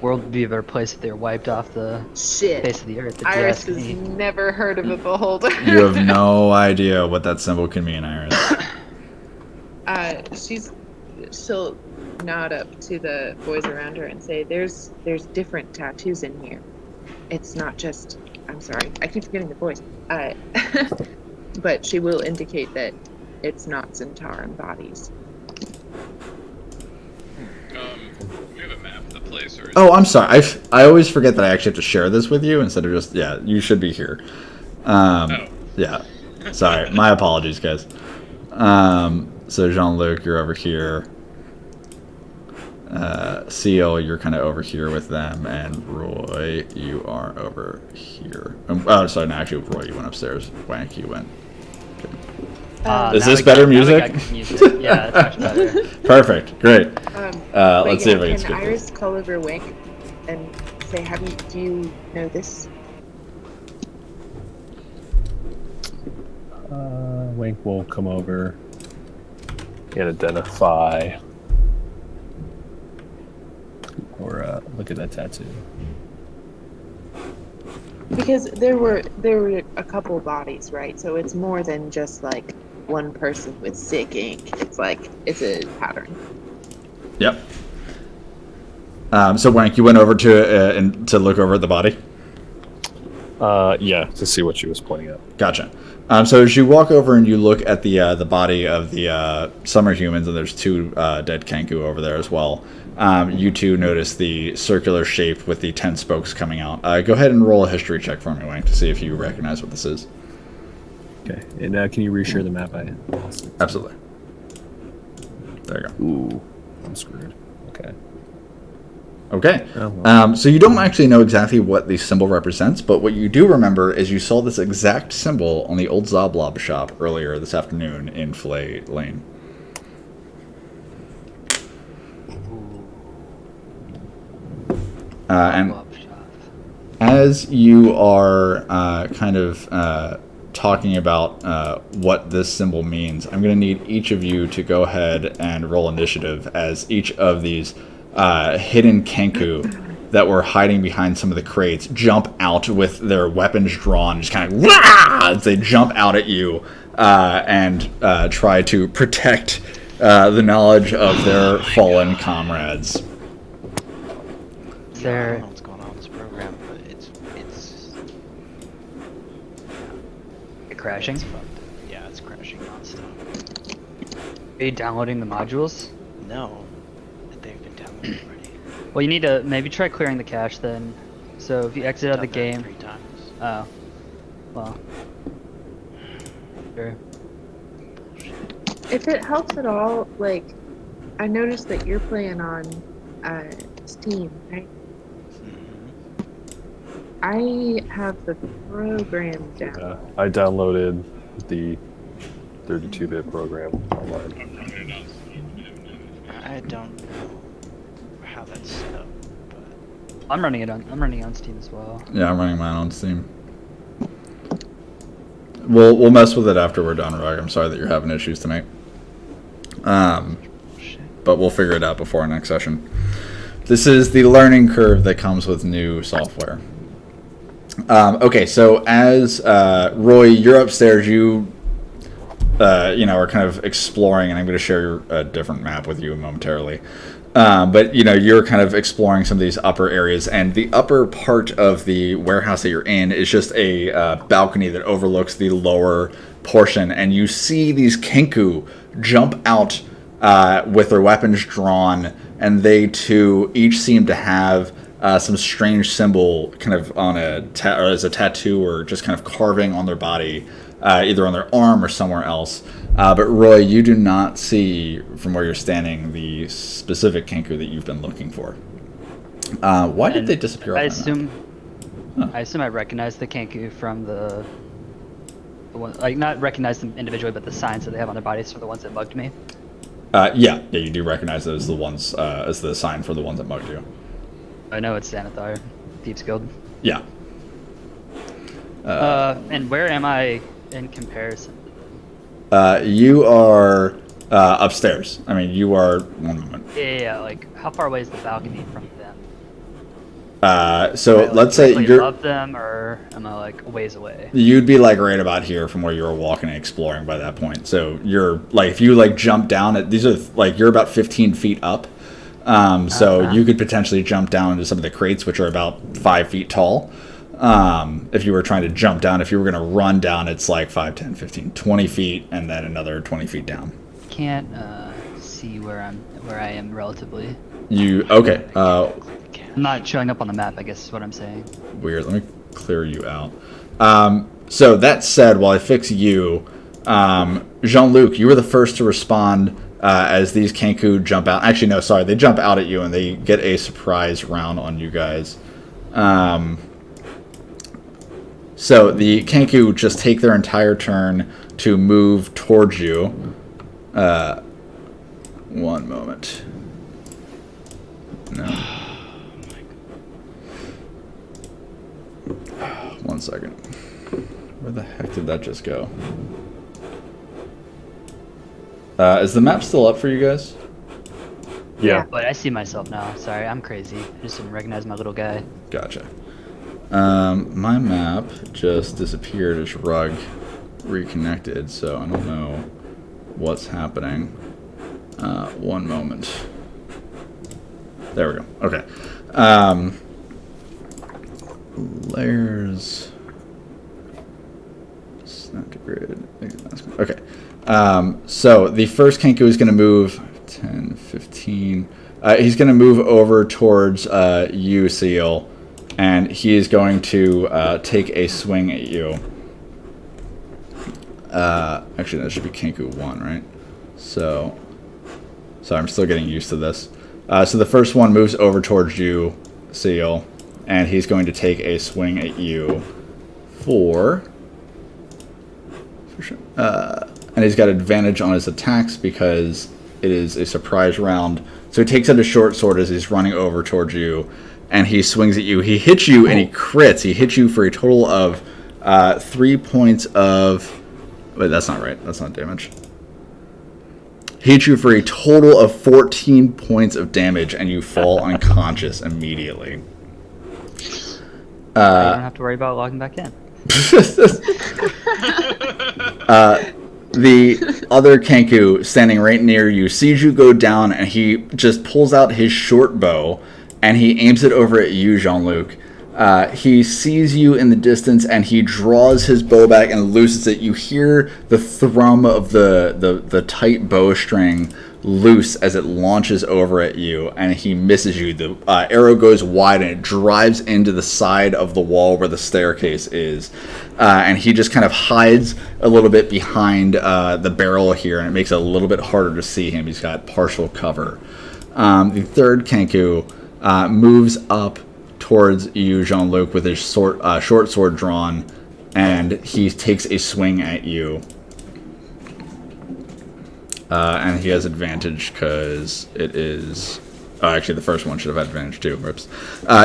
World would be a better place if they were wiped off the Shit. face of the earth. Iris has never heard of a beholder. You have no idea what that symbol can mean, Iris. She'll nod up to the boys around her and say, there's different tattoos in here. It's not just, I'm sorry, I keep forgetting the voice. But she will indicate that it's not Zentauran bodies. We have a map of the place, or Oh, I'm sorry. I always forget that I actually have to share this with you instead of just, you should be here. Yeah. Sorry. My apologies, guys. So Jean-Luc, you're over here. Seal, you're kind of over here with them, and Roy, you are over here. Sorry, no, actually, Roy, you went upstairs. Wank, you went. Is now this we better got- now we music? got good music. Yeah, it's much better. Perfect. Great. But Let's see if I can can skip Iris this. call over Wink and say, do you know this? Wink will come over and identify or look at that tattoo. Because there were a couple bodies, right? So it's more than just like one person with sick ink. It's like it's a pattern. Yep. So Wank, you went over to look over at the body? Yeah, to see what she was pointing at. Gotcha. So as you walk over and you look at the body of the summer humans, and there's two dead Kenku over there as well, you two notice the circular shape with the 10 spokes coming out. Go ahead and roll a history check for me, Wank, to see if you recognize what this is. Okay. And can you reshare the map? Absolutely. There you go. Ooh, I'm screwed. Okay. Okay. Oh, well. So you don't actually know exactly what the symbol represents, but what you do remember is you saw this exact symbol on the old Zoblob shop earlier this afternoon in Filet Lane. And as you are kind of talking about what this symbol means, I'm going to need each of you to go ahead and roll initiative as each of these hidden Kenku that were hiding behind some of the crates jump out with their weapons drawn, just kind of as they jump out at you and try to protect the knowledge of their fallen comrades. Yeah, I don't know what's going on in this program, but it's Crashing? It's fucked. Yeah, it's crashing nonstop. Are you downloading the modules? No, they've been downloaded already. Well, you need to maybe try clearing the cache then. So if you exit out of the Done that game. 3 times. Oh. Well. Sure. If it helps at all, like I noticed that you're playing on Steam, right? I have the program down. I downloaded the 32-bit program online. I don't know how that's set up, but I'm running it on Steam as well. Yeah, I'm running mine on Steam. We'll mess with it after we're done, Rog. I'm sorry that you're having issues tonight. But we'll figure it out before our next session. This is the learning curve that comes with new software. Okay, so as Roy, you're upstairs. You are kind of exploring, and I'm going to share a different map with you momentarily. But you're kind of exploring some of these upper areas, and the upper part of the warehouse that you're in is just a balcony that overlooks the lower portion, and you see these Kenku jump out with their weapons drawn, and they too each seem to have some strange symbol kind of on or as a tattoo or just kind of carving on their body, either on their arm or somewhere else. But Roy, you do not see from where you're standing the specific Kenku that you've been looking for. Why did they disappear? I off my map? assume I assume I recognize the Kenku from the one, like not recognize them individually, but the signs that they have on their bodies are the ones that mugged me. Yeah, you do recognize those as the ones as the sign for the ones that mugged you. I know it's Xanathar, Thieves Guild. Yeah. And where am I in comparison? You are upstairs. I mean, you are one moment. Yeah, like how far away is the balcony from them? So Am I, let's say directly you're above them, or am I like a ways away? you'd be like right about here from where you were walking and exploring by that point. So you're like if you like jump down at these are like you're about 15 feet up. So you could potentially jump down into some of the crates, which are about 5 feet tall. If you were trying to jump down, if you were going to run down, it's like 5, 10, 15, 20 feet, and then another 20 feet down. Can't see where I am relatively. Okay. I'm not showing up on the map, I guess is what I'm saying. Weird. Let me clear you out. So that said, while I fix you, Jean-Luc, you were the first to respond as these Kenku jump out. Actually, no, sorry. They jump out at you, and they get a surprise round on you guys. So the Kenku just take their entire turn to move towards you. One moment. No. One second. Where the heck did that just go? Is the map still up for you guys? Yeah. But I see myself now. Sorry, I'm crazy. I just didn't recognize my little guy. Gotcha. My map just disappeared as Rug reconnected, so I don't know what's happening. One moment. There we go. Okay. Layers. Snap to grid. Okay. So the first Kenku is going to move 10, 15. He's going to move over towards you, Seal, and he is going to take a swing at you. Actually, that should be Kenku 1, right? So, sorry, I'm still getting used to this. So the first one moves over towards you, Seal, and he's going to take a swing at you for sure. And he's got advantage on his attacks because it is a surprise round. So he takes out a short sword as he's running over towards you, and he swings at you. He hits you and he crits. He hits you for a total of 3 points of... Wait, that's not right. That's not damage. He hits you for a total of 14 points of damage, and you fall unconscious immediately. You don't have to worry about logging back in. The other Kenku standing right near you sees you go down, and he just pulls out his short bow and he aims it over at you, Jean-Luc. He sees you in the distance and he draws his bow back and looses it. You hear the thrum of the tight bowstring loose as it launches over at you, and he misses you. The arrow goes wide and it drives into the side of the wall where the staircase is, and he just kind of hides a little bit behind the barrel here, and it makes it a little bit harder to see him. He's got partial cover. The third Kenku moves up towards you, Jean-Luc, with his short sword drawn, and he takes a swing at you. And he has advantage because it is... Oh, actually, the first one should have had advantage too. Oops.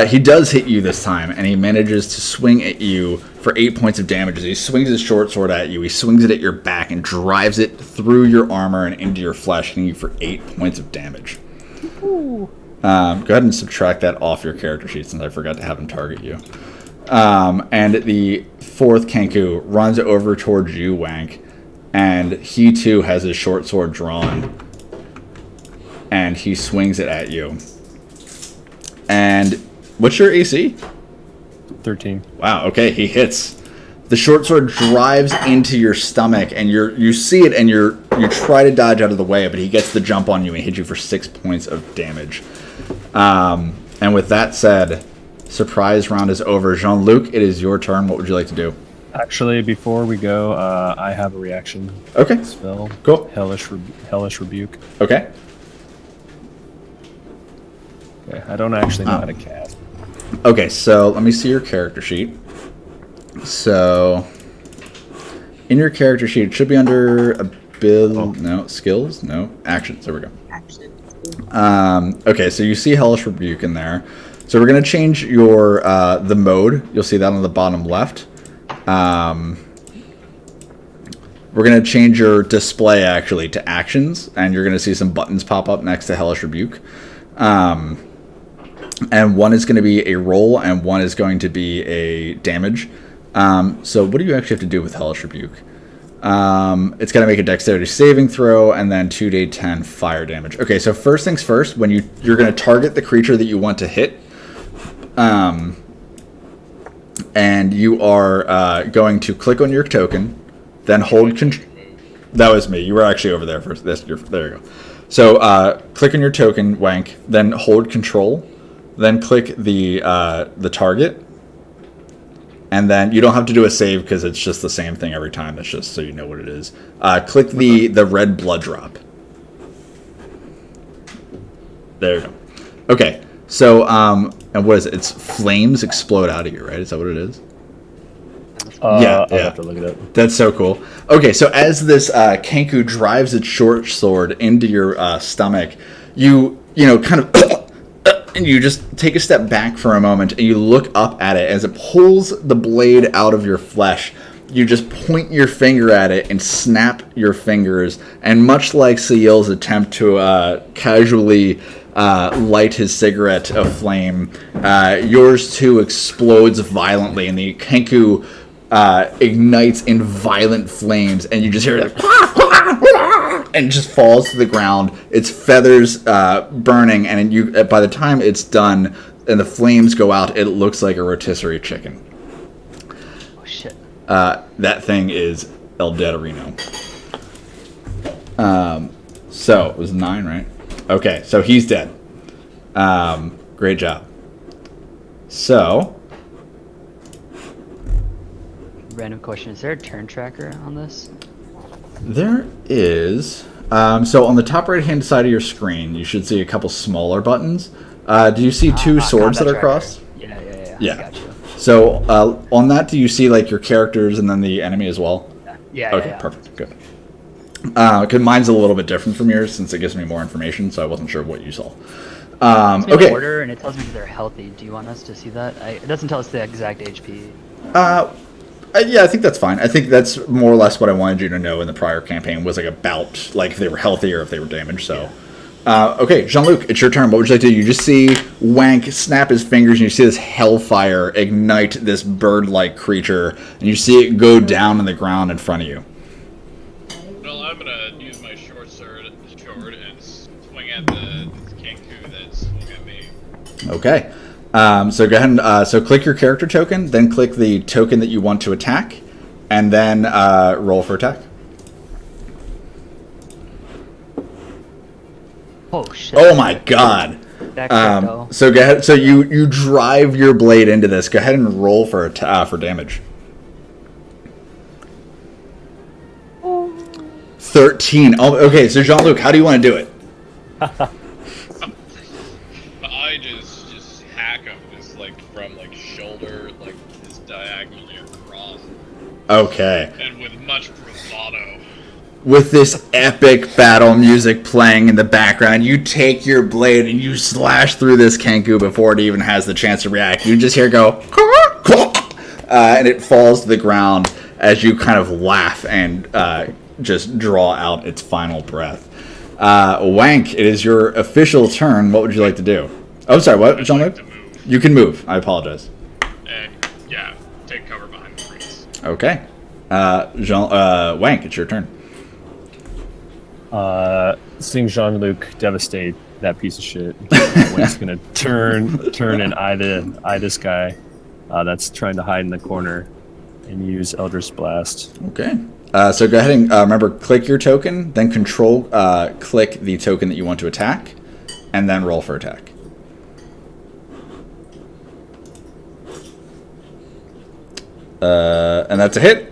He does hit you this time, and he manages to swing at you for 8 points of damage. As he swings his short sword at you, he swings it at your back and drives it through your armor and into your flesh, hitting you for 8 points of damage. Go ahead and subtract that off your character sheet since I forgot to have him target you. And the fourth Kenku runs over towards you, Wank, and he too has his short sword drawn, and he swings it at you. And what's your AC? 13. Wow, okay, he hits. The short sword drives into your stomach, and you see it, and you try to dodge out of the way, but he gets the jump on you and hits you for 6 points of damage. And with that said, surprise round is over. Jean-Luc, it is your turn. What would you like to do? Actually, before we go, I have a reaction Okay. spell. Cool. Hellish Rebuke. Okay. Okay, I don't actually know how to cast. Okay, so let me see your character sheet. So, in your character sheet, it should be under no, skills, no, actions. There we go. Okay, so you see Hellish Rebuke in there. So we're going to change your the mode. You'll see that on the bottom left. We're going to change your display actually to actions, and you're going to see some buttons pop up next to Hellish Rebuke. And one is going to be a roll, and one is going to be a damage. So what do you actually have to do with Hellish Rebuke? It's got to make a dexterity saving throw, and then 2d10 fire damage. Okay, so first things first, when you're going to target the creature that you want to hit, and you are going to click on your token, then hold control. That was me. You were actually over there first. There you go. So click on your token, Wank, then hold control, then click the target, And then you don't have to do a save because it's just the same thing every time. That's just so you know what it is. Click the red blood drop. There you go. Okay, so, and what is it? It's flames explode out of you, right? Is that what it is? I'll have to look it up. That's so cool. Okay, so as this Kenku drives its short sword into your stomach, you kind of and you just take a step back for a moment and you look up at it as it pulls the blade out of your flesh. You just point your finger at it and snap your fingers, and much like Seal's attempt to casually light his cigarette aflame, yours too explodes violently, and the Kenku ignites in violent flames, and you just hear it and just falls to the ground. Its feathers burning, and by the time it's done and the flames go out, it looks like a rotisserie chicken. Oh shit. That thing is El Deterino. So it was 9, right? Okay, so he's dead. Great job. So, Random question: is there a turn tracker on this? there is. So on the top right-hand side of your screen, you should see a couple smaller buttons. Do you see two swords that are combat crossed? Yeah. Yeah. I got you. So on that, do you see like your characters and then the enemy as well? Yeah. Okay, yeah. perfect, good. Because mine's a little bit different from yours since it gives me more information, so I wasn't sure what you saw. It's in Okay. order, and it tells me that they're healthy. Do you want us to see that? It doesn't tell us the exact HP. Yeah, I think that's fine. I think that's more or less what I wanted you to know in the prior campaign was like about like if they were healthy or if they were damaged. So, okay, Jean-Luc, it's your turn. What would you like to do? You just see Wank snap his fingers, and you see this hellfire ignite this bird-like creature, and you see it go down on the ground in front of you. Well, I'm gonna use my short sword and swing at the Kenku that's swung at me. Okay. So go ahead and so click your character token, then click the token that you want to attack, and then roll for attack. Oh shit. Oh my god. That crypto. So go ahead. So you drive your blade into this. Go ahead and roll for damage. 13. Oh, okay. So Jean-Luc, how do you want to do it? I just hack him, just like from like shoulder, like just diagonally across, Okay. and with much bravado. With this epic battle music playing in the background, you take your blade and you slash through this Kenku before it even has the chance to react. You just hear it go, and it falls to the ground as you kind of laugh and just draw out its final breath. Wank, it is your official turn. What would you like to do? Oh, sorry, what, Jean-Luc? To move You can move. I apologize. and take cover behind the trees. Okay. Wank, it's your turn. Seeing Jean-Luc devastate that piece of shit, Wank's gonna turn and eye this guy that's trying to hide in the corner and use Eldritch Blast. Okay. So go ahead and remember, click your token, then control click the token that you want to attack, and then roll for attack. And that's a hit.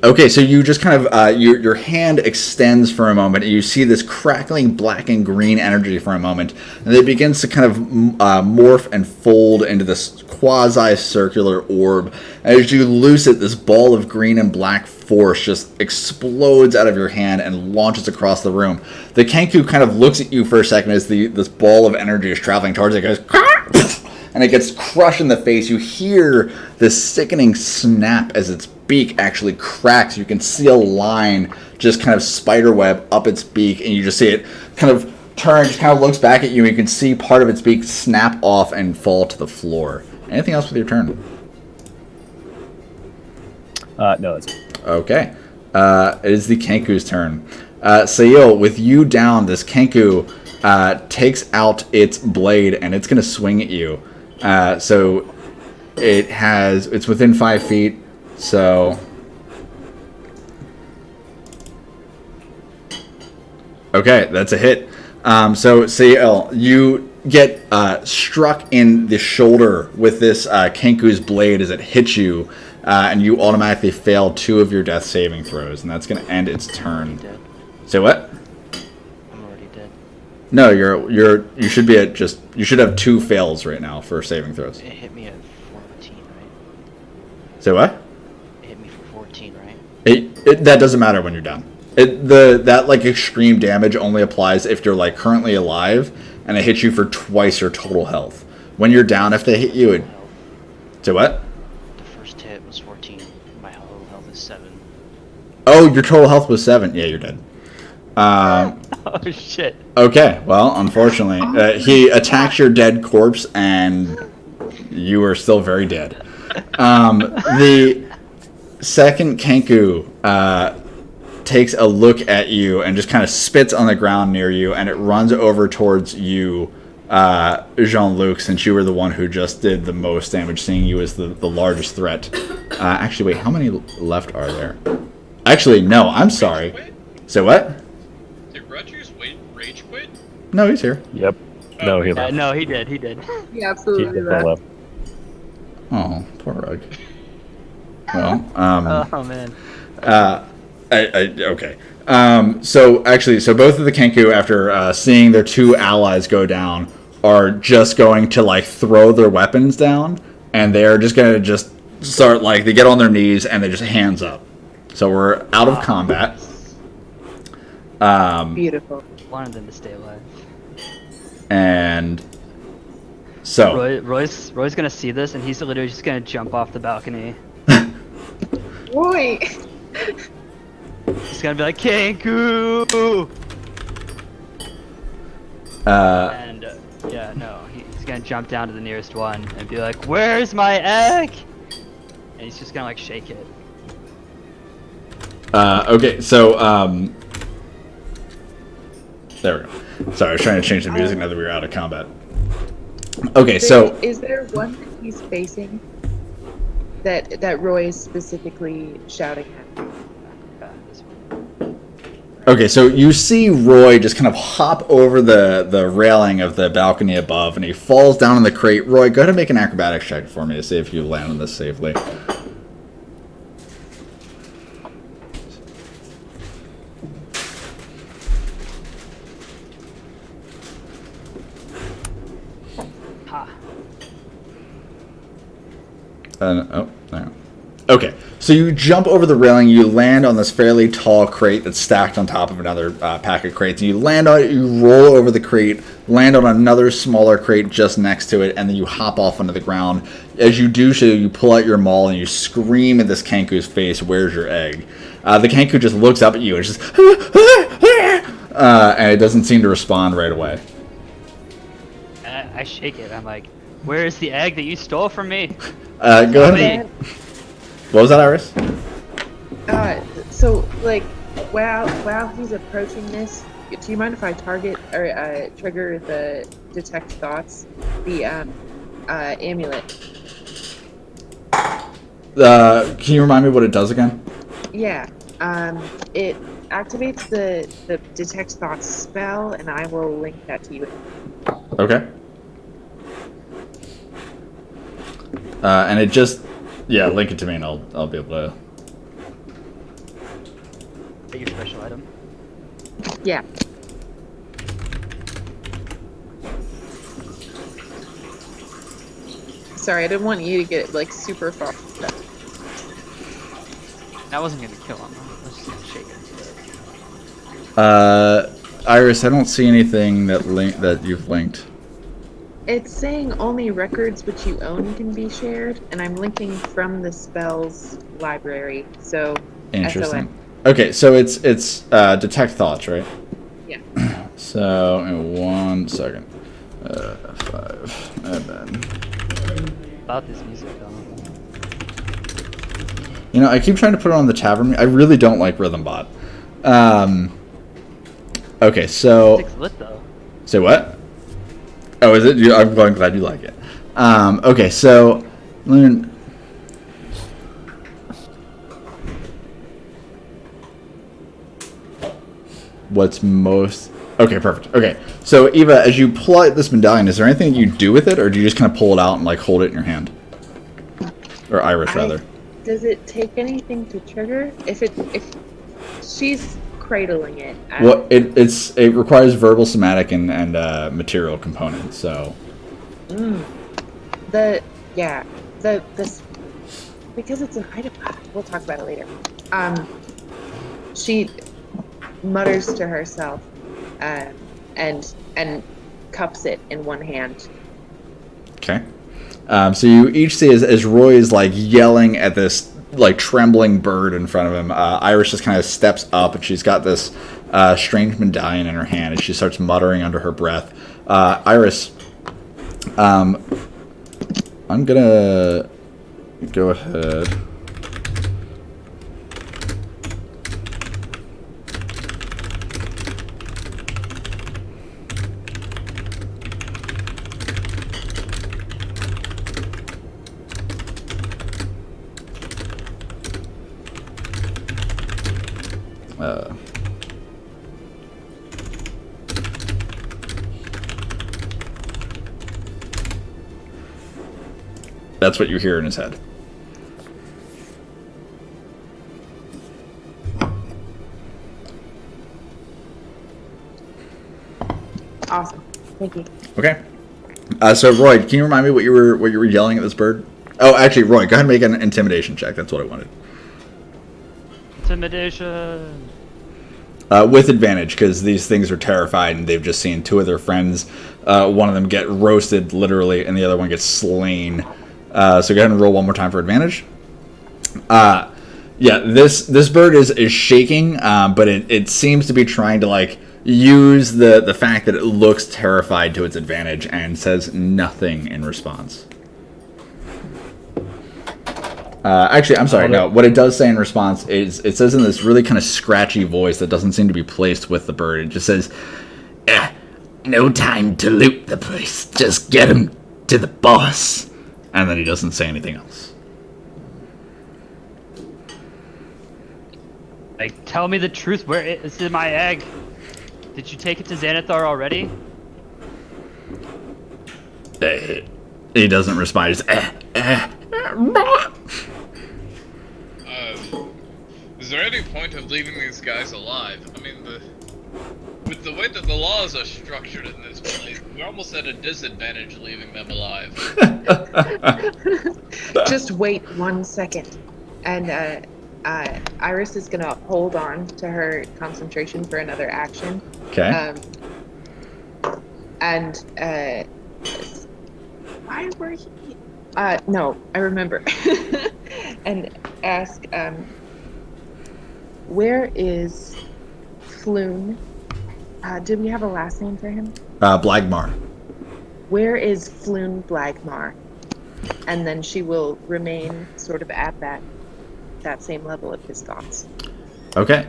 Okay, so you just kind of, your hand extends for a moment, and you see this crackling black and green energy for a moment, and it begins to kind of morph and fold into this quasi-circular orb. As you loose it, this ball of green and black force just explodes out of your hand and launches across the room. The Kenku kind of looks at you for a second as this ball of energy is traveling towards it. It goes, and it gets crushed in the face. You hear this sickening snap as its beak actually cracks. You can see a line just kind of spiderweb up its beak, and you just see it kind of turn, just kind of looks back at you, and you can see part of its beak snap off and fall to the floor. Anything else with your turn? No, that's it. Okay. It is the Kenku's turn. Sayil, with you down, this Kenku takes out its blade, and it's going to swing at you. So it's within 5 feet, so... Okay, that's a hit. So, Sayil, you get struck in the shoulder with this Kenku's blade as it hits you, and you automatically fail 2 of your death saving throws, and that's going to end its turn. Dead. Say what? I'm already dead. No, you should be at you should have 2 fails right now for saving throws. It hit me at 14, right? Say what? It hit me for 14, right? That doesn't matter when you're done. That like extreme damage only applies if you're like currently alive, and it hits you for twice your total health. When you're down, if they hit you, it. Say what? The first hit was 14. My whole health is 7. Oh, your total health was 7. Yeah, you're dead. Oh shit. Okay, well, unfortunately, he attacked your dead corpse, and you are still very dead. The second Kenku takes a look at you and just kind of spits on the ground near you, and it runs over towards you, Jean-Luc, since you were the one who just did the most damage, seeing you as the largest threat. Actually, wait, how many left are there? Actually, no, I'm sorry. Say what? Did Rogers rage quit? No, he's here. Yep. No, he left. No, he did. He He He absolutely definitely left. left. Oh, poor Rug. Well, Oh man. okay. So both of the Kenku, after seeing their 2 allies go down, are just going to like throw their weapons down, and they're just going to just start like they get on their knees and they just hands up. So we're out of combat. Beautiful. Wanted them to stay alive. And so Roy's gonna see this, and he's literally just gonna jump off the balcony. Roy! He's gonna be like, Kenku! And yeah, no, he's gonna jump down to the nearest one and be like, "Where's my egg?" And he's just gonna like shake it. Okay, so there we go. Sorry, I was trying to change the music now that we were out of combat. Okay, so Is there one that he's facing that Roy is specifically shouting at? This one. okay, so you see Roy just kind of hop over the railing of the balcony above, and he falls down in the crate. Roy, go ahead and make an acrobatics check for me to see if you land on this safely. Ha. Oh, there. Okay, so you jump over the railing, you land on this fairly tall crate that's stacked on top of another pack of crates, and you land on it, you roll over the crate, land on another smaller crate just next to it, and then you hop off onto the ground. As you do so, you pull out your maul and you scream at this Kenku's face, "Where's your egg?" The Kenku just looks up at you and just and it doesn't seem to respond right away. I shake it. I'm like, "Where's the egg that you stole from me?" Go ahead. What was that, Iris? So like, while he's approaching this, do you mind if I target or trigger the detect thoughts, the amulet? Can you remind me what it does again? Yeah. It activates the detect thoughts spell, and I will link that to you. Okay. And it just, yeah, link it to me, and I'll be able to. Is that your special item? Yeah. Sorry, I didn't want you to get like super far. That wasn't gonna kill him. I was just gonna shake it. Iris, I don't see anything that you've linked. It's saying only records which you own can be shared, and I'm linking from the spells library. So Interesting. SON. Okay, so it's detect thoughts, right? Yeah. So in 1 second. 5 and then. About this music though. You know, I keep trying to put it on the tavern. I really don't like Rhythm Bot. Okay, so. Music's lit though. Say what? Oh, is it? I'm glad you like it. Okay, so. What's most. Okay, perfect. Okay, so Eva, as you pull out this medallion, is there anything that you do with it, or do you just kind of pull it out and like hold it in your hand? Or Iris, rather. Does it take anything to trigger? If she's cradling it. Well, it requires verbal, somatic, and material components. So. This because it's an item. We'll talk about it later. She mutters to herself, and cups it in one hand. Okay. So you each see as Roy is like yelling at this like trembling bird in front of him. Iris just kind of steps up and she's got this strange medallion in her hand and she starts muttering under her breath. Iris, I'm gonna go ahead. That's what you hear in his head. Awesome. Thank you. Okay. So Roy, can you remind me what you were yelling at this bird? Oh, actually, Roy, go ahead and make an intimidation check. That's what I wanted. Intimidation. With advantage, because these things are terrified and they've just seen two of their friends. One of them get roasted, literally, and the other one gets slain. So go ahead and roll one more time for advantage. Yeah, this bird is shaking, but it seems to be trying to like use the fact that it looks terrified to its advantage and says nothing in response. Actually, I'm sorry. No, what it does say in response is it says in this really kind of scratchy voice that doesn't seem to be placed with the bird. It just says, "No time to loot the place. Just get him to the boss." And then he doesn't say anything else. Like, tell me the truth. Where is my egg? Did you take it to Xanathar already? He doesn't respond. He's is there any point of leaving these guys alive? I mean, with the way that the laws are structured in this place, we're almost at a disadvantage leaving them alive. Just wait 1 second. And Iris is going to hold on to her concentration for another action. Okay. Why were he... no, I remember. And ask, where is Floon? Did we have a last name for him? Blagmar. Where is Floon Blagmar? And then she will remain sort of at that same level of his thoughts. Okay.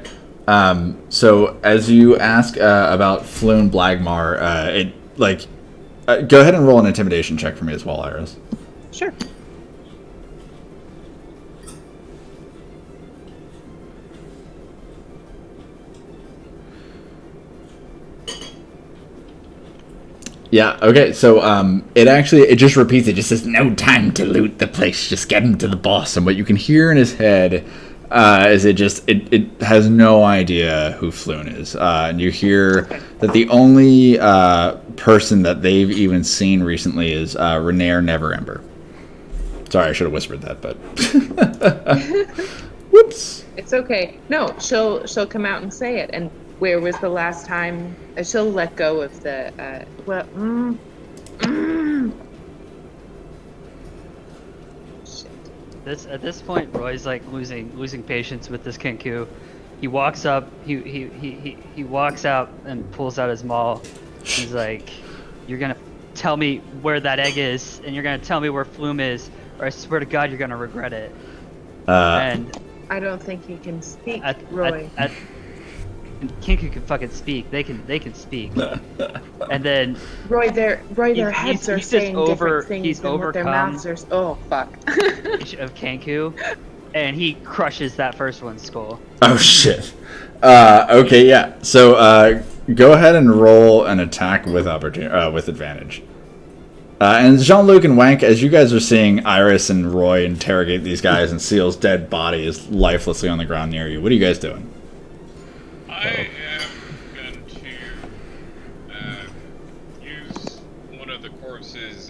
So as you ask about Floon Blagmar, go ahead and roll an intimidation check for me as well, Iris. Sure. Yeah, okay, so it just repeats, it just says, "No time to loot the place, just get him to the boss." And what you can hear in his head is it has no idea who Floon is. And you hear that the only person that they've even seen recently is Renair Neverember. Sorry, I should have whispered that, but... Whoops. It's okay. No, she'll come out and say it. And where was the last time? She'll let go of the. Shit. At this point, Roy's like losing patience with this Kenku. He walks up. He walks out and pulls out his maul. He's like, "You're gonna tell me where that egg is, and you're gonna tell me where Flume is, or I swear to God, you're gonna regret it." And I don't think he can speak, Roy. Kenku can fucking speak. They can speak. And then Roy, their heads are saying different things than what their mouths are. Oh fuck. Of Kenku, and he crushes that first one's skull. Oh shit. Okay, yeah. So Go ahead and roll an attack with with advantage. And Jean-Luc and Wank, as you guys are seeing Iris and Roy interrogate these guys and Seal's dead body is lifelessly on the ground near you, what are you guys doing? I am going to use one of the corpse's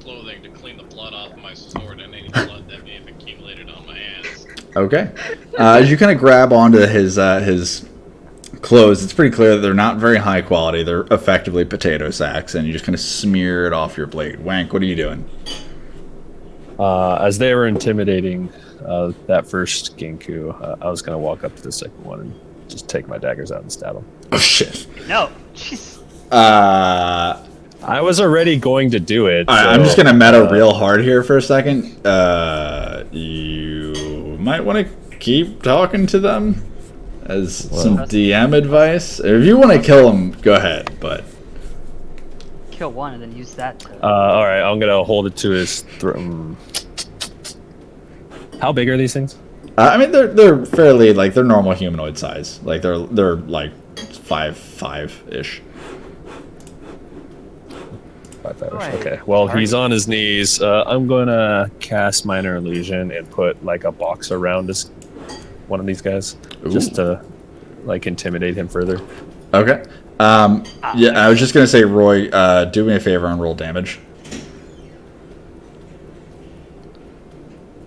clothing to clean the blood off my sword and any blood that may have accumulated on my hands. Okay. As you kind of grab onto his clothes, it's pretty clear that they're not very high quality. They're effectively potato sacks, and you just kind of smear it off your blade. Wank, what are you doing? As they were intimidating that first Genku, I was going to walk up to the second one and just take my daggers out and stab him. Oh, shit. No, jeez. I was already going to do it. I'm just going to meta real hard here for a second. You might want to keep talking to them as some DM advice. If you want to kill them, go ahead, but... Kill one and then use that to... Alright, I'm going to hold it to his throat. How big are these things? I mean, they're fairly, like, they're normal humanoid size. Like, they're like 5'5"-ish. 5'5". Okay, well, he's on his knees. I'm going to cast Minor Illusion and put, like, a box around one of these guys. Ooh. Just to, like, intimidate him further. Okay. Yeah, I was just going to say, Roy, do me a favor and roll damage.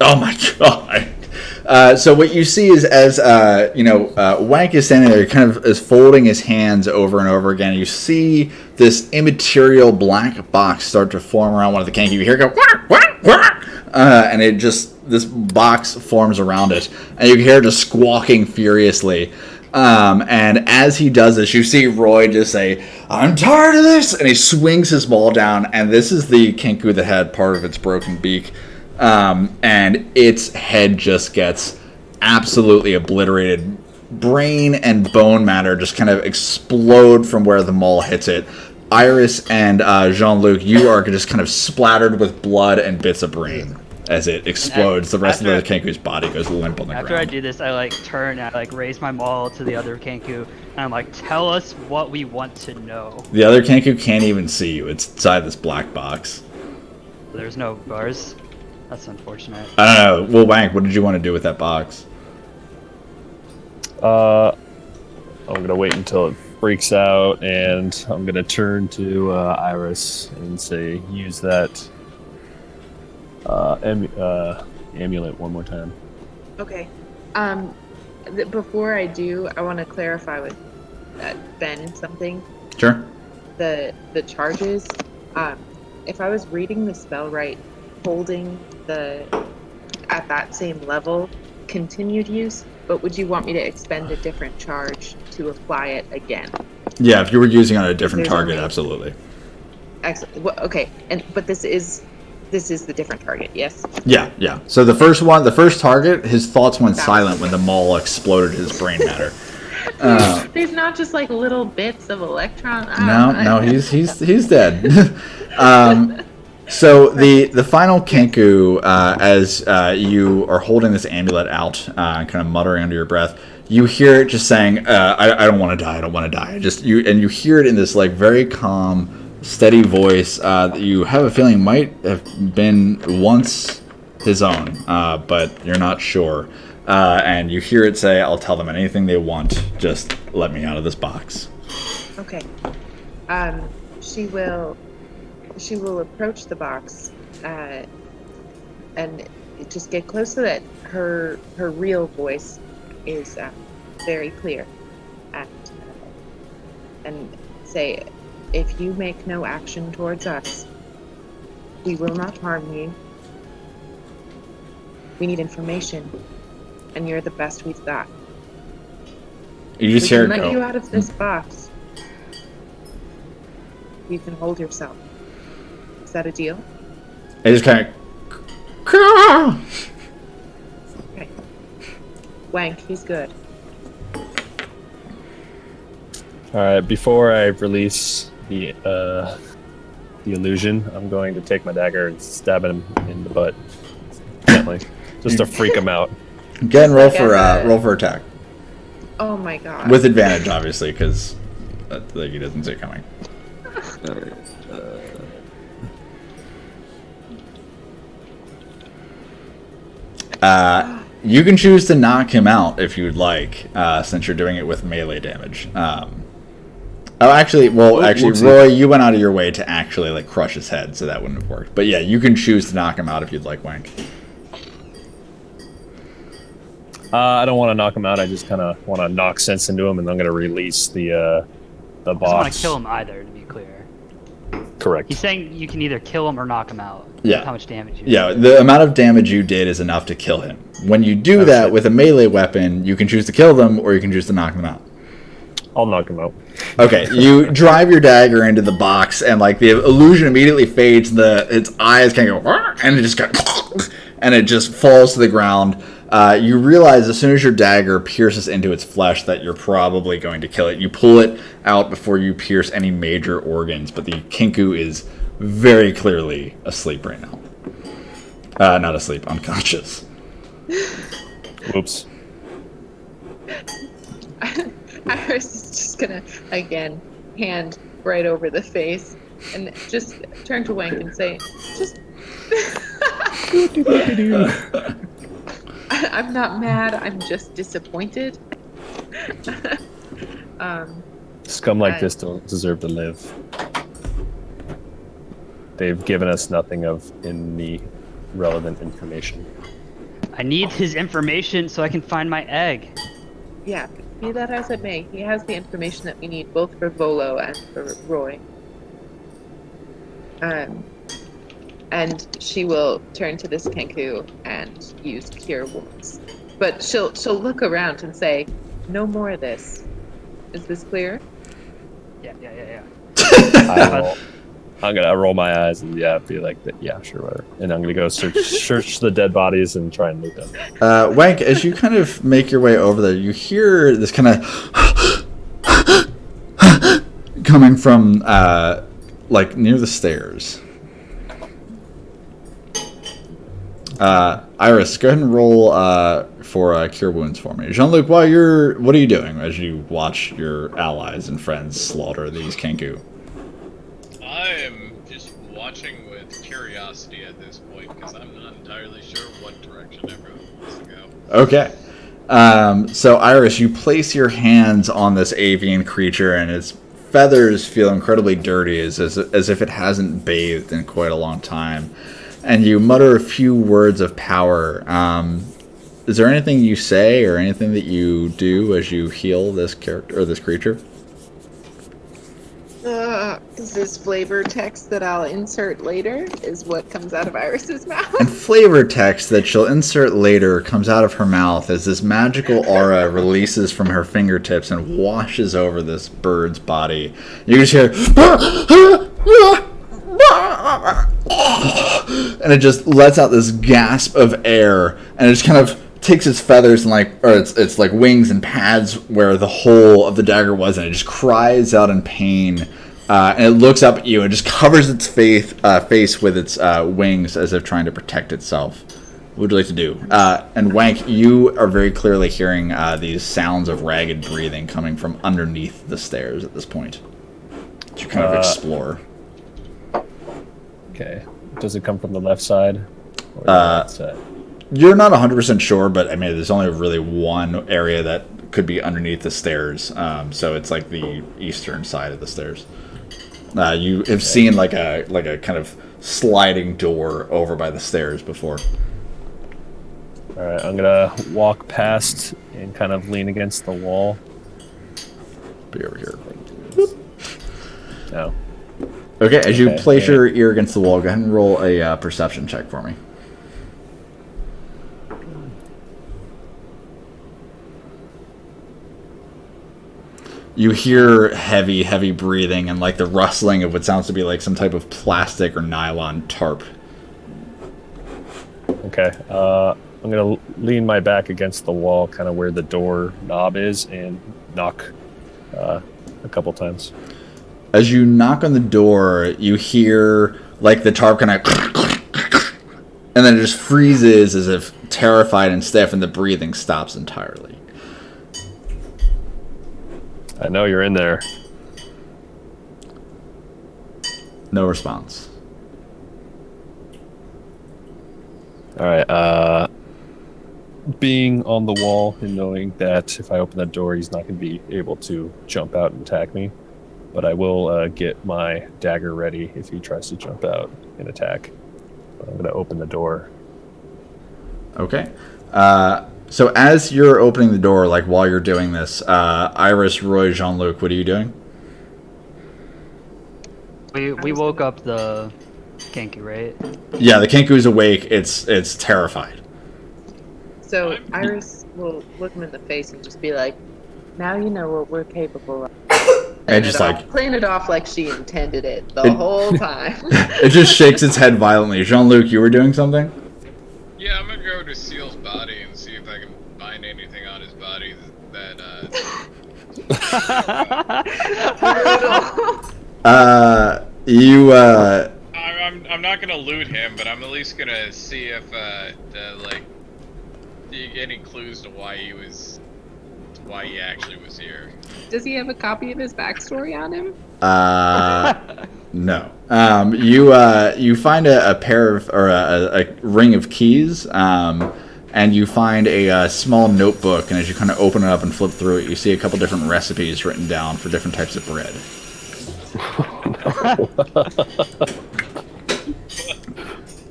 Oh, my God. So what you see is as, Wank is standing there, he kind of is folding his hands over and over again. You see this immaterial black box start to form around one of the Kenku. You hear it go, wah, wah, wah, and it just, this box forms around it. And you hear it just squawking furiously. And as he does this, you see Roy just say, "I'm tired of this!" And he swings his maul down, and this is the Kenku that had part of its broken beak. And its head just gets absolutely obliterated. Brain and bone matter just kind of explode from where the maul hits it. Iris and Jean-Luc, you are just kind of splattered with blood and bits of brain as it explodes. The rest of the Kenku's body goes limp on the ground. After I do this, I like turn and I like raise my maul to the other Kenku, and I'm like, "Tell us what we want to know." The other Kenku can't even see you. It's inside this black box. There's no bars. That's unfortunate. I don't know. Well, Wank, what did you want to do with that box? I'm gonna wait until it freaks out, and I'm gonna turn to Iris and say, "Use that amulet one more time." Okay. Before I do, I want to clarify with Ben something. Sure. The charges. If I was reading the spell right, holding at that same level, continued use. But would you want me to expend a different charge to apply it again? Yeah, if you were using it on a different target, absolutely. Excellent. Well, okay, but this is the different target, yes? Yeah. So the first target, his thoughts went silent when the maul exploded his brain matter. There's not just like little bits of electron. No, he's dead. So the final Kenku, as you are holding this amulet out, kind of muttering under your breath, you hear it just saying, "I don't want to die. I don't want to die." You hear it in this like very calm, steady voice that you have a feeling might have been once his own, but you're not sure. And you hear it say, "I'll tell them anything they want. Just let me out of this box." Okay. She will approach the box and just get close so that her real voice is very clear, and say, "If you make no action towards us, we will not harm you. We need information, and you're the best we've got. You just We hear can it let go. you out of this box. You can hold yourself. Is that a deal?" It just kind of. Okay. Wank, he's good. All right. Before I release the illusion, I'm going to take my dagger and stab him in the butt gently, just to freak him out. Again, roll for attack Oh my god. with advantage, obviously, because like he doesn't see it coming. Alright. You can choose to knock him out if you'd like, since you're doing it with melee damage. Actually, Roy, you went out of your way to actually like crush his head, so that wouldn't have worked. But yeah, you can choose to knock him out if you'd like, Wank. I don't want to knock him out. I just kind of want to knock sense into him, and I'm going to release the I don't box. want to kill him either, to be clear. Correct. He's saying you can either kill him or knock him out. Yeah. How much damage you Yeah, do. the amount of damage you did is enough to kill him. When you do that with a melee weapon, you can choose to kill them or you can choose to knock them out. I'll knock him out. Okay, you drive your dagger into the box, and like the illusion immediately fades. Its eyes kind of go, and it just goes, and it just falls to the ground. You realize as soon as your dagger pierces into its flesh that you're probably going to kill it. You pull it out before you pierce any major organs, but the Kinku is very clearly asleep right now. Not asleep, unconscious. Whoops. Iris is just gonna, again, hand right over the face and just turn to Wank and say, just... I'm not mad, I'm just disappointed. Scum like this don't deserve to live. They've given us nothing of any relevant information. I need his information so I can find my egg. Yeah, be that as it may, he has the information that we need both for Volo and for Roy. And she will turn to this Kenku and use Cure Wounds. But she'll look around and say, no more of this. Is this clear? Yeah. I'm gonna roll my eyes and be like, yeah, sure, whatever. And I'm gonna go search the dead bodies and try and loot them. Wank, as you kind of make your way over there, you hear this kind of coming from like near the stairs. Iris, go ahead and roll for Cure Wounds for me. Jean-Luc, what are you doing as you watch your allies and friends slaughter these Kenku? I am just watching with curiosity at this point because I'm not entirely sure what direction everyone wants to go. Okay. So Iris, you place your hands on this avian creature, and its feathers feel incredibly dirty, as if it hasn't bathed in quite a long time. And you mutter a few words of power. Is there anything you say or anything that you do as you heal this character or this creature? Is this flavor text that I'll insert later is what comes out of Iris's mouth? And flavor text that she'll insert later comes out of her mouth as this magical aura releases from her fingertips and washes over this bird's body. You just hear, and it just lets out this gasp of air, and it just kind of takes its feathers and its like wings and pads where the hole of the dagger was, and it just cries out in pain. And it looks up at you and just covers its face with its wings as if trying to protect itself. What would you like to do? And Wank, you are very clearly hearing these sounds of ragged breathing coming from underneath the stairs at this point. You kind of explore. Okay. Does it come from the left side? Or the right side? You're not 100% sure, but I mean, there's only really one area that could be underneath the stairs. So it's like the eastern side of the stairs. You have seen like a kind of sliding door over by the stairs before. All right, I'm gonna walk past and kind of lean against the wall. Be over here. No. Okay, as you place your ear against the wall, go ahead and roll a perception check for me. You hear heavy breathing and like the rustling of what sounds to be like some type of plastic or nylon tarp. Okay. I'm gonna lean my back against the wall, kind of where the door knob is, and knock a couple times. As you knock on the door, you hear like the tarp kind of, and then it just freezes as if terrified and stiff, and the breathing stops entirely. I know you're in there. No response. All right. Being on the wall and knowing that if I open that door, he's not going to be able to jump out and attack me. But I will get my dagger ready if he tries to jump out and attack. I'm going to open the door. Okay. So as you're opening the door, like while you're doing this, Iris, Roy, Jean-Luc, what are you doing? We woke up the Kenku, right? Yeah, the Kenku's awake. It's terrified. So Iris will look him in the face and just be like, "Now you know what we're capable of." And just like playing it off like she intended it the whole time. it just shakes its head violently. Jean-Luc, you were doing something? Yeah, I'm gonna go to Seal's body and see if I can find anything on his body that I'm not gonna loot him, but I'm at least gonna see if do you get any clues to why he actually was here. Does he have a copy of his backstory on him? No. You find a pair of or a ring of keys, and you find a small notebook. And as you kind of open it up and flip through it, you see a couple different recipes written down for different types of bread.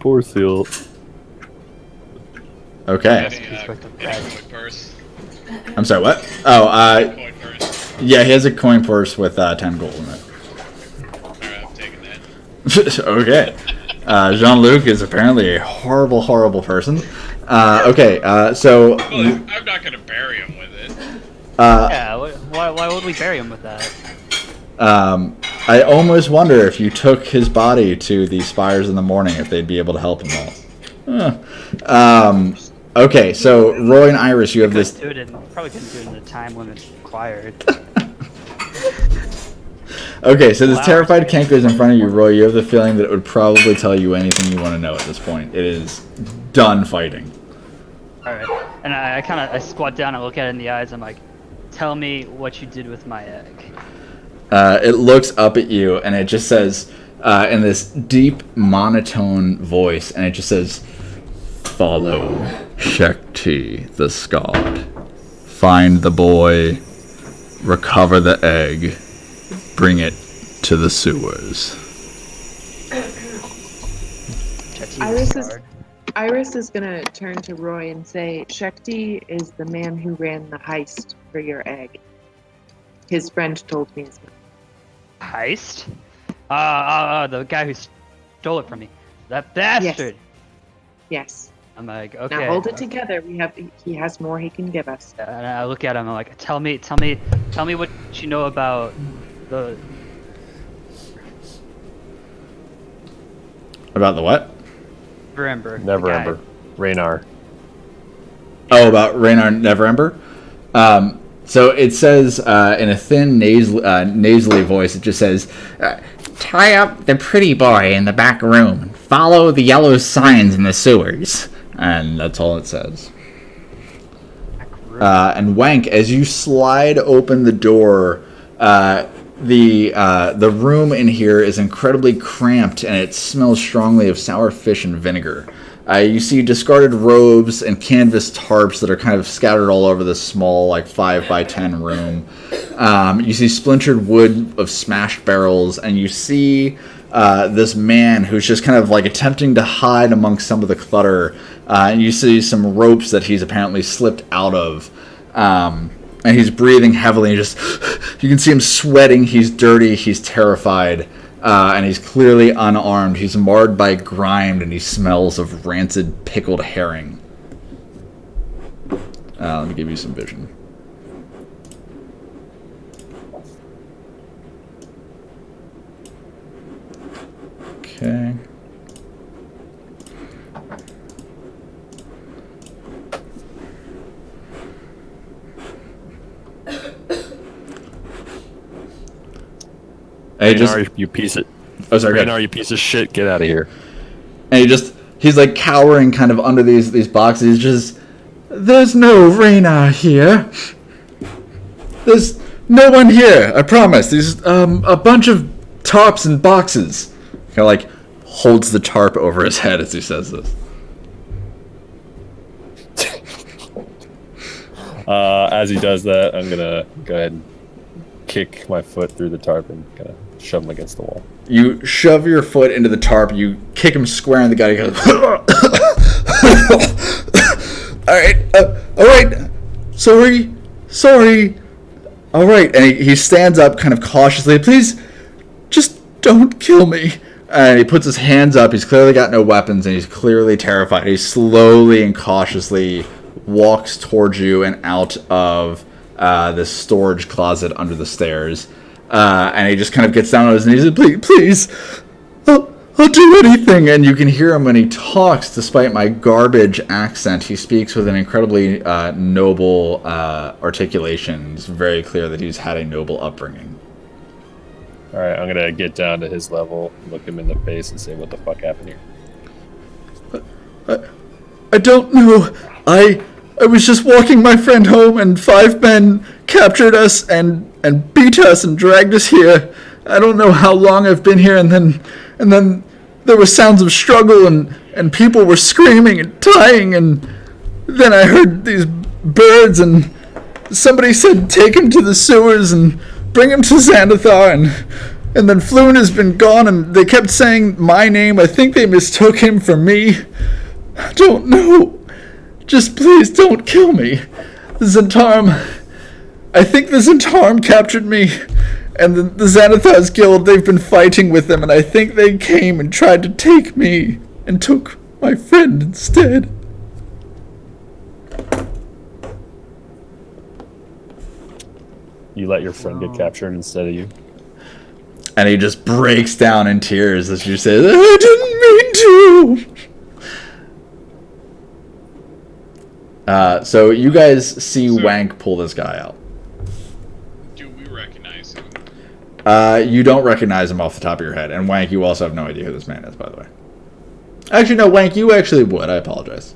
Poor Seal. Okay. Any coin purse? I'm sorry. What? Oh, Coin purse. yeah, he has a coin purse with 10 gold in it. Alright, I'm taking that. Okay. Jean-Luc is apparently a horrible, horrible person. Okay, so... Well, I'm not gonna bury him with it. Yeah, why would we bury him with that? I almost wonder if you took his body to the Spires in the morning, if they'd be able to help him all. Okay, so Roy and Iris, you have this... Probably couldn't do it in the time limit required. Okay, so this terrified Kenku is in front of you, Roy. You have the feeling that it would probably tell you anything you want to know at this point. It is done fighting. Alright, and I squat down and look at it in the eyes. I'm like, tell me what you did with my egg. It looks up at you, and it just says, in this deep, monotone voice, and it just says, "Follow Shakti, the god. Find the boy, recover the egg, bring it to the sewers." Iris is gonna turn to Roy and say, "Shakti is the man who ran the heist for your egg. His friend told me his name." Heist? The guy who stole it from me. That bastard! Yes. I'm like, okay. Now hold it together. He has more he can give us. And I look at him. I'm like, tell me what you know about the. About the what? Neverember. Raynar. Oh, about Raynar Neverember? So it says in a thin, nasally voice, it just says, "Tie up the pretty boy in the back room. Follow the yellow signs in the sewers." And that's all it says. And Wank, as you slide open the door, the room in here is incredibly cramped, and it smells strongly of sour fish and vinegar. You see discarded robes and canvas tarps that are kind of scattered all over this small, like 5x10 room. You see splintered wood of smashed barrels, and you see this man who's just kind of like attempting to hide amongst some of the clutter. And you see some ropes that he's apparently slipped out of. And he's breathing heavily, and you can see him sweating. He's dirty, he's terrified. And he's clearly unarmed. He's marred by grime, and he smells of rancid pickled herring. Let me give you some vision. Okay. Hey, Raynar, you piece of... Oh, sorry, Raynar, you piece of shit, get out of here. And he's like cowering kind of under these boxes. He's just, "There's no Raynar here. There's no one here, I promise. There's a bunch of tarps and boxes." Kind of like holds the tarp over his head as he says this. As he does that, I'm gonna go ahead and kick my foot through the tarp and kind of shove him against the wall. You shove your foot into the tarp. You kick him square in the gut. He goes, all right. Sorry. All right. And he stands up kind of cautiously. Please, just don't kill me. And he puts his hands up. He's clearly got no weapons, and he's clearly terrified. He slowly and cautiously walks towards you and out of this storage closet under the stairs. And he just kind of gets down on his knees and please, I'll do anything. And you can hear him when he talks, despite my garbage accent. He speaks with an incredibly noble articulation. It's very clear that he's had a noble upbringing. All right, I'm gonna get down to his level, look him in the face, and say, "What the fuck happened here?" I don't know. I was just walking my friend home, and 5 men captured us and beat us and dragged us here. I don't know how long I've been here, and then there were sounds of struggle and people were screaming and dying, and then I heard these birds, and somebody said take him to the sewers and bring him to Xanathar, and then Floon has been gone, and they kept saying my name. I think they mistook him for me. I don't know. Just please don't kill me. I think the Zentarum captured me, and the Xanathar's guild, they've been fighting with them, and I think they came and tried to take me and took my friend instead. You let your friend get captured instead of you? And he just breaks down in tears as you say, I didn't mean to. So you guys see Wank pull this guy out. Do we recognize him? You don't recognize him off the top of your head. And Wank, you also have no idea who this man is, by the way. Actually, no, Wank, you actually would. I apologize.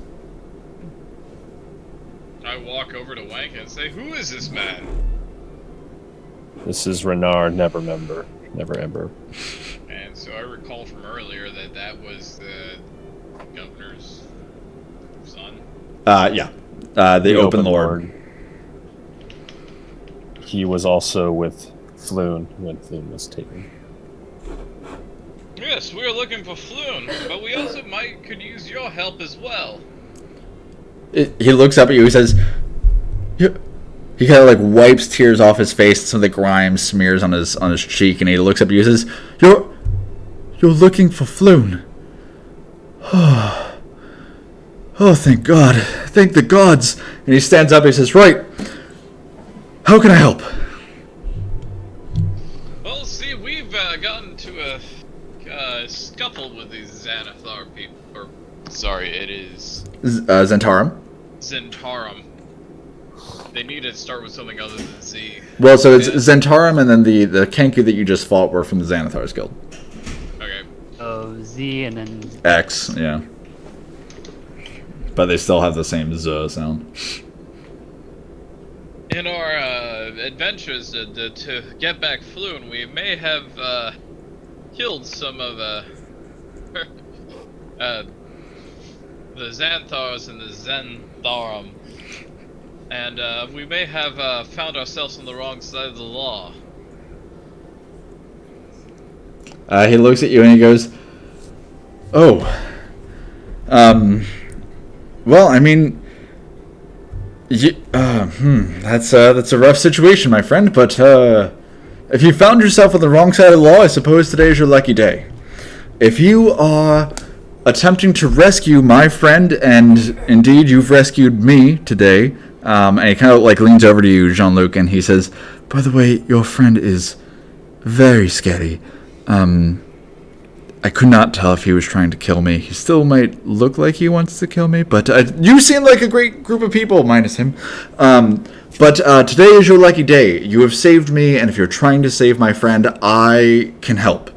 I walk over to Wank and say, "Who is this man?" This is Renard, Never Ember. And so I recall from earlier that was the governor's son. Yeah. The Open Lord. He was also with Floon when Floon was taken. Yes, we are looking for Floon, but we also could use your help as well. He looks up at you. He says, he kind of like wipes tears off his face. Some of the grime smears on his cheek, and he looks up at you and says, "You're looking for Floon." Oh, thank God. Thank the gods. And he stands up and he says, "Right. How can I help?" Well, see, we've gotten to a scuffle with these Xanathar people. Or, sorry, it is... Zentarum. Zentarum. They need to start with something other than Z. Well, so it's Zentarum, and then the Kenku that you just fought were from the Xanathar's guild. Okay. Oh, Z and then X, yeah. But they still have the same Z sound. In our adventures to get back Floon, we may have killed some of the Xanthars and the Zentharum. And we may have found ourselves on the wrong side of the law. He looks at you and he goes, "Oh, well, I mean, that's a rough situation, my friend. But if you found yourself on the wrong side of the law, I suppose today is your lucky day. If you are attempting to rescue my friend, and indeed you've rescued me today." And he kind of like leans over to you, Jean-Luc, and he says, "By the way, your friend is very scary. I could not tell if he was trying to kill me. He still might look like he wants to kill me, but you seem like a great group of people, minus him. But today is your lucky day. You have saved me, and if you're trying to save my friend, I can help.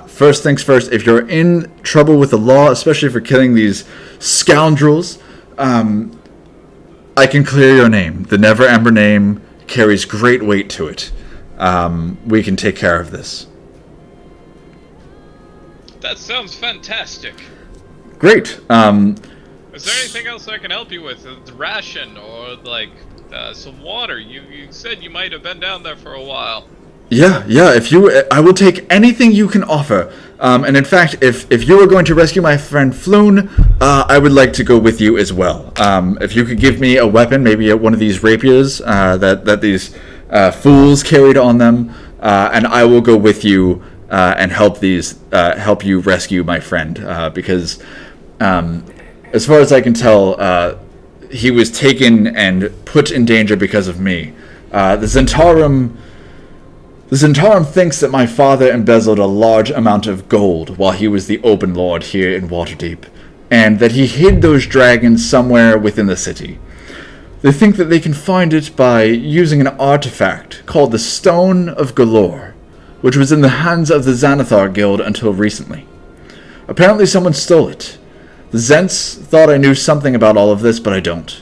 First things first, if you're in trouble with the law, especially for killing these scoundrels, I can clear your name. The Never Ember name carries great weight to it. We can take care of this." That sounds fantastic. Great. Is there anything else I can help you with? A ration or like some water? You said you might have been down there for a while. Yeah. I will take anything you can offer. And in fact, if you were going to rescue my friend Floon, I would like to go with you as well. If you could give me a weapon, maybe one of these rapiers that these fools carried on them, and I will go with you and help you rescue my friend. Because, as far as I can tell, he was taken and put in danger because of me. The Zentarum thinks that my father embezzled a large amount of gold while he was the Open Lord here in Waterdeep, and that he hid those dragons somewhere within the city. They think that they can find it by using an artifact called the Stone of Galore, which was in the hands of the Xanathar Guild until recently. Apparently someone stole it. The Zents thought I knew something about all of this, but I don't.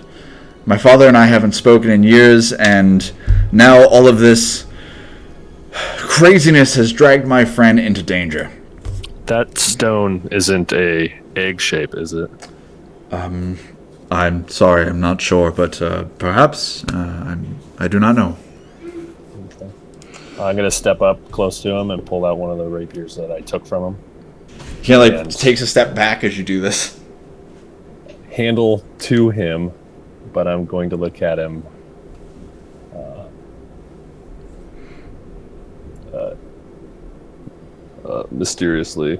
My father and I haven't spoken in years, and now all of this craziness has dragged my friend into danger. That stone isn't a egg shape, is it? I'm sorry, I'm not sure, but perhaps. I do not know. Okay. I'm gonna step up close to him and pull out one of the rapiers that I took from him. He takes a step back as you do this. Handle to him, but I'm going to look at him mysteriously,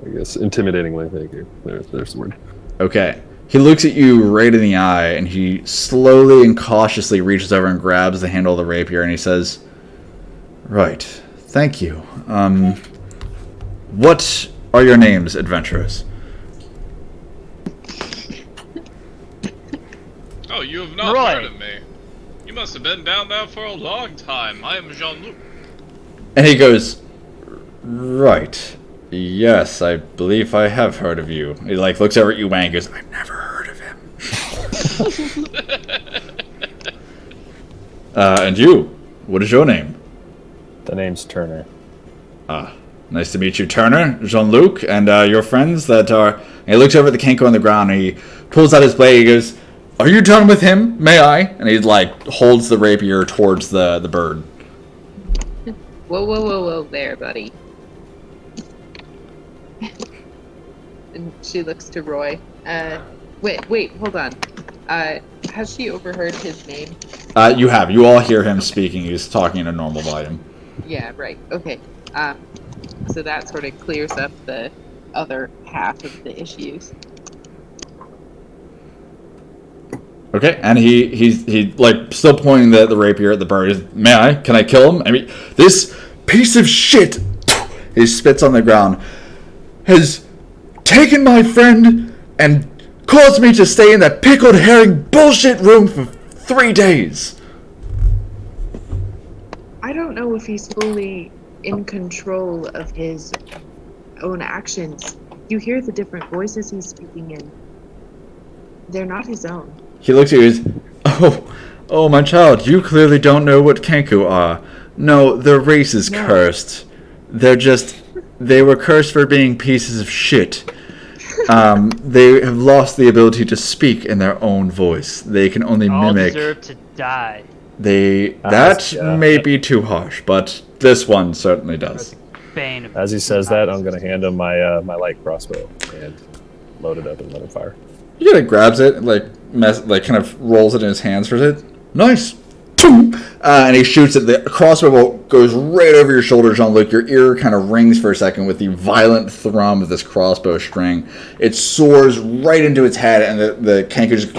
I guess, intimidatingly. Thank you. There's the word. Okay. He looks at you right in the eye, and he slowly and cautiously reaches over and grabs the handle of the rapier, and he says, "Right. Thank you. What are your names, adventurers?" Oh, you have not Roy. heard of me. You must have been down there for a long time. I am Jean-Luc. And he goes, "Right. Yes, I believe I have heard of you." He looks over at you, Wang, and goes, "I've never heard of him." And you, what is your name? The name's Turner. Nice to meet you, Turner, Jean-Luc, and your friends that are... And he looks over at the Kenko on the ground, and he pulls out his blade, he goes, "Are you done with him? May I?" And he, holds the rapier towards the bird. Whoa there, buddy. And she looks to Roy. Wait, hold on. Has she overheard his name? You have. You all hear him speaking. He's talking in a normal volume. Yeah, right. Okay. So that sort of clears up the other half of the issues. Okay, and he's still pointing the rapier at the bird. "May I? Can I kill him? I mean, this piece of shit," he spits on the ground, "has taken my friend and caused me to stay in that pickled herring bullshit room for 3 days." I don't know if he's fully in control of his own actions. You hear the different voices he's speaking in. They're not his own. He looks at you and goes, Oh, my child, you clearly don't know what Kenku are. No, their race is cursed. They were cursed for being pieces of shit. They have lost the ability to speak in their own voice. They can only All mimic. deserve to die. That may be too harsh, but this one certainly does. Bane of As he says that, I'm going to hand him my light crossbow and load it up and let him fire. He grabs it, kind of rolls it in his hands for it. Nice. And he shoots it. The crossbow bolt goes right over your shoulder, Jean-Luc. Your ear kind of rings for a second with the violent thrum of this crossbow string. It soars right into its head, and the Kenku just...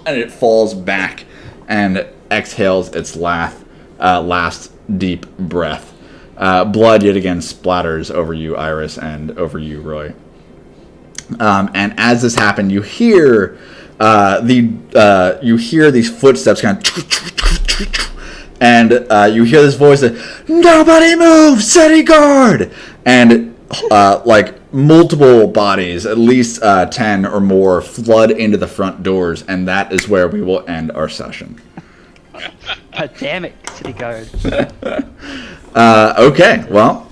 and it falls back and exhales its last deep breath. Blood yet again splatters over you, Iris, and over you, Roy. And as this happened, you hear these footsteps kind of, and you hear this voice that, "Nobody move, city guard!" And multiple bodies, at least 10 or more, flood into the front doors, and that is where we will end our session. God damn it, city guard. Okay, well,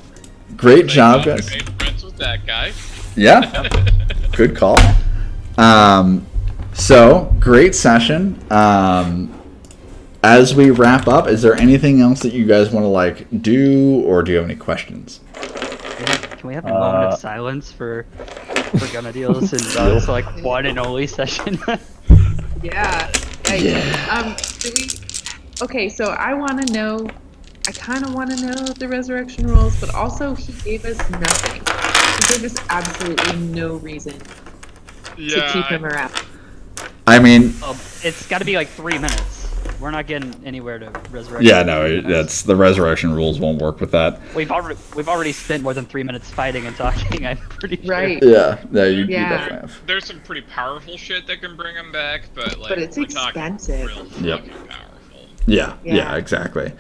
great job, guys. Made friends with that guy. Yeah. Good call. So great session. As we wrap up, is there anything else that you guys want to like do, or do you have any questions? Can we have a moment of silence for Gunna Deals and Doug's like one and only session? Yeah. Do we? Okay, so I want to know. I kind of want to know the resurrection rules, but also he gave us nothing. He gave us absolutely no reason to keep him around. I mean, It's got to be like 3 minutes. We're not getting anywhere to resurrect. yeah, no, that's the resurrection rules won't work with that. We've already spent more than 3 minutes fighting and talking. I'm pretty sure. Right. Yeah, no, you definitely have. There's some pretty powerful shit that can bring him back, but like, But it's we're talking expensive. real Yep. fucking powerful. Yeah, exactly.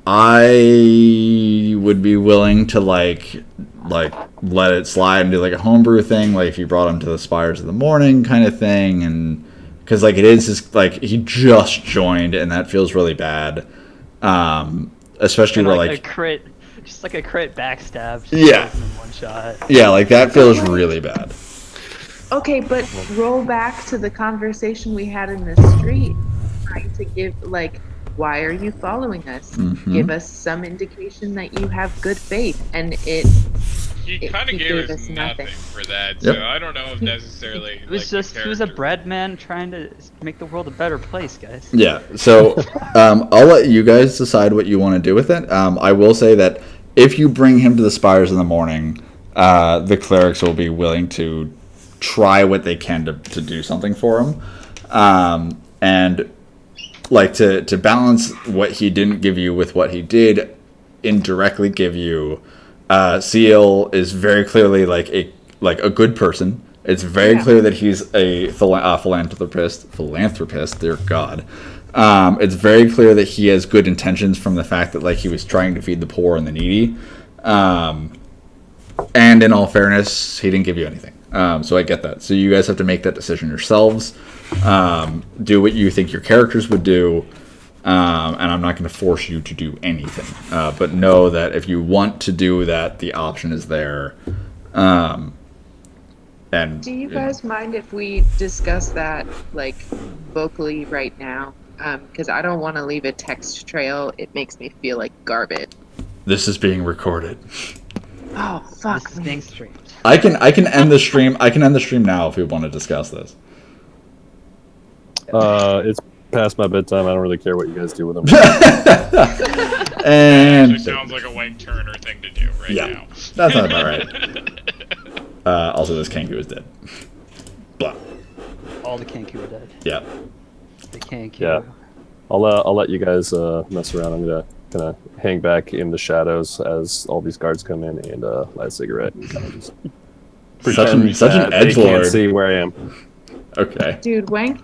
I would be willing to like let it slide and do like a homebrew thing, like if you brought him to the Spires of the Morning kind of thing, and because like it is just like he just joined and that feels really bad, especially And where like like a crit, just like a crit backstab. Just Yeah. in one shot. yeah, like that feels really bad. Okay, but roll back to the conversation we had in the street, trying to give like, why are you following us? Mhm. Give us some indication that you have good faith, and He kind of gave us nothing for that, Yep. so I don't know if necessarily. It was like, he was a bread man trying to make the world a better place, guys. Yeah, so I'll let you guys decide what you want to do with it. I will say that if you bring him to the Spires in the Morning, the clerics will be willing to try what they can to do something for him. And like to balance what he didn't give you with what he did indirectly give you, Seal is very clearly like a good person. It's very clear that he's a philanthropist. Dear God, it's very clear that he has good intentions from the fact that like he was trying to feed the poor and the needy. And in all fairness, he didn't give you anything. So I get that. So you guys have to make that decision yourselves. Do what you think your characters would do. And I'm not going to force you to do anything. But know that if you want to do that, the option is there. And do you guys mind if we discuss that like vocally right now? Because I don't want to leave a text trail. It makes me feel like garbage. This is being recorded. Oh fuck This is me. being streamed. I can end the stream. I can end the stream now if we want to discuss this. It's past my bedtime. I don't really care what you guys do with them. And Actually sounds like a Wayne Turner thing to do right Yeah. now. That's not about right. Also, this Kenku is dead. Blah. All the Kenku are dead. Yeah. The Kenku. Yeah. I'll let you guys mess around. I'm gonna hang back in the shadows as all these guards come in and light a cigarette. And kind of just Such an that they can't edgelord. see where I am. Okay. Dude, Wank.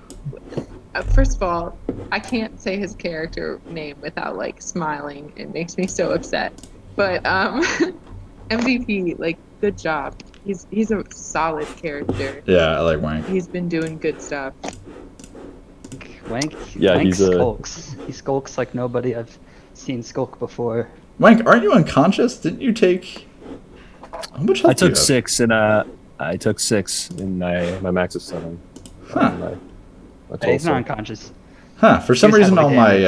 First of all, I can't say his character name without like smiling. It makes me so upset. But MVP, like, good job. He's a solid character. Yeah, I like Wank. He's been doing good stuff. Wank. Yeah, Wank he's a- skulks. He skulks like nobody I've seen skulk before. Wank, aren't you unconscious? Didn't you take? How much health I do you took have? 6 and I took 6 and my max is 7. Huh. My Hey, he's total. not unconscious. Huh? For some He's reason heavily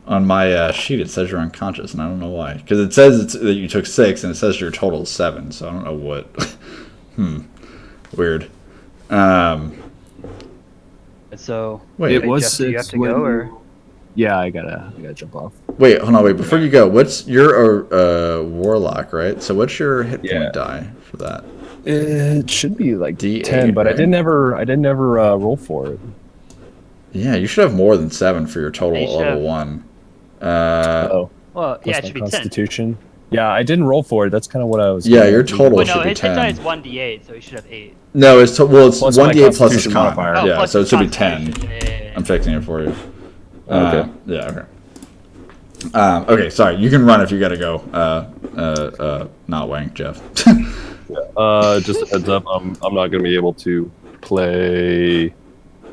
on my sheet it says you're unconscious, and I don't know why. Because it says that you took 6, and it says your total is 7. So I don't know what. Weird. So Wait, It was Jeff, do you have 6 to go or? Yeah, I gotta jump off. Wait, hold on, wait. Before you go, you're a warlock, right? So what's your hit Yeah. point die for that? It should be like D8, 10, but right? I didn't ever roll for it. Yeah, you should have more than 7 for your total Yeah, you should level have. 1. Well, Plus yeah, it my should be 10. Constitution. Yeah, I didn't roll for it. That's kind of what I was. Yeah, gonna your do. total Well, should no, be his hit die 10. is 1d8, so he should have 8. No, it's it's Plus my 1d8 plus his Constitution con. modifier. Oh, Yeah, plus so it his should be 10. Constitution. Yeah. I'm fixing it for you. Okay. Yeah. Okay. Okay. Sorry. You can run if you gotta go. Not Wang, Jeff. Just a heads up, I'm not going to be able to play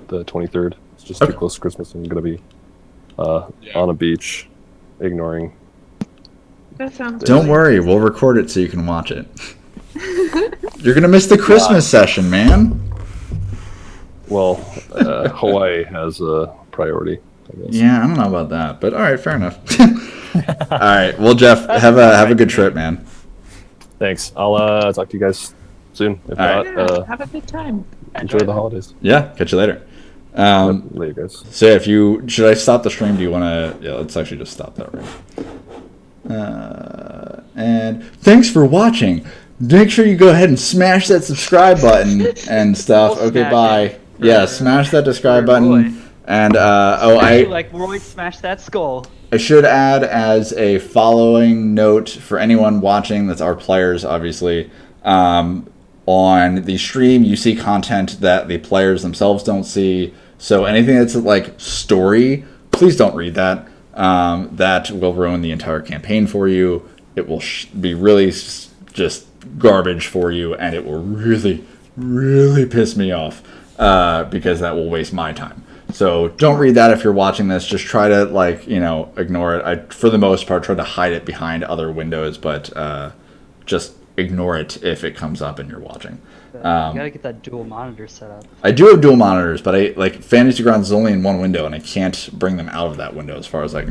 the 23rd. It's just Okay. too close to Christmas. I'm going to be on a beach, ignoring That sounds. Don't really worry, we'll record it so you can watch it. You're gonna miss the Christmas session, man. Well, Hawaii has a priority, I guess. Yeah, I don't know about that, but all right, fair enough. All right, well, Jeff, have a good trip, man. Thanks. I'll talk to you guys soon. If All not, right. Yeah, have a good time. enjoy the holidays. Yeah, catch you later. Later, guys. So if you should I stop the stream? Do you want to? Yeah, let's actually just stop that right. And thanks for watching. Make sure you go ahead and smash that subscribe button and stuff. We'll Okay, smash bye. it for- Yeah, smash that subscribe for Roy. button. And Like Roy smashed that skull. I should add as a following note for anyone watching, that's our players, obviously. On the stream, you see content that the players themselves don't see. So anything that's like story, please don't read that. That will ruin the entire campaign for you. It will be really just garbage for you, and it will really, really piss me off because that will waste my time. So don't read that if you're watching this. Just try to ignore it. I, for the most part, try to hide it behind other windows, but just ignore it if it comes up and you're watching. You gotta get that dual monitor set up. I do have dual monitors, but Fantasy Grounds is only in one window, and I can't bring them out of that window as far as I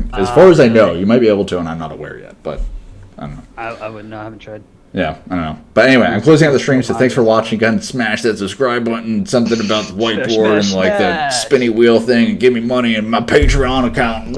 know. You might be able to, and I'm not aware yet, but I don't know. I wouldn't know. I haven't tried. Yeah, I don't know. But anyway, I'm closing out the stream, so thanks for watching. Go ahead and smash that subscribe button, something about the whiteboard and like the spinny wheel thing, and give me money in my Patreon account.